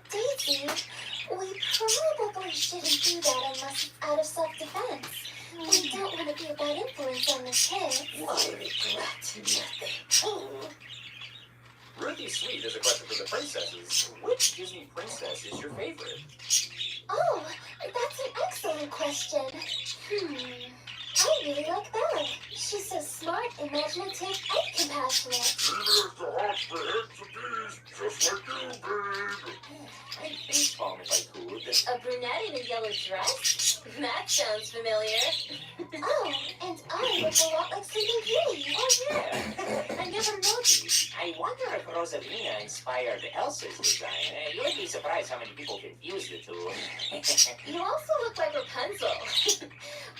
Daisy, we probably shouldn't do that unless it's out of self-defense. We don't want to be a bad influence on the kids. I regret nothing. Ruthie Sweet has a question for the princesses. Which Disney princess is your favorite? Oh, that's an excellent question. I really like Belle. She's so smart, imaginative, and compassionate. She is the heart for heads of bees, just like you, babe. I'd face palm if I could. A brunette in a yellow dress? That sounds familiar. Oh, and I look a lot like Sleeping Beauty. Oh, yeah. I never noticed. I wonder if Rosalina inspired Elsa's design. You would be surprised how many people confuse the two. You also look like Rapunzel.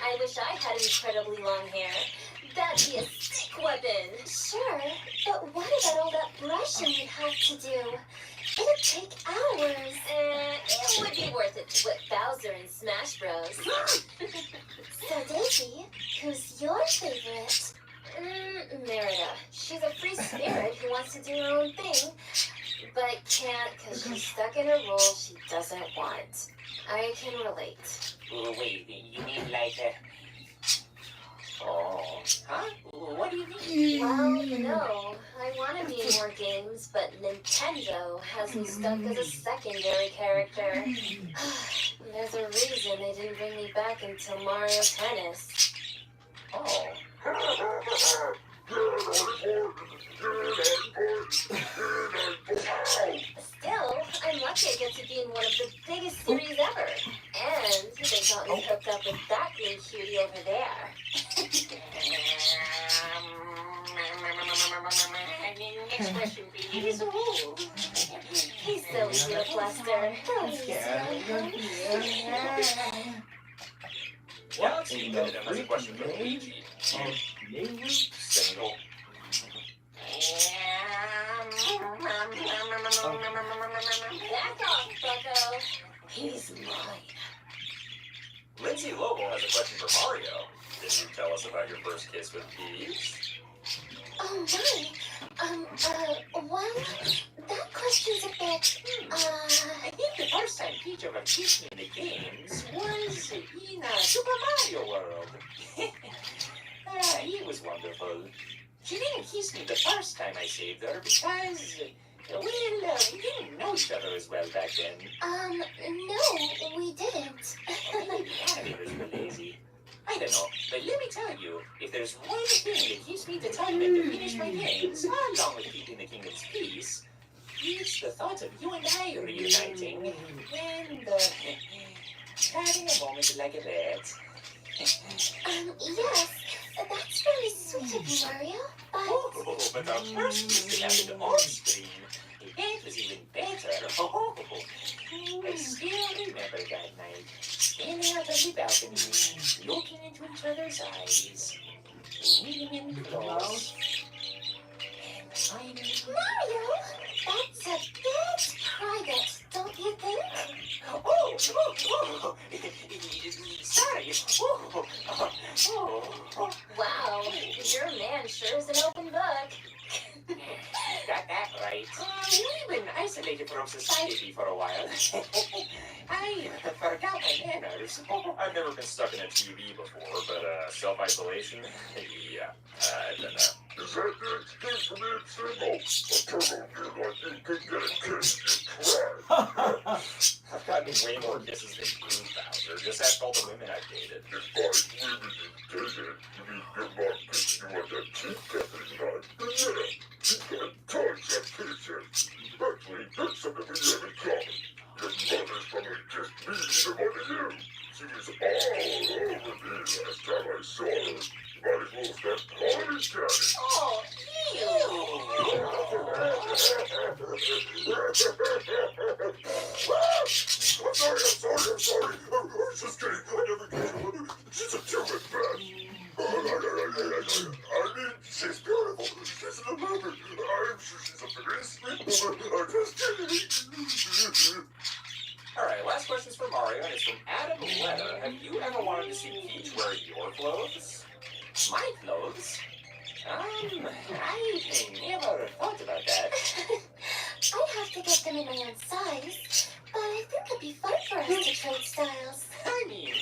I wish I had incredibly long hair. That'd be a sick weapon. Sure, but what about all that brushing we'd have to do? It'd take hours. It would be worth it to whip Bowser in Smash Bros. So, Daisy, who's your favorite? Merida. She's a free spirit who wants to do her own thing, but can't because she's stuck in a role she doesn't want. I can relate. Wait, you mean like Oh. Huh? What do you mean? Well, I want to be in more games, but Nintendo has me stuck as a secondary character. There's a reason they didn't bring me back until Mario Tennis. Oh. Still, I'm lucky I get to be in one of the biggest series ever. And they got me hooked up with that green cutie over there. Next question, please. He's so cute, Lester. Galaxy Kingdom has a question for Luigi. Single. Back off, bucko. He's mine. Lindsay Lobel has a question for Mario. Can you tell us about your first kiss with Peach? Oh, my. Well, that question's a bit, I think the first time Peach ever kissed me in the games was in Super Mario World. It was wonderful. She didn't kiss me the first time I saved her because, we didn't know each other as well back then. no, we didn't. Maybe animators were lazy. I don't know, but let me tell you, if there's one thing that keeps me determined to finish my games, along with keeping the kingdom's peace, it's the thought of you and I reuniting, and, having a moment like that. Yes, that's very sweet of you, Mario, but... Oh, but our first kiss happened off screen. That was even better. Oh, I still remember that night. Standing out on the balcony, looking into each other's eyes, leaning in close, and finally... Mario, that's a bit private, don't you think? Sorry. Wow, your man sure is an open book. Got that right. We've been isolated from society for a while. I forgot my manners. I've never been stuck in a TV before, but self-isolation? Yeah, I don't know. Is that the excuse for being single? A turtle kid like you can get a kiss if you try. I've gotten way more kisses than you, Bowser. Just ask all the women I've dated. If by women you dated, you mean your mom kissing you on the cheek every night? Then yeah, you got tons of kisses. Actually, that's something we have in common. Your mother's probably kissed me even more than you. She was all over me last time I saw her. Might as well start calling me daddy. Oh, I'm sorry. I was just kidding. I never kissed her mother. She's a human man. I mean, she's beautiful. She's an 11. I'm sure she's a very sweet woman. I'm just kidding. Alright, last question's for from Mario, and it's from Adam Letter. Have you ever wanted to see Peach wearing your clothes? My clothes? I never thought about that. I'd have to get them in my own size, but I think it'd be fun for us to trade styles. I mean,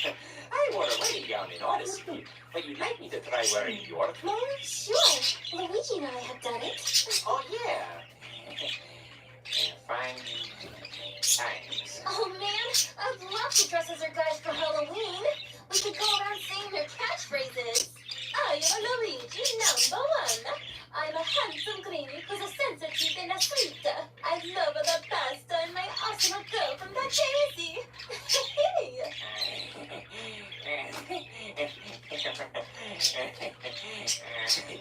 I wore a wedding gown in Odyssey, but you'd like me to try wearing your clothes? Sure, Luigi and I have done it. Oh, yeah. Fine times. Oh man, I'd love to dress as our guys for Halloween. We could go around saying their catchphrases. I am Luigi #1. I'm a handsome greenie who's a sensitive and a sweet. I love the pasta and my awesome girl from the Daisy.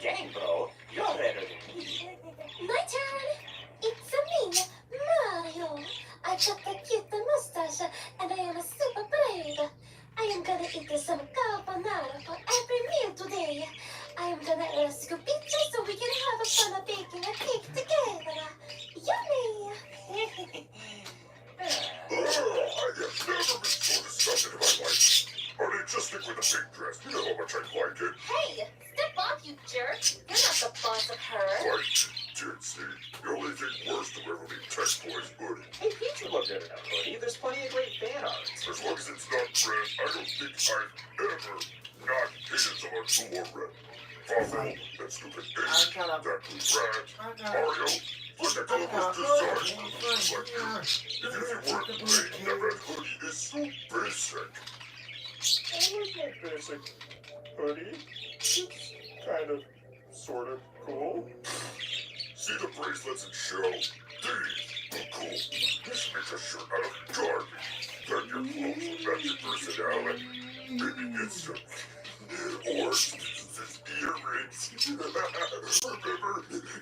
Dang, bro, you're better than me. My turn. It's me, Mario. I got the cute mustache and I am super brave. I am gonna eat some carbonara for every meal today. I am gonna rescue pizza so we can have fun baking a cake together. Yummy! I have never been so disgusted in my life. Just stick with the pink dress. You know how much I like it. Hey, step off, you jerk. You're not the boss of her. Like ditzy. The only thing worse than ever be Tech Boy's hoodie. Hey, Peach would look good in a hoodie. There's plenty of great fan art. As long as it's not red, I don't think I've ever not hated someone who wore red. Fawful, that stupid idiot, that blue rat, Mario, look at all those designs. Like you, even if you weren't plain, that red hoodie is so basic. I like my basic hoodie. It's kind of, sort of cool. See the bracelets and shell? These look cool. Just make a shirt out of garbage. Then your clothes will match your personality. Maybe get some orange earrings. Remember?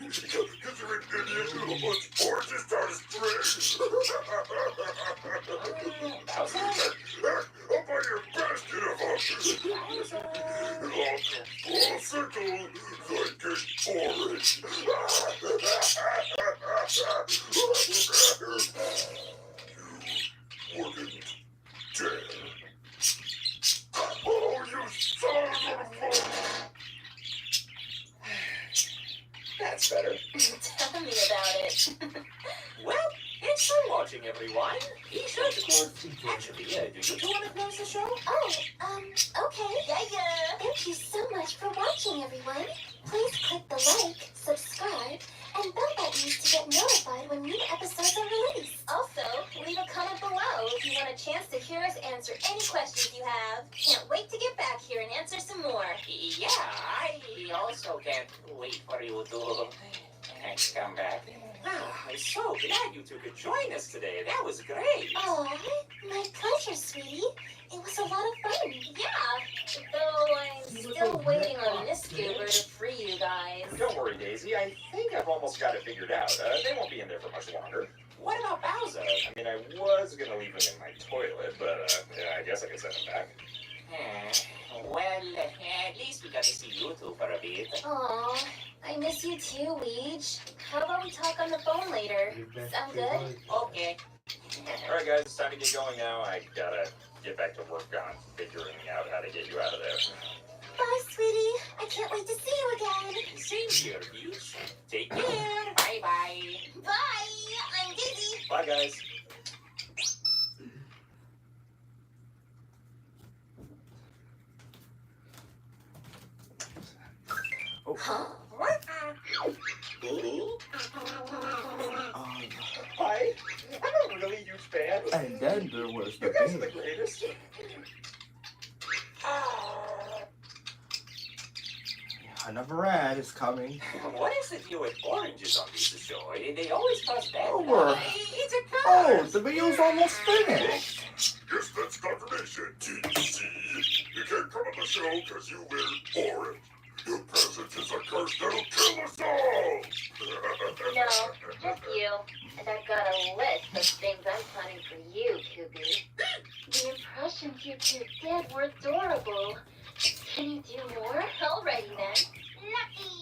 Because you're an idiot who wants oranges down his string. I'll buy your basket of them. And I'll come full circle like an orange. You wouldn't dare. Oh, you son of a... That's better. Tell me about it. Well, it's fun watching, everyone. Be sure to close. Actually, do you two want to close the show? Oh, okay. Yeah. Thank you so much for watching, everyone. Please click the like, subscribe, and bell buttons to get notified when new episodes are released. Also, leave a comment below if you want a chance to hear us answer any questions you have. Can't wait to get back here and answer some more. Yeah, I also can't wait for you to come back. I'm so glad you two could join us today. That was great. Oh, my pleasure, sweetie. It was a lot of fun. Yeah, though I'm still waiting on this goober to free you guys. Don't worry, Daisy. I think I've almost got it figured out. They won't be in there for much longer. What about Bowser? I mean, I was going to leave him in my toilet, but yeah, I guess I could send him back. Well, at least we got to see you two for a bit. Aw, I miss you too, Weege. How about we talk on the phone later? Sound good? Okay. All right, guys, it's time to get going now. I gotta get back to work on figuring out how to get you out of there. Bye, sweetie. I can't wait to see you again. Same here, Peach. Take care. Bye-bye. Bye. I'm Dizzy. Bye, guys. Huh? Hi. I'm a really huge fan. And then there was the You guys are baby. the greatest. Another ad is coming. What is the deal with oranges on pieces of show? They always cause bad. Oh, we're- It's a curse. Oh, the video's almost finished. Yes, that's confirmation, TC. You can't come on the show because you wear orange. Your presence is a curse that'll kill us all. No, just you. And I've got a list of things I'm planning for you, Kubi. The impressions you two did were adorable. Can you do more? Alrighty then. Lucky!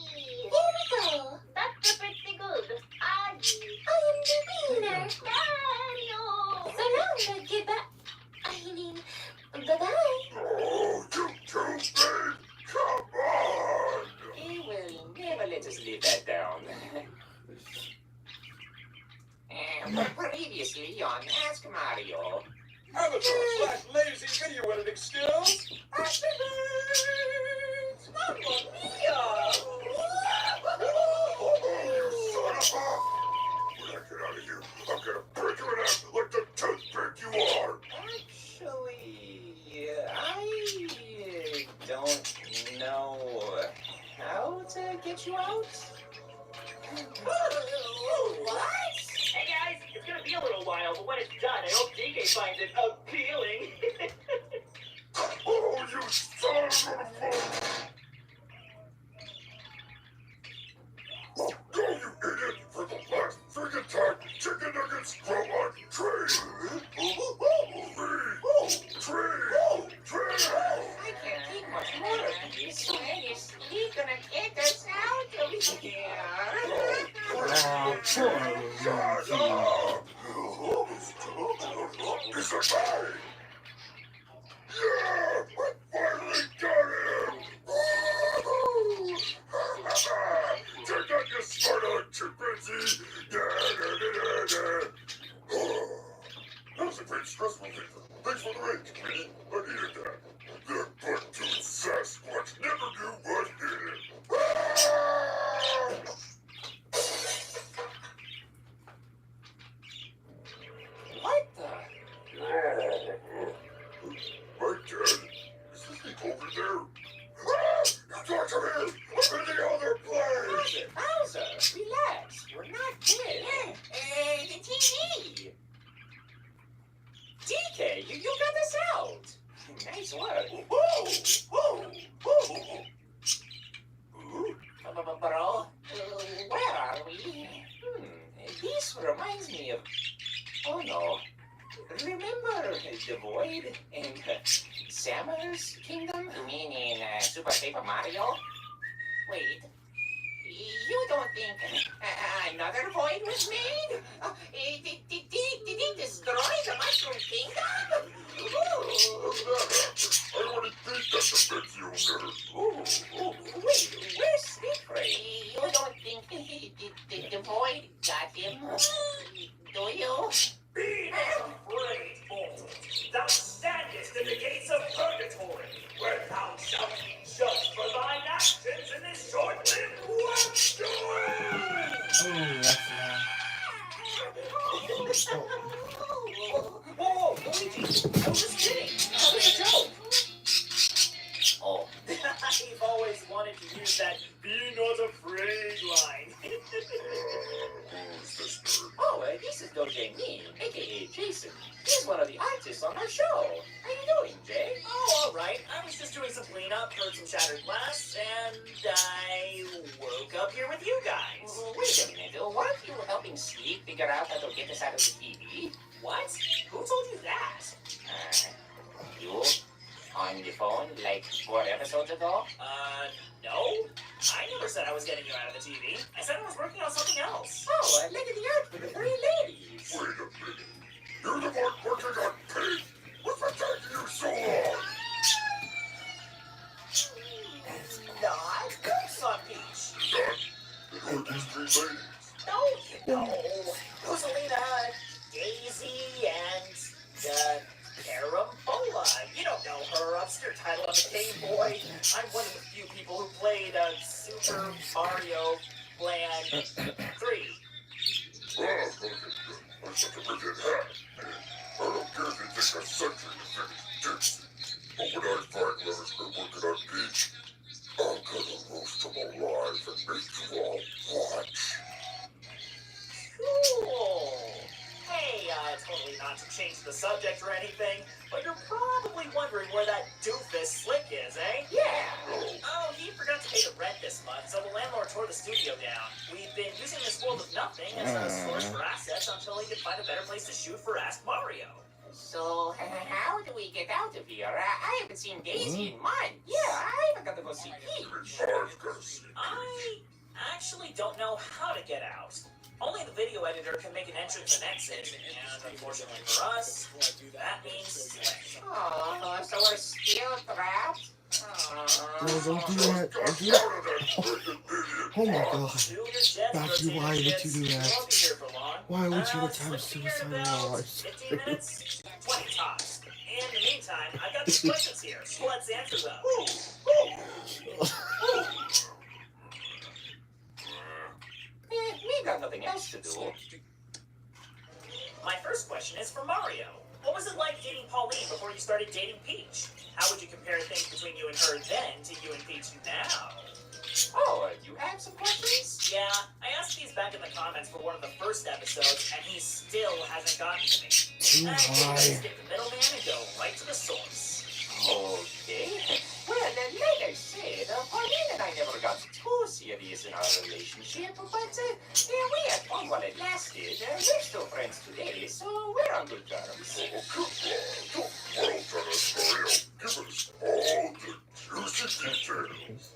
Here we go. That's pretty good. I am the winner. Mario. So now I'm gonna get back. on Ask Mario. Avatar/lazy video editing skills. Activate! Mamma mia! When I get out of here, I'm gonna break you in half like the toothpick you are. Actually, I don't know how to get you out. What? Hey guys, it's gonna be a little while, but when it's done, I hope DK finds it appealing. Oh, you son of a... Oh, you idiot! For the last friggin' time, chicken nuggets grow on trees! Tree! I can't take much more of this. When is he gonna get us out of here? Shut up! It's a guy! Yeah! We finally got him! Take that, you smart-aleck chimpanzee! That was a great stress reliever. Thanks for the raid, committee. I needed that. That butt-toothed Sasquatch never knew what hit him. What the? My dad? Is this thing over there? You talk to me! I'm in the other place! Bowser, relax. We're not dead. The TV! DK, you got this out. Nice work. Bro, where are we? This reminds me of... Oh no. Remember the Void in Samus Kingdom? You mean in Super Paper Mario? Wait, you don't think another void was made? Did he destroy the Mushroom Kingdom? I already beat that defense owner. Wait, where's Slippery? You don't think the void got him? Do you? Be afraid, mortal. Thou standest in the gates of purgatory, where thou shalt be judged for thine actions in this short-lived web Whoa, Luigi, I was just kidding. That was a joke. Oh, I've always wanted to use that "be not afraid" line. Oh, this is Doja Mean, aka Jason. He's one of the artists on our show. How you doing, Jay? Oh, all right. I was just doing some cleanup, heard some shattered glass, and I woke up here with you guys. Wait a minute, weren't you helping Sleep figure out how to get us out of the TV? What? Who told you that? You? On the phone, like 4 episodes ago? No. I never said I was getting you out of the TV. I said I was working on something else. Oh, look at the art with the 3 ladies. Wait a minute. You're the one working on paint? What's been taking you so long? Not Sun Peach. None. And who are these 3 ladies? Don't you know? Rosalina, Daisy, and Carambola. You don't know her. Obscure title on the Game Boy. I'm one of the few people who played Super Mario Land 3. Okay. I'm such a brilliant hat. I don't care if it takes a century to finish this. But when I find whoever's been working on Peach, I'm gonna roast them alive and make you all watch. Cool. Hey, totally not to change the subject or anything, but you're probably wondering where that doofus Slick is, eh? Yeah. Oh, he forgot to pay the rent this month, so the landlord tore the studio down. We've been using this world of nothing as a source for assets until he could find a better place to shoot for Ask Mario. So, how do we get out of here? I haven't seen Daisy in months. Yeah, I even got to go see Peach. I actually don't know how to get out. Only the video editor can make an entrance and exit, and unfortunately for us, that means Slick. Oh, so we're still trapped? No, don't do that. Don't do that. Oh my god. Matthew, why would you do that? Won't be here for long. Why would you Let's attempt flip the suicide gear in bell. our lives? 15 minutes, 20 tops. In the meantime, I've got these questions here, so let's answer them. We got nothing else to do. My first question is for Mario. What was it like dating Pauline before you started dating Peach? How would you compare things between you and her then to you and Peach now? Oh, you have some questions? Yeah, I asked these back in the comments for one of the first episodes, and he still hasn't gotten to me. Too Let's high. skip the middleman and go right to the source. Okay. Well, like I said, Pauline and I never got too serious in our relationship, but we had fun while it lasted. We're still friends today, so we're on good terms. Don't world on us, Mario. Give us all the juicy details.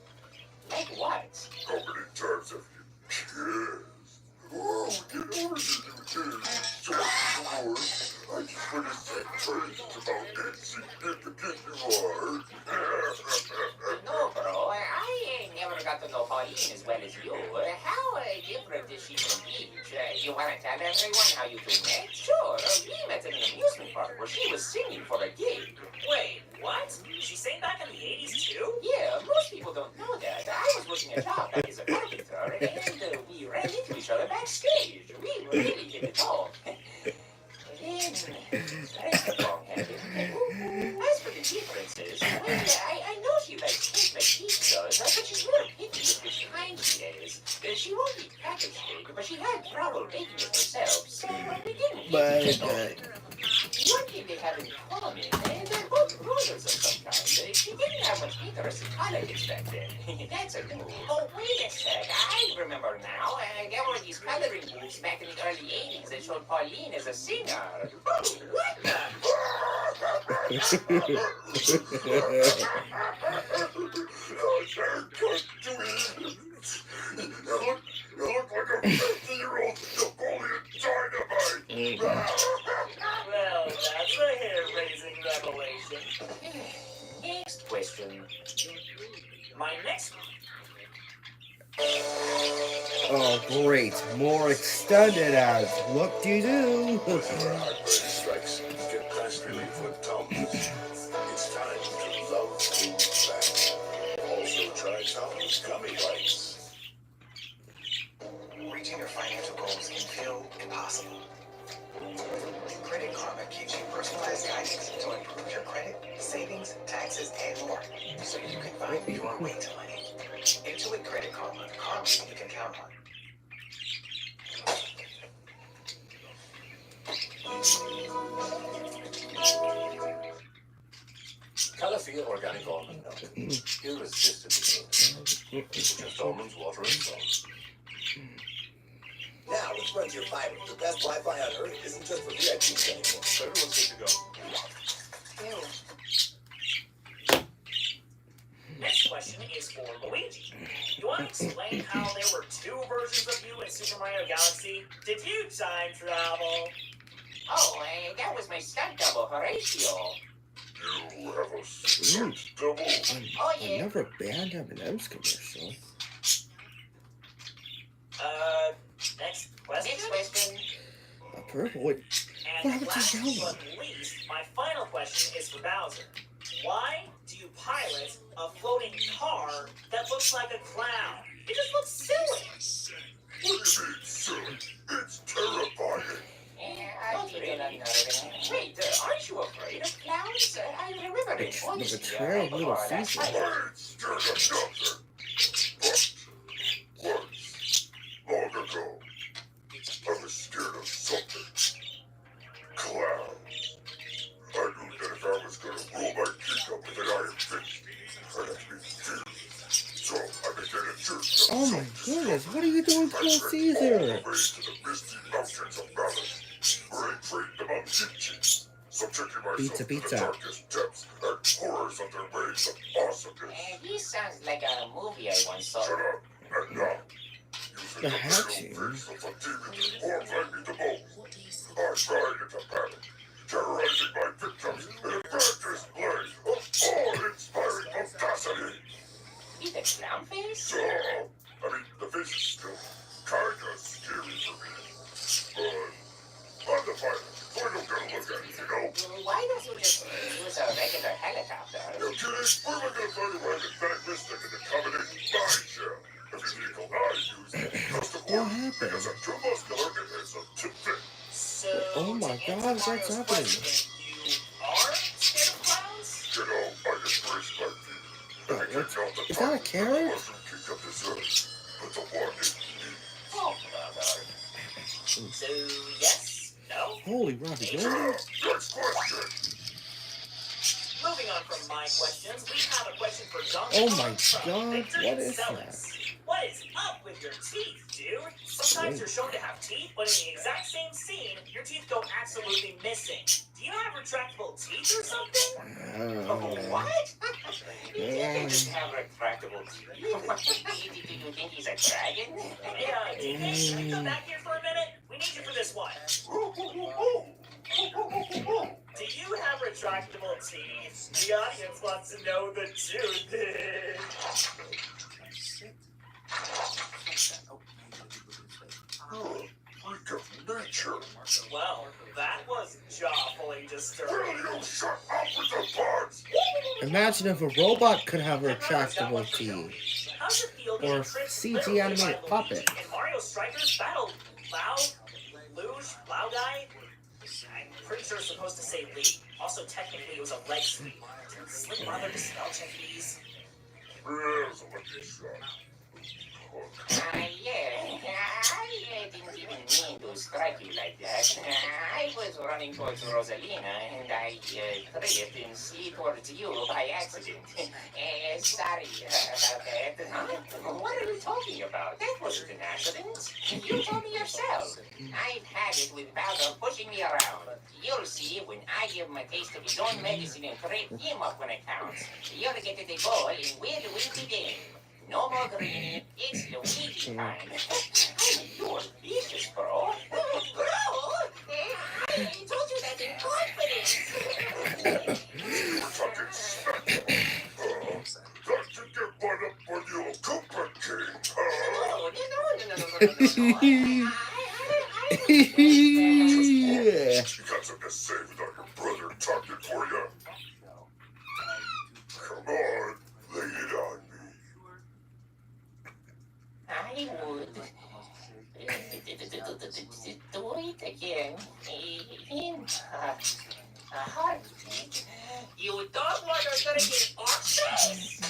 Like what? How many times have you kissed? Oh, get over this, you kids. So sure. I just want to say praise about insignificant you are. No, bro, I ain't never got to know Pauline as well as you. How different is she from Peach? You want to tell everyone how you two met? Sure, we met in an amusement park where she was singing for a gig. Wait, what? She sang back in the 80s too? Yeah, most people don't know that. I was working a job back as a carpenter, and we ran into each other backstage. We really hit it off. Then, that's wrong-handed. As for the differences, well, I know she likes cake like Peach does, but she's real picky with which kind she is. She won't eat packaged cake, but she had trouble making it herself, so we didn't get it all. One thing they have in common, they're both rulers of some kind. She didn't have much interest in politics back then. That's a clue. Oh, wait a sec. I remember now. There were these coloring books back in the early 80s that showed Pauline as a singer. Oh, what the? You look like a 50-year-old Napoleon Dynamite. Well, that's a hair-raising revelation. Next question. My next Oh, great. More extended ads. What do you do? Strikes. Get past relief with Tom's. It's time to love food back. Also try Tom's gummy bites. Reaching your financial goals can feel impossible. Credit Karma gives you personalized guidance to improve your credit, savings, taxes, and more, so you can find your way to money. Intuit Credit Karma, karma you can count on. Calafia organic almond milk. Irresistibly. Just almonds, water, and salt. Now, let's run to your fiber. The best Wi-Fi on Earth isn't just for VIPs anymore. Everyone's good to go. Ew. next question is for Luigi. You want to explain how there were two versions of you in Super Mario Galaxy? Did you time travel? Oh, that was my stunt double, Horatio. You have a stunt double? Oh, I yeah. never banned M&M's commercial. Next question. Next question. A purple. Wait, what And happened last to yellow? but least, my final question is for Bowser. Why do you pilot a floating car that looks like a clown? It just looks silly. What do you mean, silly? It's terrifying. Don't get unnerving. Wait, aren't you afraid of clowns? I remember it Look, once. a trail of little I Caesar. ain't scared of nothing. But once, long ago, I was scared of something. Clowns. I knew that if I was gonna roll my kick up with an iron fist, I'd have to be fierce. So I began a journey. Oh my goodness, what are you doing to little Caesar? All the way to the misty mountains of Malice, where I trained among ninjas, subjecting myself Pizza. to the darkest depths and horrors of their ways of awesomeness. This sounds like a movie I once saw. Shut up, and now, The using the hatching. pale face of a demon that horrified me the most, I ride into panic, terrorizing my victims in a grand display of awe-inspiring audacity. With a clown face? So, I mean, the face is still kinda scary for me. I'm the pilot, so I don't gotta look at it, you know? Why don't you just use a regular helicopter? You kidding? Where am I gonna find a wagon that mystic and accommodate my shell? Every vehicle I use is custom ordered because I'm too muscular and handsome to fit. So, Oh my God, what's happening? You are scared of clowns? You know, I just braced my feet. Oh, is that a carrot? Kicked up this earth, but the one is me. Oh, brother. So, yes? No? Holy ravioli! Next question. Moving on from my questions, we have a question for John. Oh my God, what is that? What is up with your teeth, dude? Sometimes you're shown to have teeth, but in the exact same scene, your teeth go absolutely missing. Do you have retractable teeth or something? Oh, what? You can't just have retractable teeth. Do you think he's a dragon? Hey, teammate, can you come back here for a minute? We need you for this one. Do you have retractable teeth? The audience wants to know the truth. Freak of nature. Well, that was jawfully disturbing. Will you shut up with the parts? Imagine if a robot could have retractable teeth. How's it feel Or getting tricked CG literally by animated Luigi puppet. and Mario Strikers battle Luge, Guy? I'm pretty sure it's supposed to say Lee. Also, technically, it was a leg sweep. Can Slick bother to spell check these? There's a lucky shot. Yeah. I didn't even mean to strike you like that. I was running towards Rosalina, and I tripped and slid towards you by accident. Sorry about that. Huh? What are you talking about? That wasn't an accident. You told me yourself. I've had it with Bowser pushing me around. You'll see when I give him a taste of his own medicine and trip him up when it counts. You'll get to the goal and we'll win the game. No more green. It's Luigi time. You're vicious, bro. Bro! I told you that in confidence. Fucking smack. That should get brought up when you're Koopa King. Yeah. You got something to say without your brother talking for you? Come on, lay it on me. I would do it again in a heartbeat. You don't want to get it off face?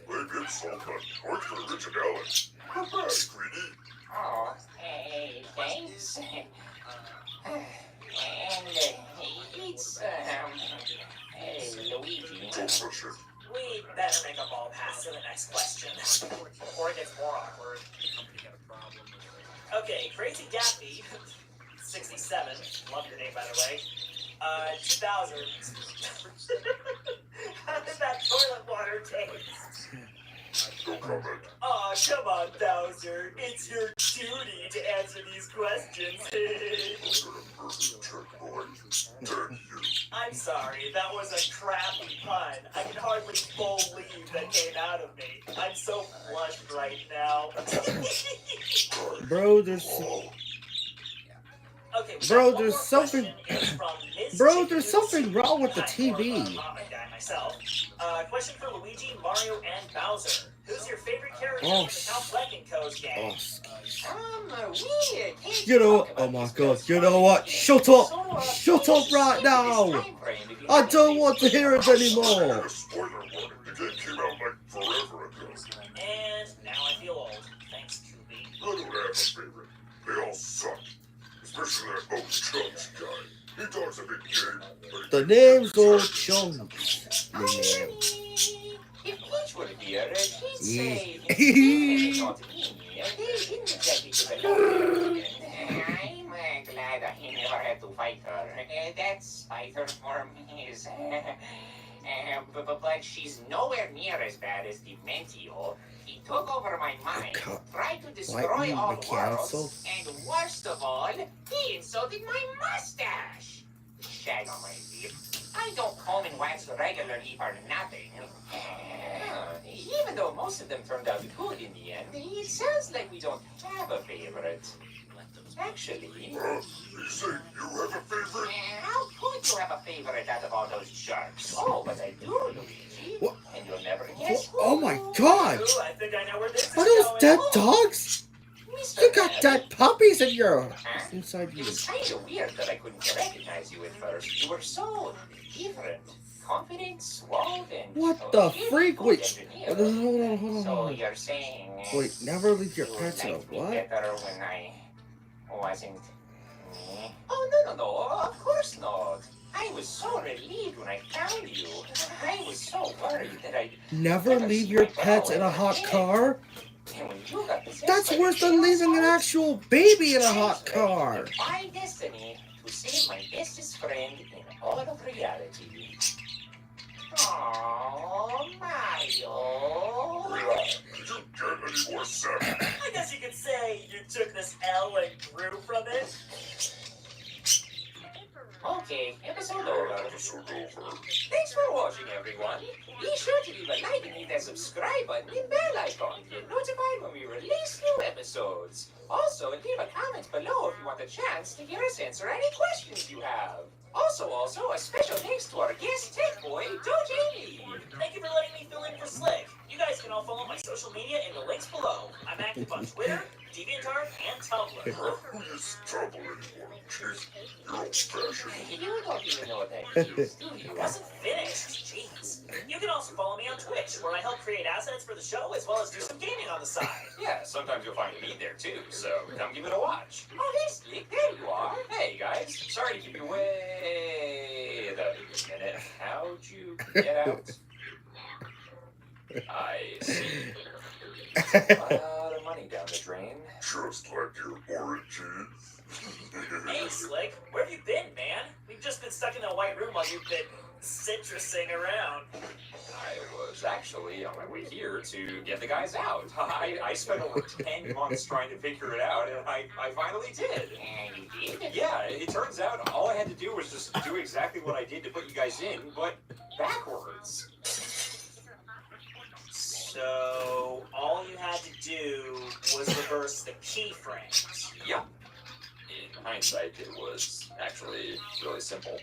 Maybe insult my point for originality. Not bad, Greedy. Oh, hey, thanks. And it's, Luigi. Don't push it. We better make a ball pass to the next question before it gets more awkward. Okay, Crazy Gaffy, 67, love your name by the way, 2000, how did that toilet water taste? No comment. Aw, come on, Bowser, it's your duty to answer these questions. I'm sorry, that was a crappy pun. I can hardly believe that came out of me. I'm so flushed right now. Bro, there's Okay, Bro, there's something. Bro, there's something wrong with the TV. Myself. Question for Luigi, Mario, and Bowser. Who's your favorite character Oh, in the Count Black and Co's game? You know, oh my God, you know what? Shut up! Shut up right now! I don't want to hear it anymore! Spoiler warning, the game came out like forever ago. And now I feel old. Thanks, Koopy. I don't have a favorite. They all suck. Especially that old Chunks guy. He talks a big game, but The name's old Chunks. The name. If Peach were here, she'd say, Yeah. not me. They didn't exactly give a I'm glad I never had to fight her. That spider form is... but she's nowhere near as bad as Dementio. He took over my mind, tried to destroy all worlds, and worst of all, he insulted my mustache. Shag on my lip. I don't comb and wax regularly for nothing. He even though most of them turned out good in the end, it sounds like we don't have a favorite. Actually, You say you have a favorite? how could you have a favorite out of all those jerks? Oh, but I do, Luigi. What? And you'll never guess who. Oh my god! Ooh, I think I know where this is Are those going. dead dogs? Mr. You got Ed. dead puppies in your Huh? inside It you. was kind of weird that I couldn't recognize you at first. You were so different. Confident, suave, and... What oh, the really freak? good Wait, engineer. hold on. So you're saying... Wait, never leave your you pets out. liked me What? better when I wasn't me? Oh, no, of course not. I was so relieved when I found you. I was so worried that I'd Never leave your pets in a hot car? And when you got possessed That's by worse the than leaving an chaos actual baby in a I hot was ready car. to defy destiny to save my bestest friend in all of reality. Oh, Mario. Relax. Did you get any more salmon? I guess you could say you took this L and grew from it. Okay, episode over. Episode over. Thanks for watching, everyone. Be sure to leave a like and hit that subscribe button and bell icon to get notified when we release new episodes. Also, leave a comment below if you want the chance to hear us answer any questions you have. Also, a special thanks to our guest tech boy, Doji. Thank you for letting me fill in for Slick. You guys can all follow my social media in the links below. I'm active on Twitter, DeviantArt, and Tumblr. Who is trouble anymore? Jeez, you're old-fashioned. You don't even know what that is, do you? Wasn't finished. Jeez. You can also follow me on Twitch, where I help create assets for the show as well as do some gaming on the side. Yeah, sometimes you'll find me there too, so come give it a watch. Oh, hey, Slick, there you are. Hey guys, sorry to keep you wait a minute. How'd you get out? I see. A lot of money down the drain. Just like your origins. Hey, Slick, where have you been, man? We've just been stuck in a white room while you've been citrusing around. I was actually on my way here to get the guys out. I spent over 10 months trying to figure it out, and I finally did. And you did? Yeah, it turns out all I had to do was just do exactly what I did to put you guys in, but backwards. So, all you had to do was reverse the keyframes. Yep. In hindsight, it was actually really simple.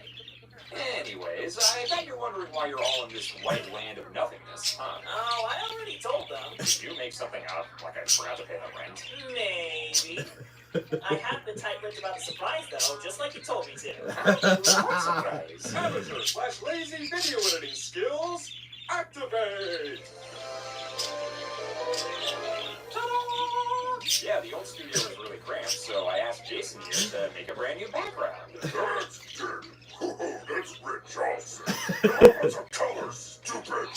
Anyways, I bet you're wondering why you're all in this white land of nothingness, huh? Oh, I already told them. Did you make something up, like I forgot to pay the rent? Maybe. I have been tight-lipped about the surprise, though, just like you told me to. What surprise? Amateur/lazy video editing skills, activate! Ta-da! Yeah, the old studio was really cramped, so I asked Jason here to make a brand new background. That's good. Oh, that's Rich Olsen. Lots of color, stupid.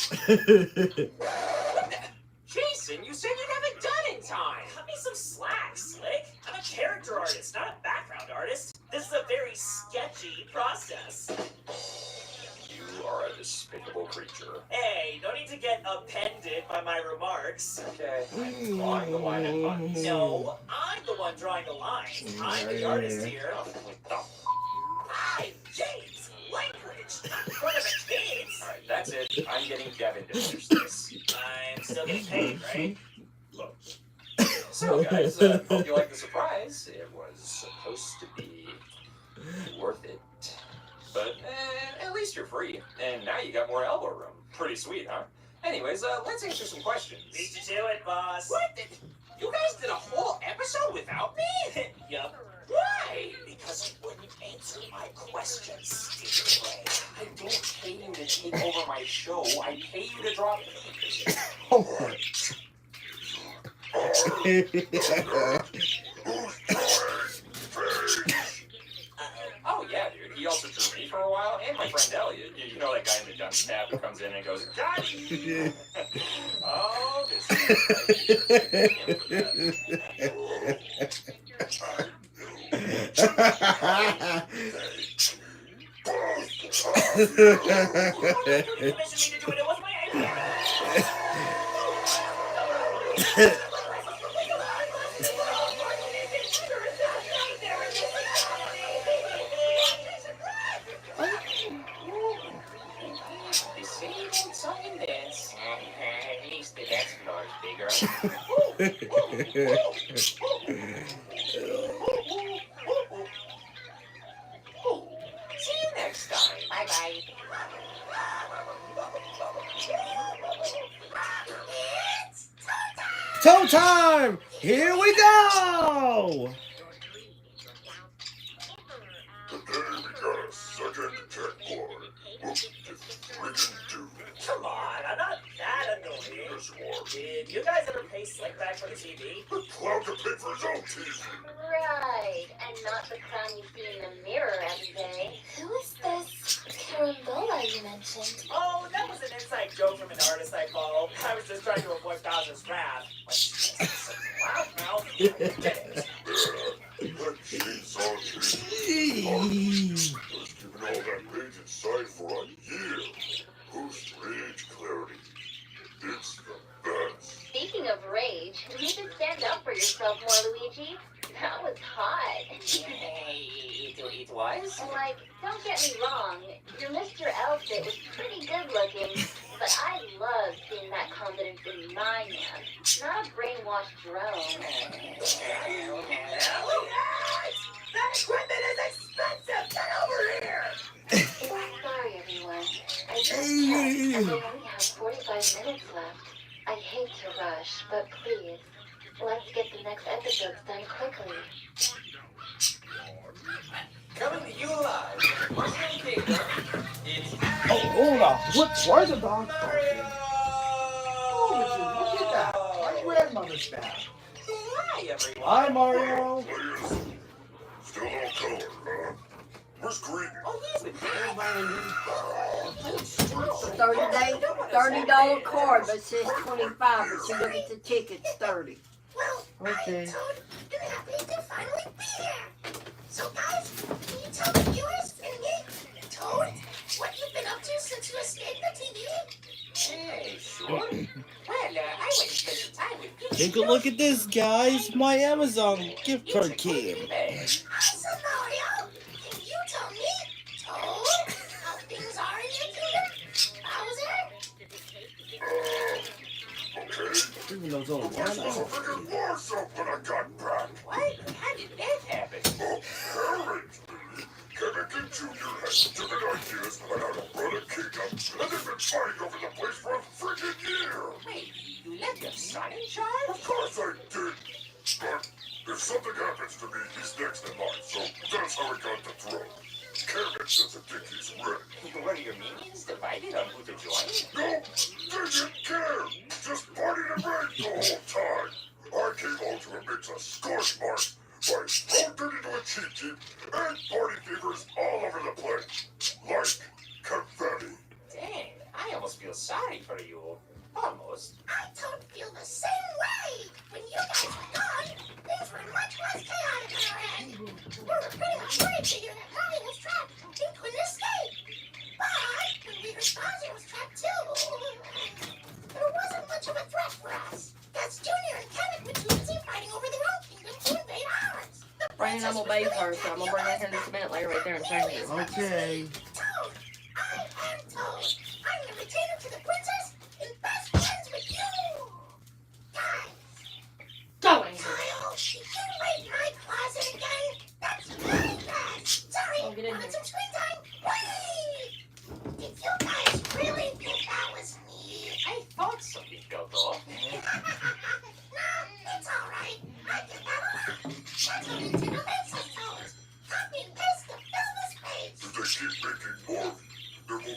Jason, you said you'd have it done in time. Cut me some slack, Slick. I'm a character artist, not a background artist. This is a very sketchy process. You are a despicable creature. Hey, no need to get offended by my remarks. Okay, I'm drawing the line at buttons. No, I'm the one drawing the lines. I'm the artist here. Hi, James. Language. Not in front of the kids. Alright, that's it. I'm getting Devin to finish this. I'm still getting paid, right? Look. So, guys, hope you like the surprise. It was supposed to be worth it. But at least you're free. And now you got more elbow room. Pretty sweet, huh? Anyways, let's answer some questions. Beat you to it, boss. What? You guys did a whole episode without me? Yup. Why? Because you wouldn't answer my questions, stupid Ray. I don't pay you to take over my show. I pay you to draw pictures. Oh yeah, dude. He also drew me for a while, and my friend Elliot. You know that guy in the dunce tab who comes in and goes, "Got you." Oh, this The same old song and dance. At least the dance floor is bigger. See you next time. Bye-bye. Toe time! Here we go! Today we got a second tech boy. Whoop de friggin' do. Come on, I'm not that annoying. Yes, you are. Did you guys ever pay Slickback for the TV? The clown can pay for his own TV. Right, and not the clown you see in the mirror every day. Who is this Carambola you mentioned? Oh, that was an inside joke from an artist I follow. I was just trying to avoid Bowser's wrath. Loudmouth. Get it. She's on his was keeping all that rage inside for a year. Boost rage clarity. It's the best. Speaking of rage, you need to stand up for yourself more, Luigi. That was hot. It was? Like, don't get me wrong, your Mr. Outfit was pretty good looking, but I love seeing that confidence in my man, not a brainwashed drone. That equipment is expensive! Get over here! Sorry, everyone. I just checked, and we only have 45 minutes left. I hate to rush, but please, let's get the next episodes done quickly. Coming to you live, Mushroom Kingdom. It's Oh, hold on. Where's the dog? Mario! Oh, look at that. My grandmother's back. Hi, everyone. Hi, Mario. Players, still no color, huh? Where's Green? Oh, yes, with $30 card, but it says 25, but you look at the tickets, 30. Okay. I'm happy to finally be here. So guys, can you tell the viewers and me, Toad, what you've been up to since you escaped the TV? Hey, sure. Well, I went and spent some time with you. Take a look at this, guys. My Amazon gift card came. Awesome, Mario. Can you tell me, Toad, how things are in your kingdom? Bowser? Okay. Even though it's only The place was a friggin' war zone when I got back. What? How did that happen? Apparently, Kevin Jr. has different ideas on how to run a kingdom, and they've been fighting over the place for a friggin' year. Wait, you left your son in charge? Of course I did. But if something happens to me, he's next in line, so that's how he got the throne. Kevin doesn't think he's ready. Were your minions divided on who to join? No, they didn't care. Just partied and raged the whole time. I came home to a mix of scorch marks, fights thrown into a cheat heap, and party fevers all over the place. Like confetti. Dang, I almost feel sorry for you. Almost. I don't feel the same way. When you guys were gone, things were much less chaotic on our end. We were pretty much worried figuring that Mommy was trapped and couldn't escape. But when we heard Bowser was trapped too, there wasn't much of a threat for us. That's Junior and Kevin were too busy fighting over their own kingdom to invade ours. Brandon, I'm gonna bathe her, so I'm gonna bring that here in just a minute later right there and change it. Okay. Toad, I am Toad. I'm the retainer to the princess and best friends with you. Guys, Going. Kyle, did you raid my closet again? That's really bad. Sorry, Oh, get in wanted here. some screen time? Wait! Did you guys really think that was me? I thought something felt off. Nah, it's alright. I get that a lot. That's how Nintendo makes us Toads. Copy and paste to fill the space. If they keep making more, there won't be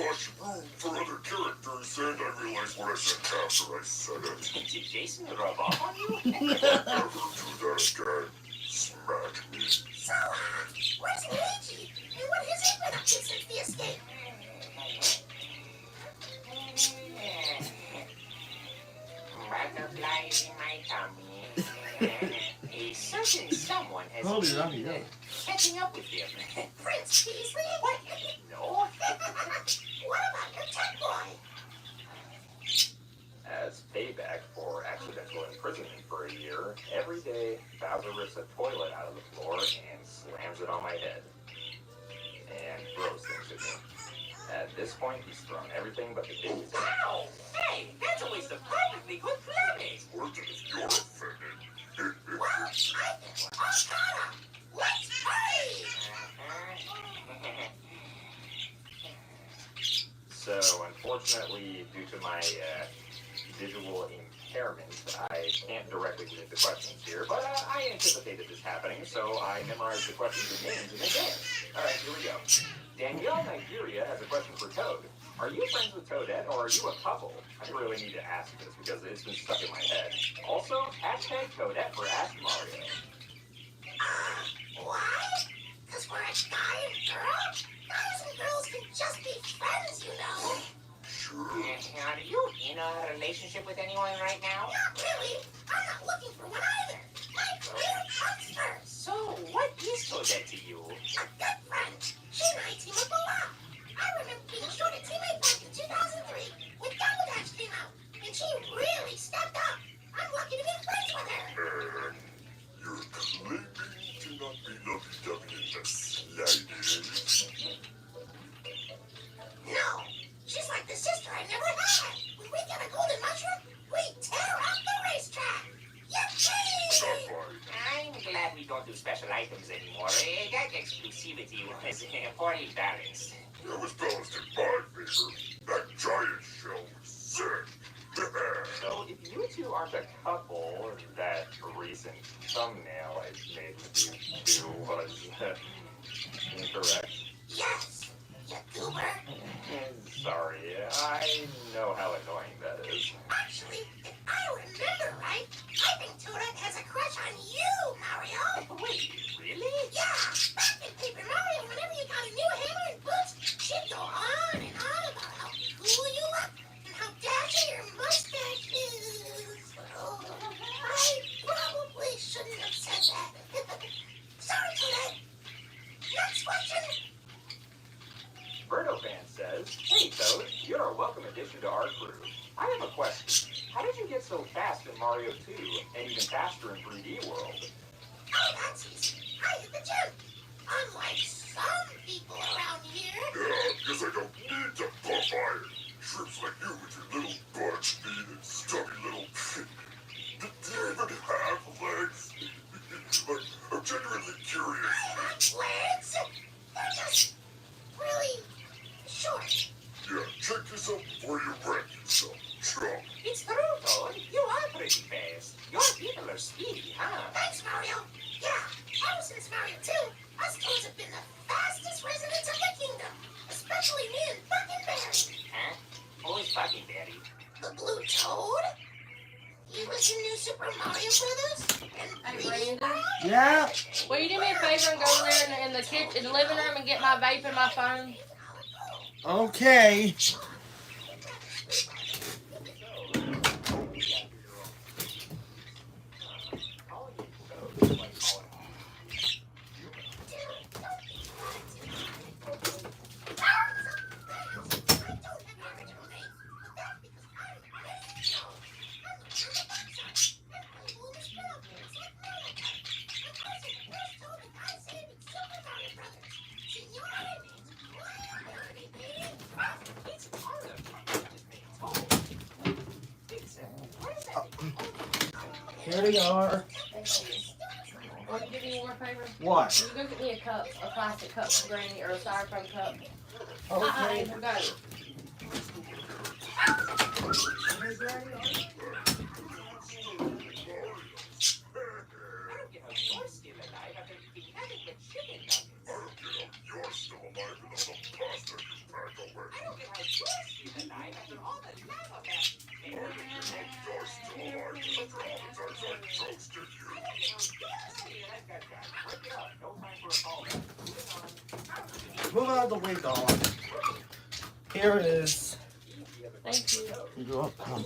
much room for other characters, and I realized what I said after I said it. Did Jason rub off on you? Never do that again. Smack me. So, where's Luigi? And what has he been up to since the escape? Butterflies in my tummy. A certain someone has Hold it up, been yeah. catching up with him. Prince Beasley? What? No. What about your tech boy? As payback for accidental imprisonment for a year, every day Bowser rips a toilet out of the floor and slams it on my head. And throws things at me. At this point, he's thrown on everything but the biggest. Ow! Hey, that's a waste of perfectly good plumbing. What if you're offended? Well, I think we're all caught up. Let's hurry! So, unfortunately, due to my visual impairment, I can't directly read the questions here, but I anticipated this happening, so I memorized the questions and names in advance. Alright, here we go. Danielle Nigeria has a question for Toad. Are you friends with Toadette, or are you a couple? I really need to ask this because it's been stuck in my head. Also, hashtag Toadette for Ask Mario. Why? Because we're a guy and girl? Guys and girls can just be friends, you know. Are you in a relationship with anyone right now? Not really. I'm not looking for one either. My career comes first. So, what is Toadette to you? A good friend. She and I team up a lot. I remember being short a teammate back in 2003 when Double Dash came out, and she really stepped up. I'm lucky to be friends with her. You're claiming to not be lovey-dovey in the slightest. No, she's like the sister I never had. When we get a golden mushroom, we tear up the racetrack. Yippee! I'm glad we don't do special items anymore. That exclusivity was poorly balanced. It was balanced in my favor. That giant shell was sick. So, if you two aren't a couple, that recent thumbnail I made with you two was incorrect. Yes, you goober. Sorry, I know how annoying that is. Actually, if I remember right, I think Toadette has a crush on you, Mario. Wait, really? Yeah, back in Paper Mario, whenever you got a new hammer and boots, she'd go on and on about how cool you look and how dashing your mustache is. Oh, I probably shouldn't have said that. Sorry, Toadette. Next question. Birdo fan says, "Hey Toad, you're a welcome addition to our crew. I have a question. How did you get so fast in Mario 2 and even faster in 3D World?" Oh, that's easy. I hit the gym. Unlike some people around here. Yeah, because I don't need to pump iron. Shrimps like you with your little bug feet and stubby little... Do you even have legs? I'm genuinely curious. I have legs. They're just really short. Yeah, check yourself before you wreck yourself. Chump. It's true, Toad. You are pretty fast. Your people are speedy, huh? Thanks, Mario. Yeah, ever since Mario 2, us Toads have been the fastest residents of the kingdom. Especially me and Buckenberry. Huh? Who is Buckenberry? The blue toad? He was in New Super Mario Brothers? And 3D World? Yeah. Will you do me a favor and go in there in the kitchen, in the living room and get my vape and my phone? Okay. Here they are. Want to do me one more favor? What? You go get me a cup, a plastic cup for Granny, or a styrofoam cup. Okay. I got it. Move out of the way, dog. Here it is. Thank you. You're welcome.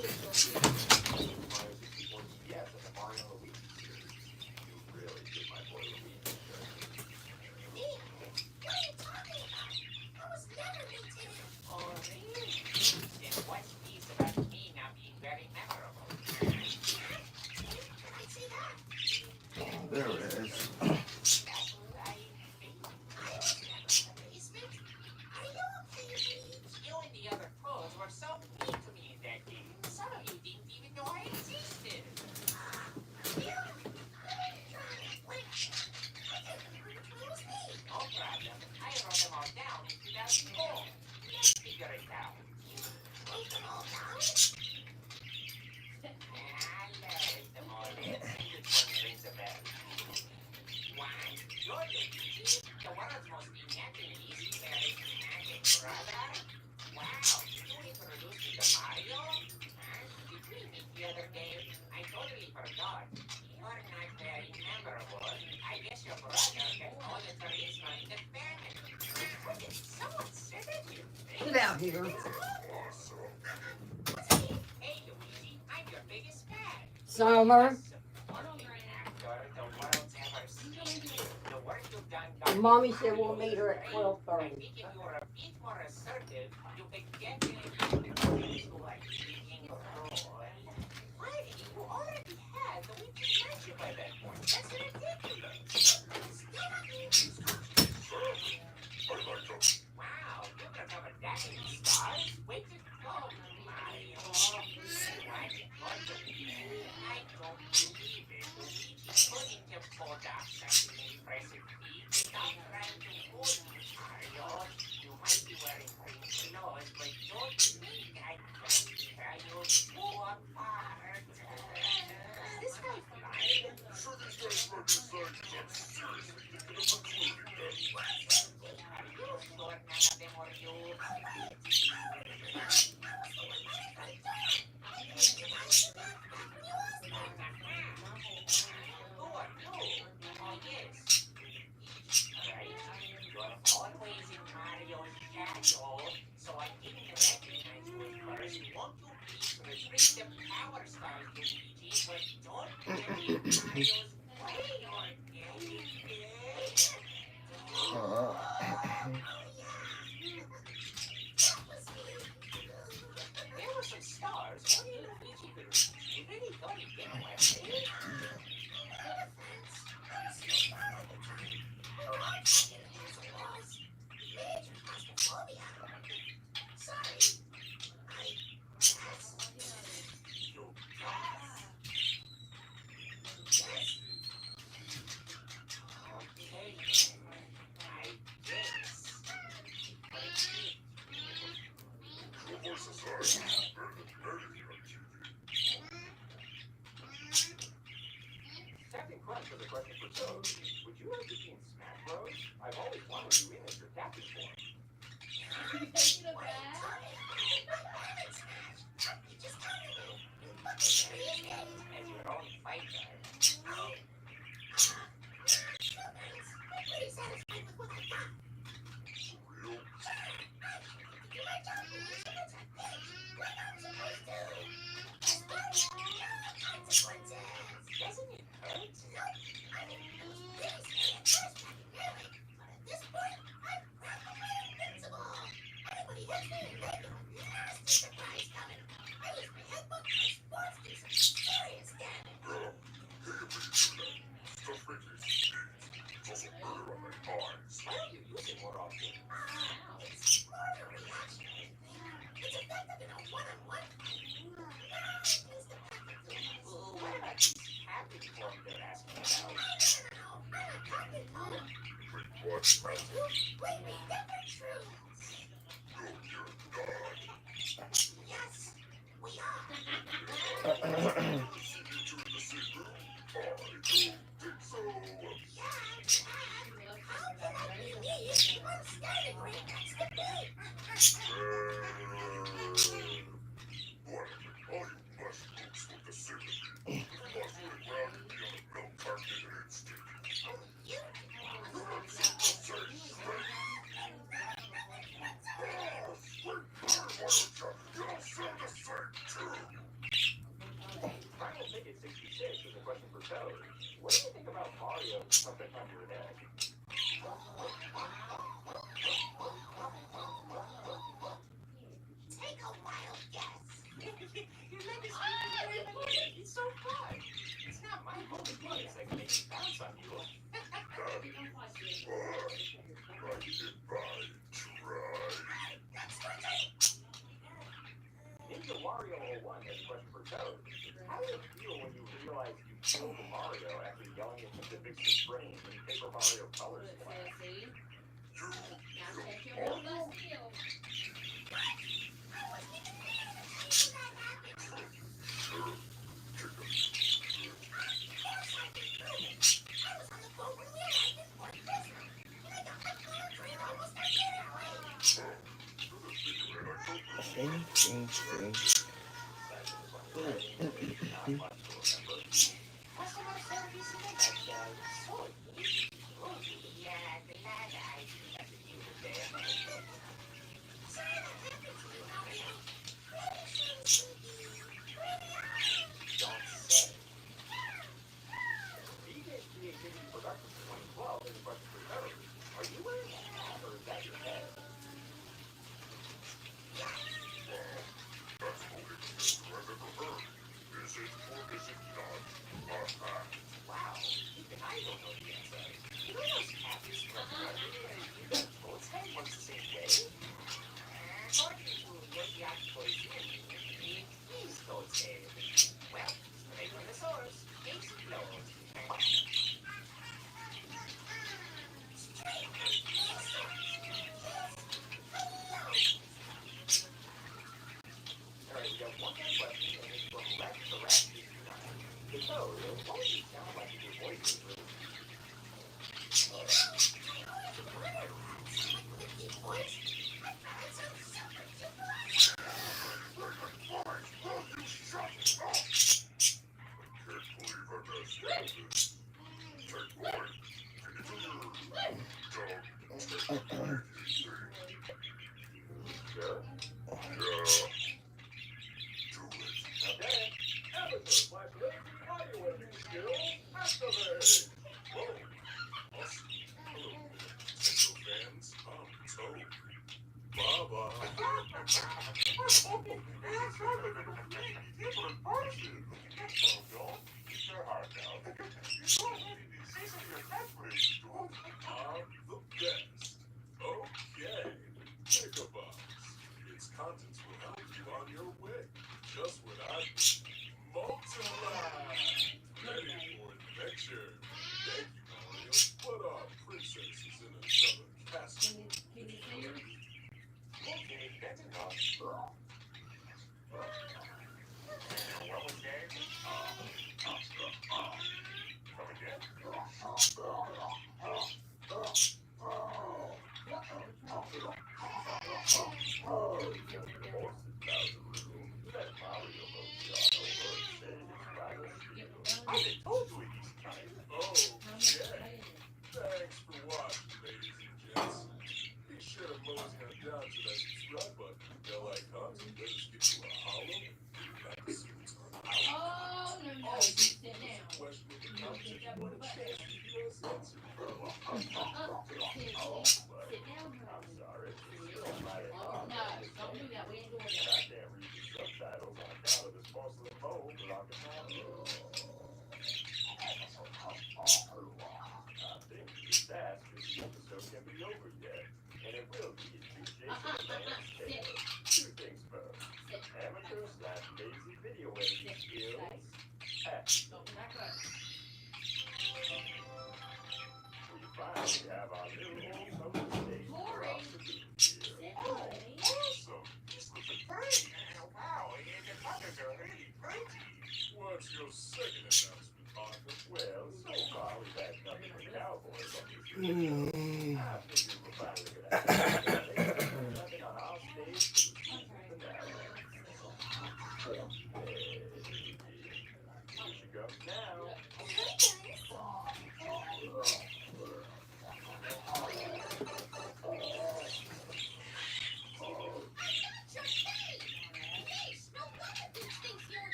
There it is. You and the other Get out here. Summer. Mommy said we'll meet her at 12:30. BJ's Creativity Productions 2012 is a question for terrorists. Are you wearing a hat or is that your head? That's the only answer I've ever heard. Is it or is it not a hat? Wow, even I don't know the answer. You know those hats from Barbie and you got both head works the same way? According to what the article is in, it is Toad's head. Well, straight from the source, explode. Alright, we got one more question, and it's from left to right. The Toad, what does it sound like if your voice is really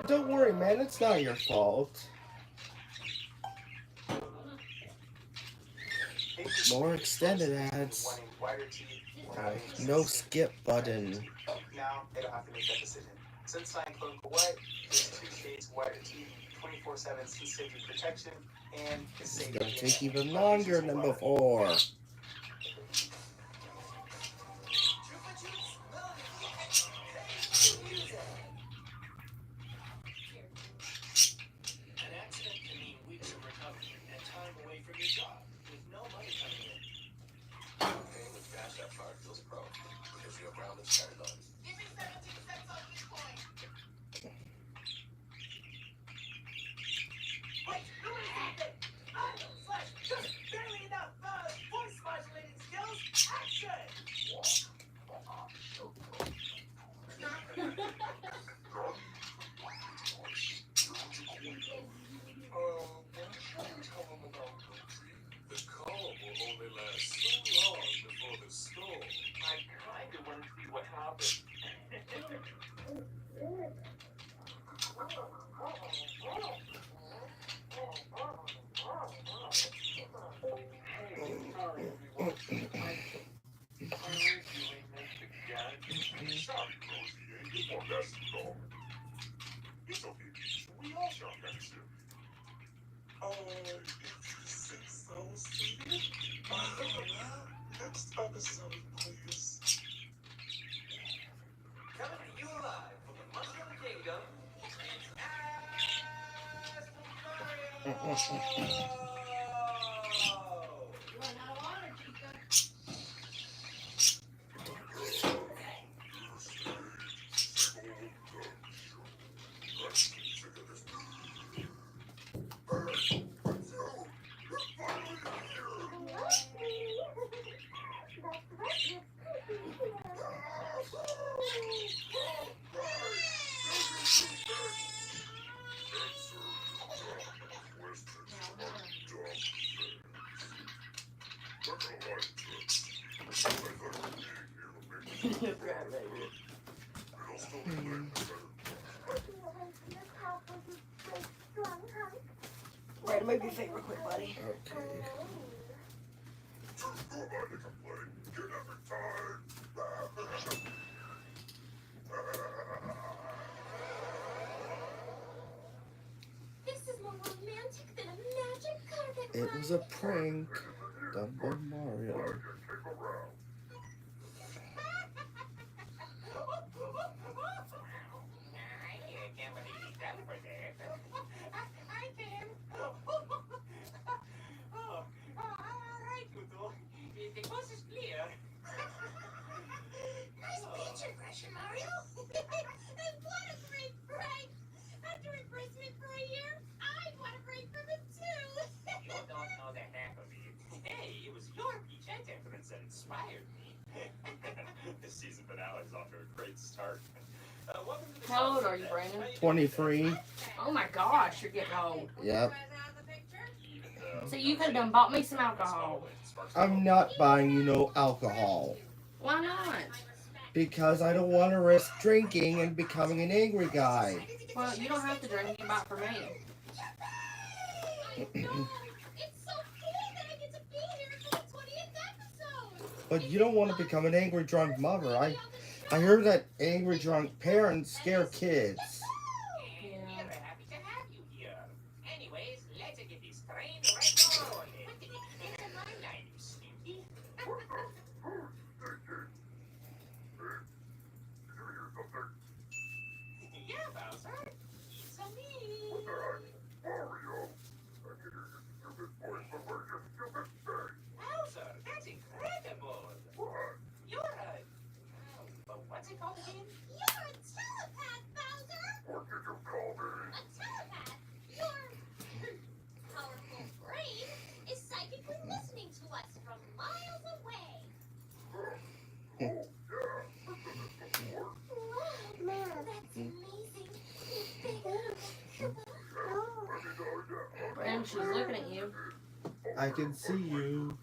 Don't worry, man. It's not your fault. More extended ads. No skip button. Now they don't have to make that decision. Sunshine Clinical White, there's 2 shades whiter teeth, 24/7 sensitivity protection, and it's It's safe. gonna take even longer than before. money from your job with no money coming in. Paying with Cash App card feels pro because you have rounded spend on. Give me 17 cents on Bitcoin. Wait, no one is anything. Slash, just barely enough. Voice modulating skills. Action. The calm will only last so long before the storm. I kind of want to see what happens. Sorry, Rosie, you won't last too long. It's okay, Peach. We all shall medicine. If you say so, sweetie. Next episode, please. Coming to you live from the Mushroom Kingdom, it's Ask Mario! Wait, make your favorite quick, buddy. Okay. This is more romantic than a magic carpet It was a prank done by Mario. I can't believe he fell for that. I can. All right, Kuto. The coast is clear. Nice beach impression, Mario. And what a great prank! After imprisoning for a year, I want a break from it too. You don't know the half of it. Hey, it was your beach temperance that inspired me. This season finale is off to a great start. Welcome to the How old are you, Brandon? 23. Oh my gosh, you're getting old. Yep. So you could have done bought me some alcohol. I'm not buying you no alcohol. Why not? Because I don't want to risk drinking and becoming an angry guy. Well, you don't have to drink. You can buy it for me. It's so cool that I get to be here for the 20th episode. But you don't want to become an angry drunk mother. I heard that angry drunk parents scare kids. We're happy to have you here. Anyways, let's get this train right rolling. Into my line, you stinky. Yeah, Bowser. It's a me. Bowser, that's incredible. You're a... what's it called again? You're a telepath, Bowser. What did you call me? A telepath. Your powerful brain is psychically listening to us from miles away. Wow, that's amazing. Brandon, she's looking at you. I can see you.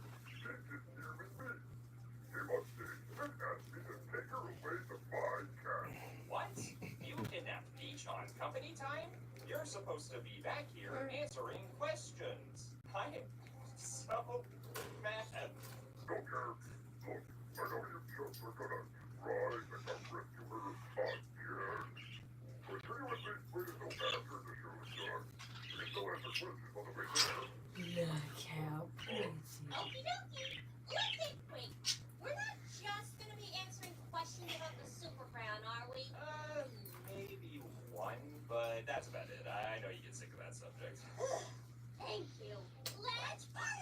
What? You kidnapped Peach on company time? You're supposed to be back here answering questions. I am so mad. Don't care. Look, I know you just are gonna try to come rescue her again. But seriously, please don't after the show is done. You can still answer questions on the way there. Look how pretty. Okie dokie. Listen, wait. We're not just gonna be answering questions about the Super Crown, are we? Maybe one, but that's about it. I know you get sick of that subject. Thank you. Let's party!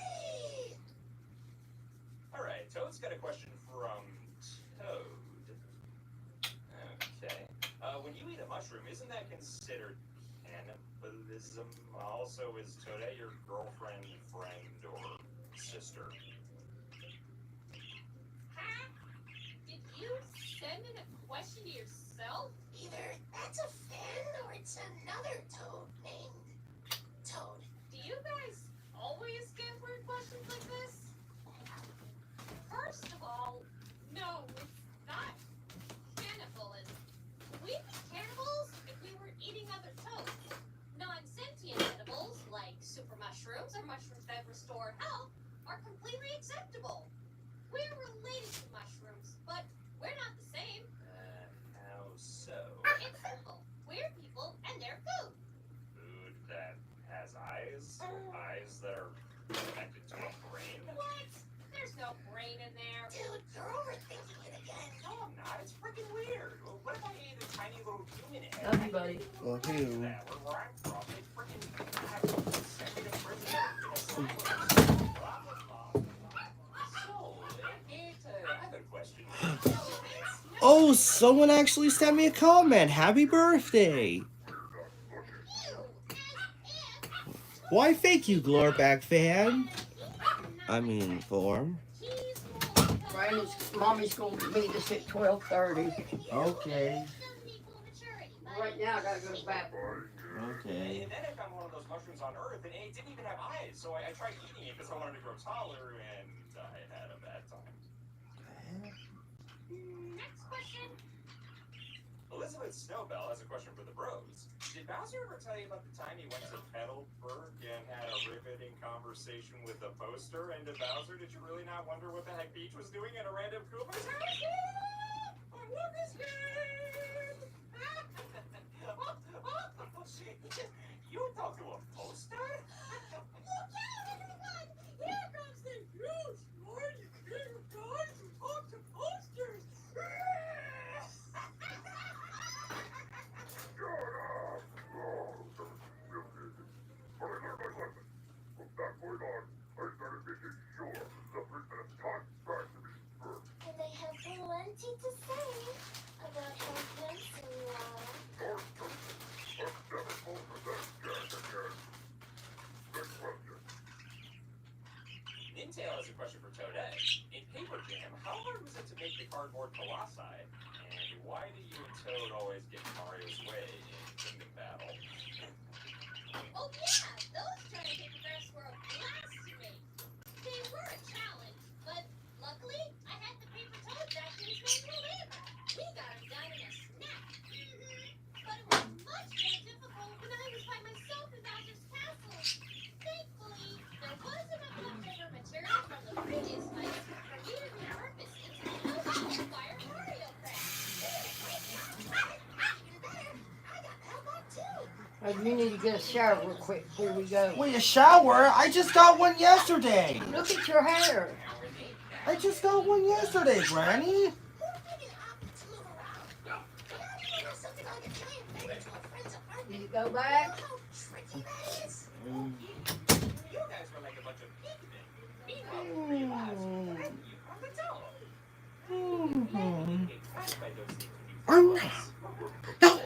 a question from Toad. Okay. When you eat a mushroom, isn't that considered cannibalism? Also, is Toadette your girlfriend, friend, or sister? Huh? Did you send in a question to yourself? Either that's a fan or it's another Toad named Toad. Do you guys always get weird questions like this? First of all, no, it's not cannibalism. We'd be cannibals if we were eating other toads. Non-sentient edibles, like super mushrooms or mushrooms that restore health, are completely acceptable. We're related to mushrooms, but we're not the same. How so? It's simple. We're people and they're food. Food that has eyes? Eyes that are connected to a brain? What? There's no brain in there. Dude, you're overthinking it again. No, I'm not. It's freaking weird. What if I ate a tiny little human head? Love you, buddy. Well, who? Where I'm from, they freaking send me to prison in a asylum. So, I have a question. Oh, someone actually sent me a comment. Happy birthday. Why thank you, Glorback fan? I mean, form. Brandon's mommy's going to meet us at 12:30. Okay. Right now, I gotta go to the bathroom. Okay. And then I found one of those mushrooms on Earth, and it didn't even have eyes. So I tried eating it because I wanted to grow taller, and I had a bad time. Next question. Elizabeth Snowbell has a question for the bros. Did Bowser ever tell you about the time he went to Petalburg and had a riveting conversation with a poster? And to Bowser, did you really not wonder what the heck Peach was doing at a random Koopa's house? I love this game! You talk to a poster? Look out, everyone! Here comes the huge mighty king of guys who talk to posters! But I learned my lesson. From that point on, I started making sure the princess talked back to me first. And they have plenty to say about how handsome you are. I'm never falling for that Jack again. Next question. Nintail has a question for Toadette. In Paper Jam, how hard was it to make the cardboard colossi? And why do you and Toad always get in Mario's way in Kingdom Battle? Oh yeah, those giant paper crafts were a blast to make. They were a challenge, but luckily I had the paper toad factory's manual labor. We got them done in a snap. But it was much more difficult when I was by myself in Bowser's castle. Thankfully, there was enough leftover material from the previous fight for me to repurpose into the Post-Fire Mario craft. You need to get a shower real quick before we go. Wait, a shower? I just got one yesterday. Look at your hair. I just got one yesterday, Granny. Did you go back? You guys were like a bunch of pigmen. Meanwhile, you guys were right on the toe. Get crushed by those things when you fall.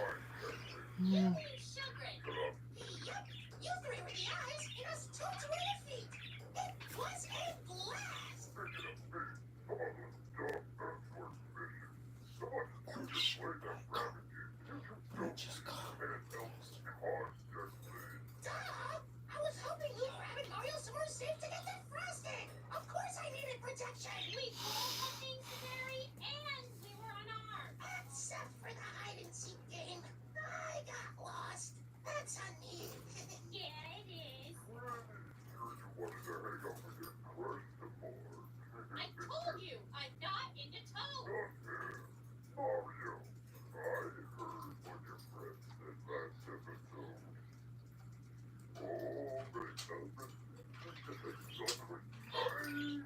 No. You three were the eyes, and us toads were the feet. It was a blast. Speaking of me, some of us dumb Earthworm mission. Someone just played that rabbit game. And it helps constantly. Duh! I was hoping Luke, Rabbit, Mario, somewhere safe to get that frosting. Of course I needed protection. We all had things to carry, and we were unarmed. Except for the hide and seek game. I got lost. That's on me. Yeah, it is. Sure you wanted to hang out with your crush some more. I told you, I'm not into toad. Not him. Mario. I heard what your friend said last episode. Oh, my husband. This is something tiny.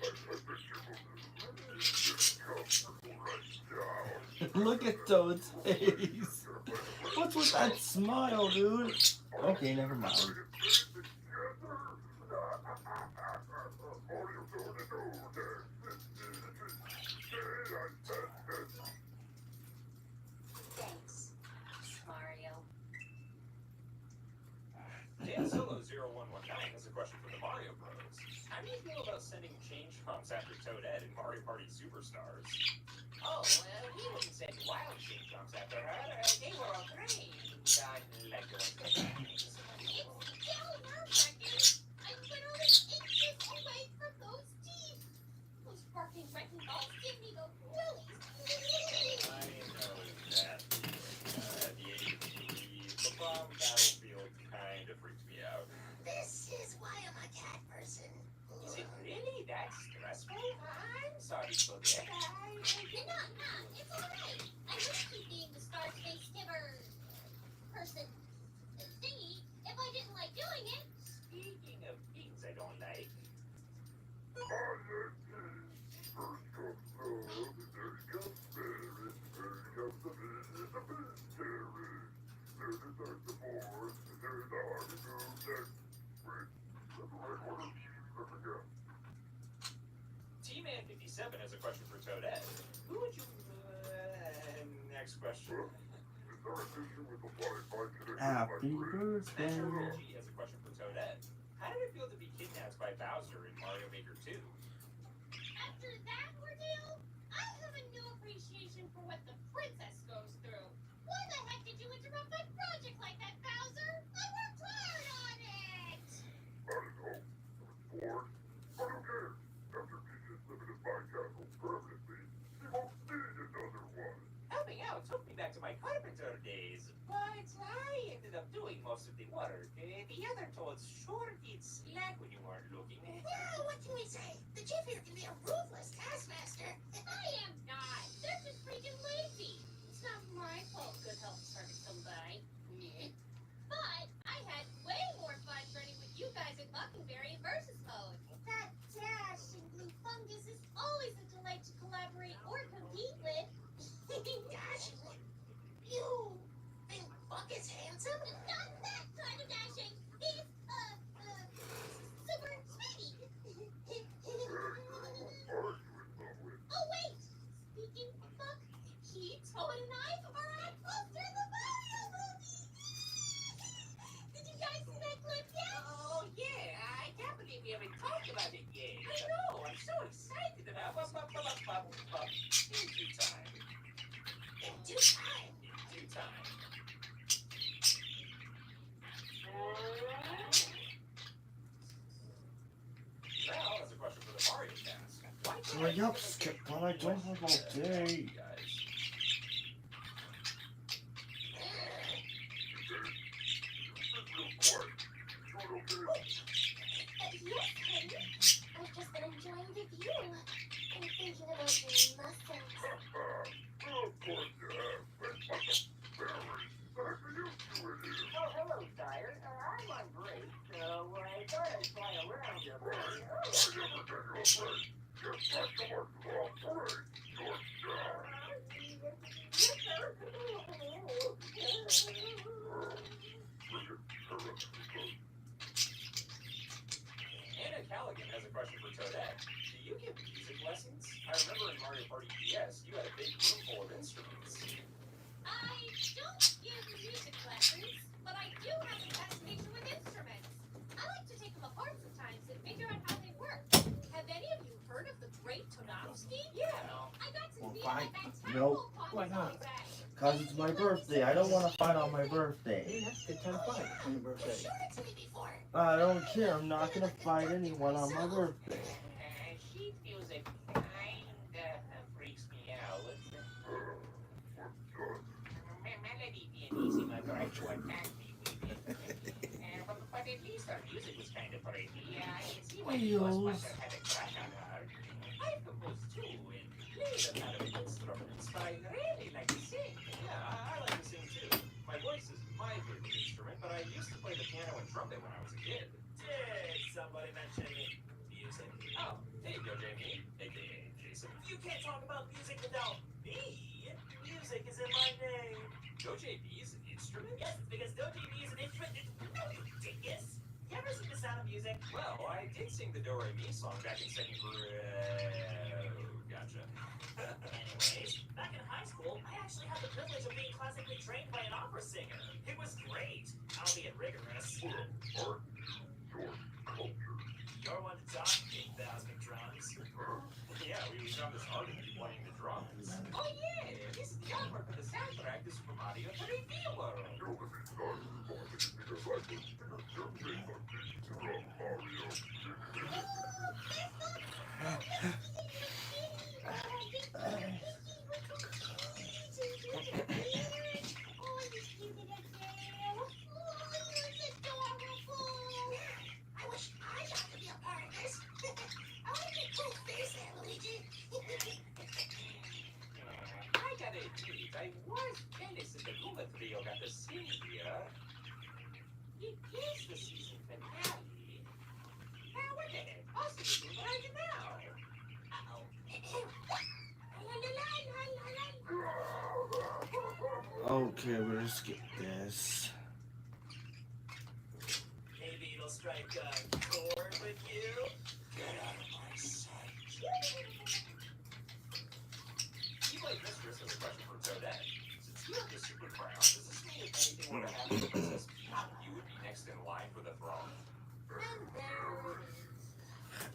I bet you will just comfortable right now. Look at Toad's face. What's with that smile, dude? Okay, never mind. Mario told you no. MN5102’s has a question for the Mario Bros. How do you feel about sending change pumps after Toadette in Mario Party Superstars? Oh, we wouldn't send wild change pumps after her. They were all trained. Like the ones that It's still nerve-wracking. I'm literally inches away from those teeth. Those sparking wrecking balls give me the willies. I know that the bomb battlefield kind of freaked me out. This is why I'm a cat person. Is it really that stressful? I'm sorry for that. It's alright. I would keep being the Star Space Timber person thingy if I didn't like doing it. Speaking of things I don't like. T-Man57 has a question for Toadette. Who would you... next question. Happy birthday. Natural G has a question for Toadette. How did it feel to be kidnapped by Bowser in Mario Maker 2? After that ordeal, I have a new appreciation for what the princess goes through. Why the heck did you interrupt my project like that, Bowser? I worked hard on it! I don't know. I was bored. But who cares? After Peach's limited my castle permanently, he won't need another one. Helping out took me back to my carpenter days, but I ended up doing most of the work. The other toads sure did slack when you weren't looking. Well, what can we say? The chief here can be a ruthless taskmaster. I am not. They're just freaking lazy. It's not my fault good health started to come by. But I had way more fun running with you guys in Mockingbary in versus mode. That dash and blue fungus is always a delight to collaborate or compete with. Dash? You think Buck is handsome? Not that kind of dashing. He's, super speedy. Oh, wait. Speaking of Buck, he, Toad, and I are on poster in the Mario movie. Did you guys see that clip yet? Oh, yeah. I can't believe we haven't talked about it yet. I know. I'm so excited about it. In due time. In due time. In due time. Val has a question for the Mario cast. Why can't Hurry I up, think of Skip, a but I don't have all question day. guys? Yes, honey. I've just been enjoying the view and thinking about your muscles. Oh, hello, Sire. I'm on break, so I thought I'd fly around a bit. Anna Callaghan has a question for Toadette. Do you give music lessons? I remember in Mario Party DS, you had a big room full of instruments. I don't give music lessons, but I do have a fascination with instruments. I like to take them apart sometimes and figure out how they work. Have any of you heard of the Great Tonowski? Yeah. I got to Well, see fine. that Nope. Why not? Because it's my birthday. I don't want to fight on my birthday. Hey, that's a good time to fight on your birthday. Showed it to me before. I don't care. I'm not going to fight anyone on my birthday. Sheet music kinda freaks me out. Melody being easy, my right to attack me with it. But at least her music was kind of pretty. I can see why the Ghostbuster had a crush on her. I've composed too and played a lot of instruments, but I really like to sing. Yeah, I like to sing too. My voice is my favorite instrument, but I used to play the piano and trumpet when I was a kid. Did somebody mention music? Oh, there you go, Jamie, aka Jason. You can't talk about music without me. Music is in my name. JB is an instrument? Yes, it's because DoJB is an instrument. No, you dingus. You ever sing the sound of music? Well, I did sing the Do-Re-Mi song back in second grade. Gotcha. Anyways, back in high school, I actually had the privilege of being classically trained by an opera singer. It was great, albeit rigorous. Art Okay, we'll skip this. Maybe it'll strike a chord with you? Get out of my sight. You might mistress as a question for Toadette. Since you have the super crown, does this mean if anything were to happen to Princess Peach, you would be next in line for the throne? And there it is.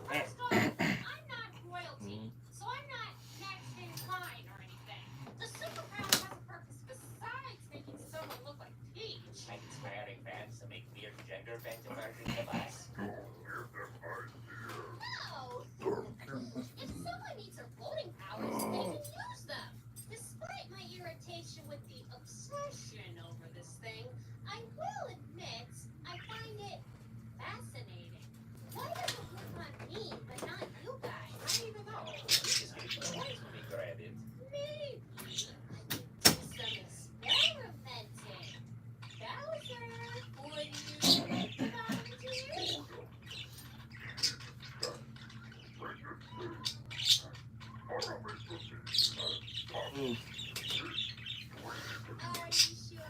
First off, I'm not royalty, so I'm not next in line or anything. The super crown has a purpose besides making someone look like Peach. Like inspiring fans to make weird gender-bent versions of us? No! If someone needs their floating powers, they can use them. Despite my irritation with the obsession over this thing, I will admit I find it fascinating. Why does it work on me, but not you guys? I don't even know. We just gave you points when we grabbed it. Maybe I could do some experimenting. Bowser, would you volunteer? Are you sure?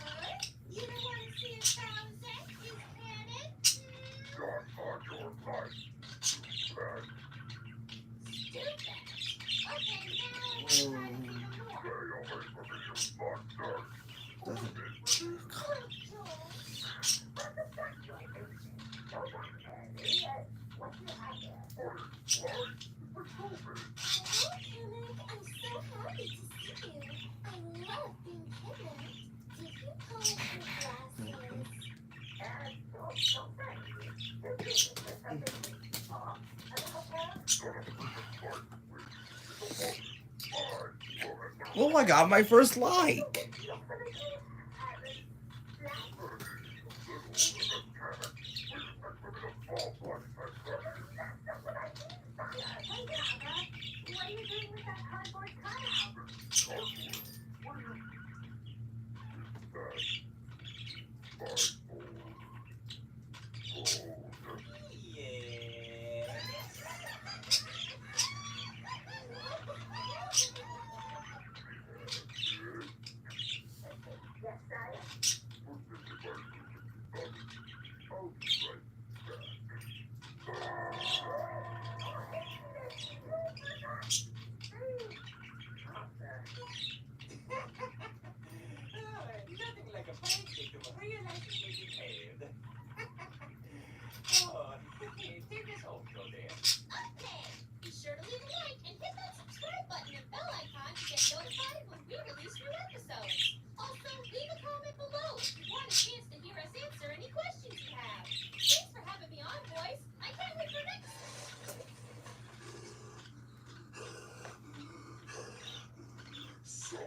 You don't want to see if Bowser is canon? Stupid. Okay, now let's try to see I'm so happy to see you. I love being kidnapped. Did you polish your Oh, I got my first like. What are you doing with that cardboard cutout? Nothing like a pancake to realize you may be paid. Oh, take this home, Toadette. Okay, be sure to leave a like and hit that subscribe button and bell icon to get notified when we release new episodes. Also, leave a comment below if you want a chance to hear us answer any questions you have. Thanks for having me on, boys. I can't wait for next. So,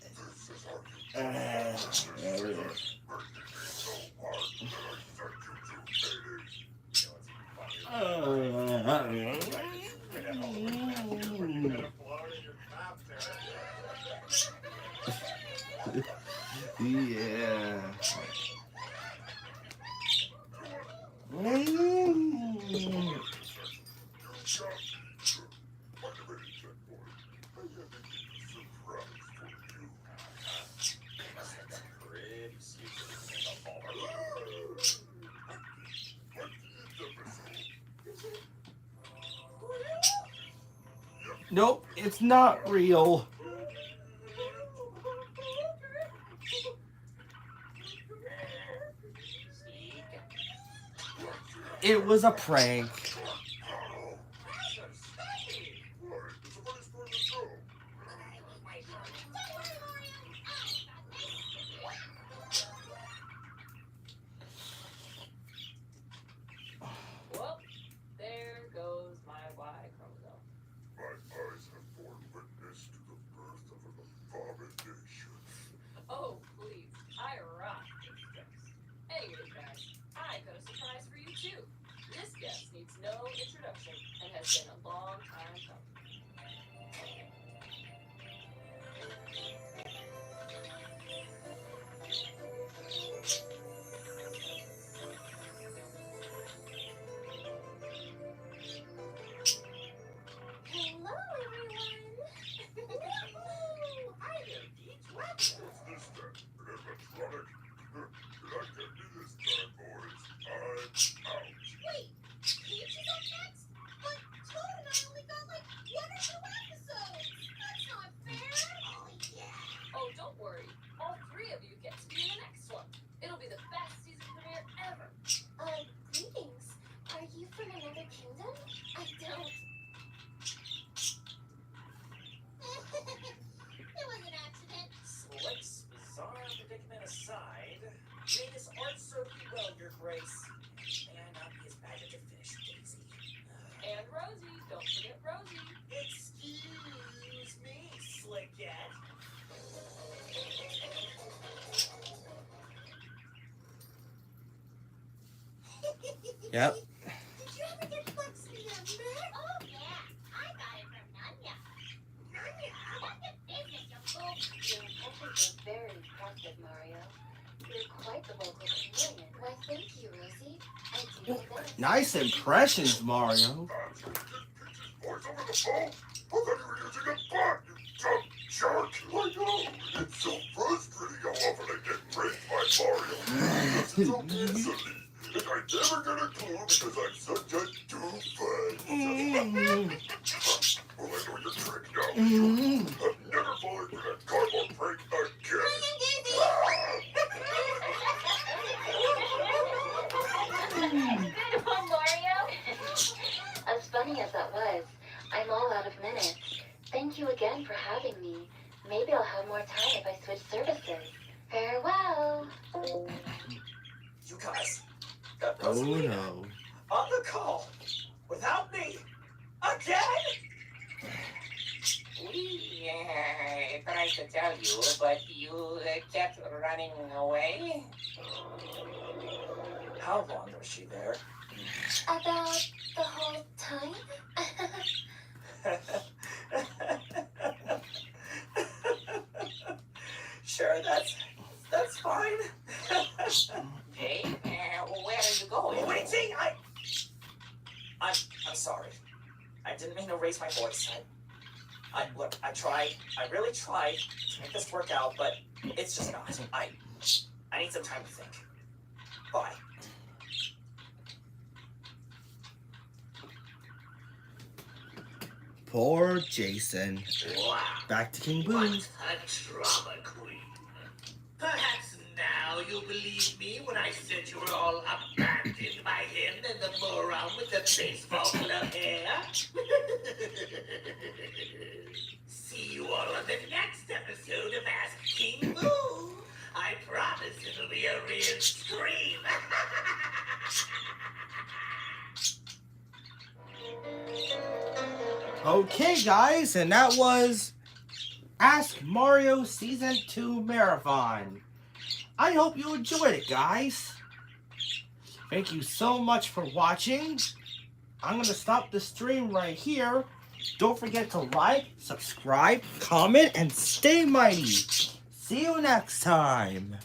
this is our There it is. Yeah. Pretty secret about Palmer. Nope, it's not real. It was a prank. Well, there goes my Y chromosome. My eyes have borne witness to the birth of an abomination. Oh, please. I rock this guest. Anyways, guys, I got a surprise for you too. This guest needs no introduction and has been a long time coming. Hello, everyone. Woohoo! Hi there, Peach. What? Yep. Did you ever get Bucks the Met? Oh, yeah. I got it from Nanya. Nanya? What the business, you fool? Your impressions are very impressive, Mario. You're quite the local chameleon. Why, thank you, Rosie. I do know this. Nice impressions, Mario. Voice over the phone? I thought you were using a bot, you dumb jerk. I know. It's so frustrating how often I get raped by Mario. He does it so easily. And I never get a clue because I'm such a doofus. Well, I know your trick now. I'm never falling for that cardboard prank again. Good one, Mario. As funny as that was, I'm all out of minutes. Thank you again for having me. Maybe I'll have more time if I switch services. Farewell. You guys. Oh no. On the call. Without me. Again? We tried to tell you, but you kept running away. How long was she there? About the whole time? Sure, that's fine. Hey, where are you going? Waiting! I'm sorry. I didn't mean to raise my voice. Look, I really tried to make this work out, but it's just not. I need some time to think. Bye. Poor Jason. Wow. Back to King Boo. What a drama queen. Perhaps now you'll believe me when I said you were all abandoned by him and the moron with the baseball glove hair. See you all on the next episode of Ask King Boo. I promise it'll be a real scream. Okay, guys, and that was Ask Mario Season 2 Marathon. I hope you enjoyed it, guys. Thank you so much for watching. I'm going to stop the stream right here. Don't forget to like, subscribe, comment, and stay mighty. See you next time.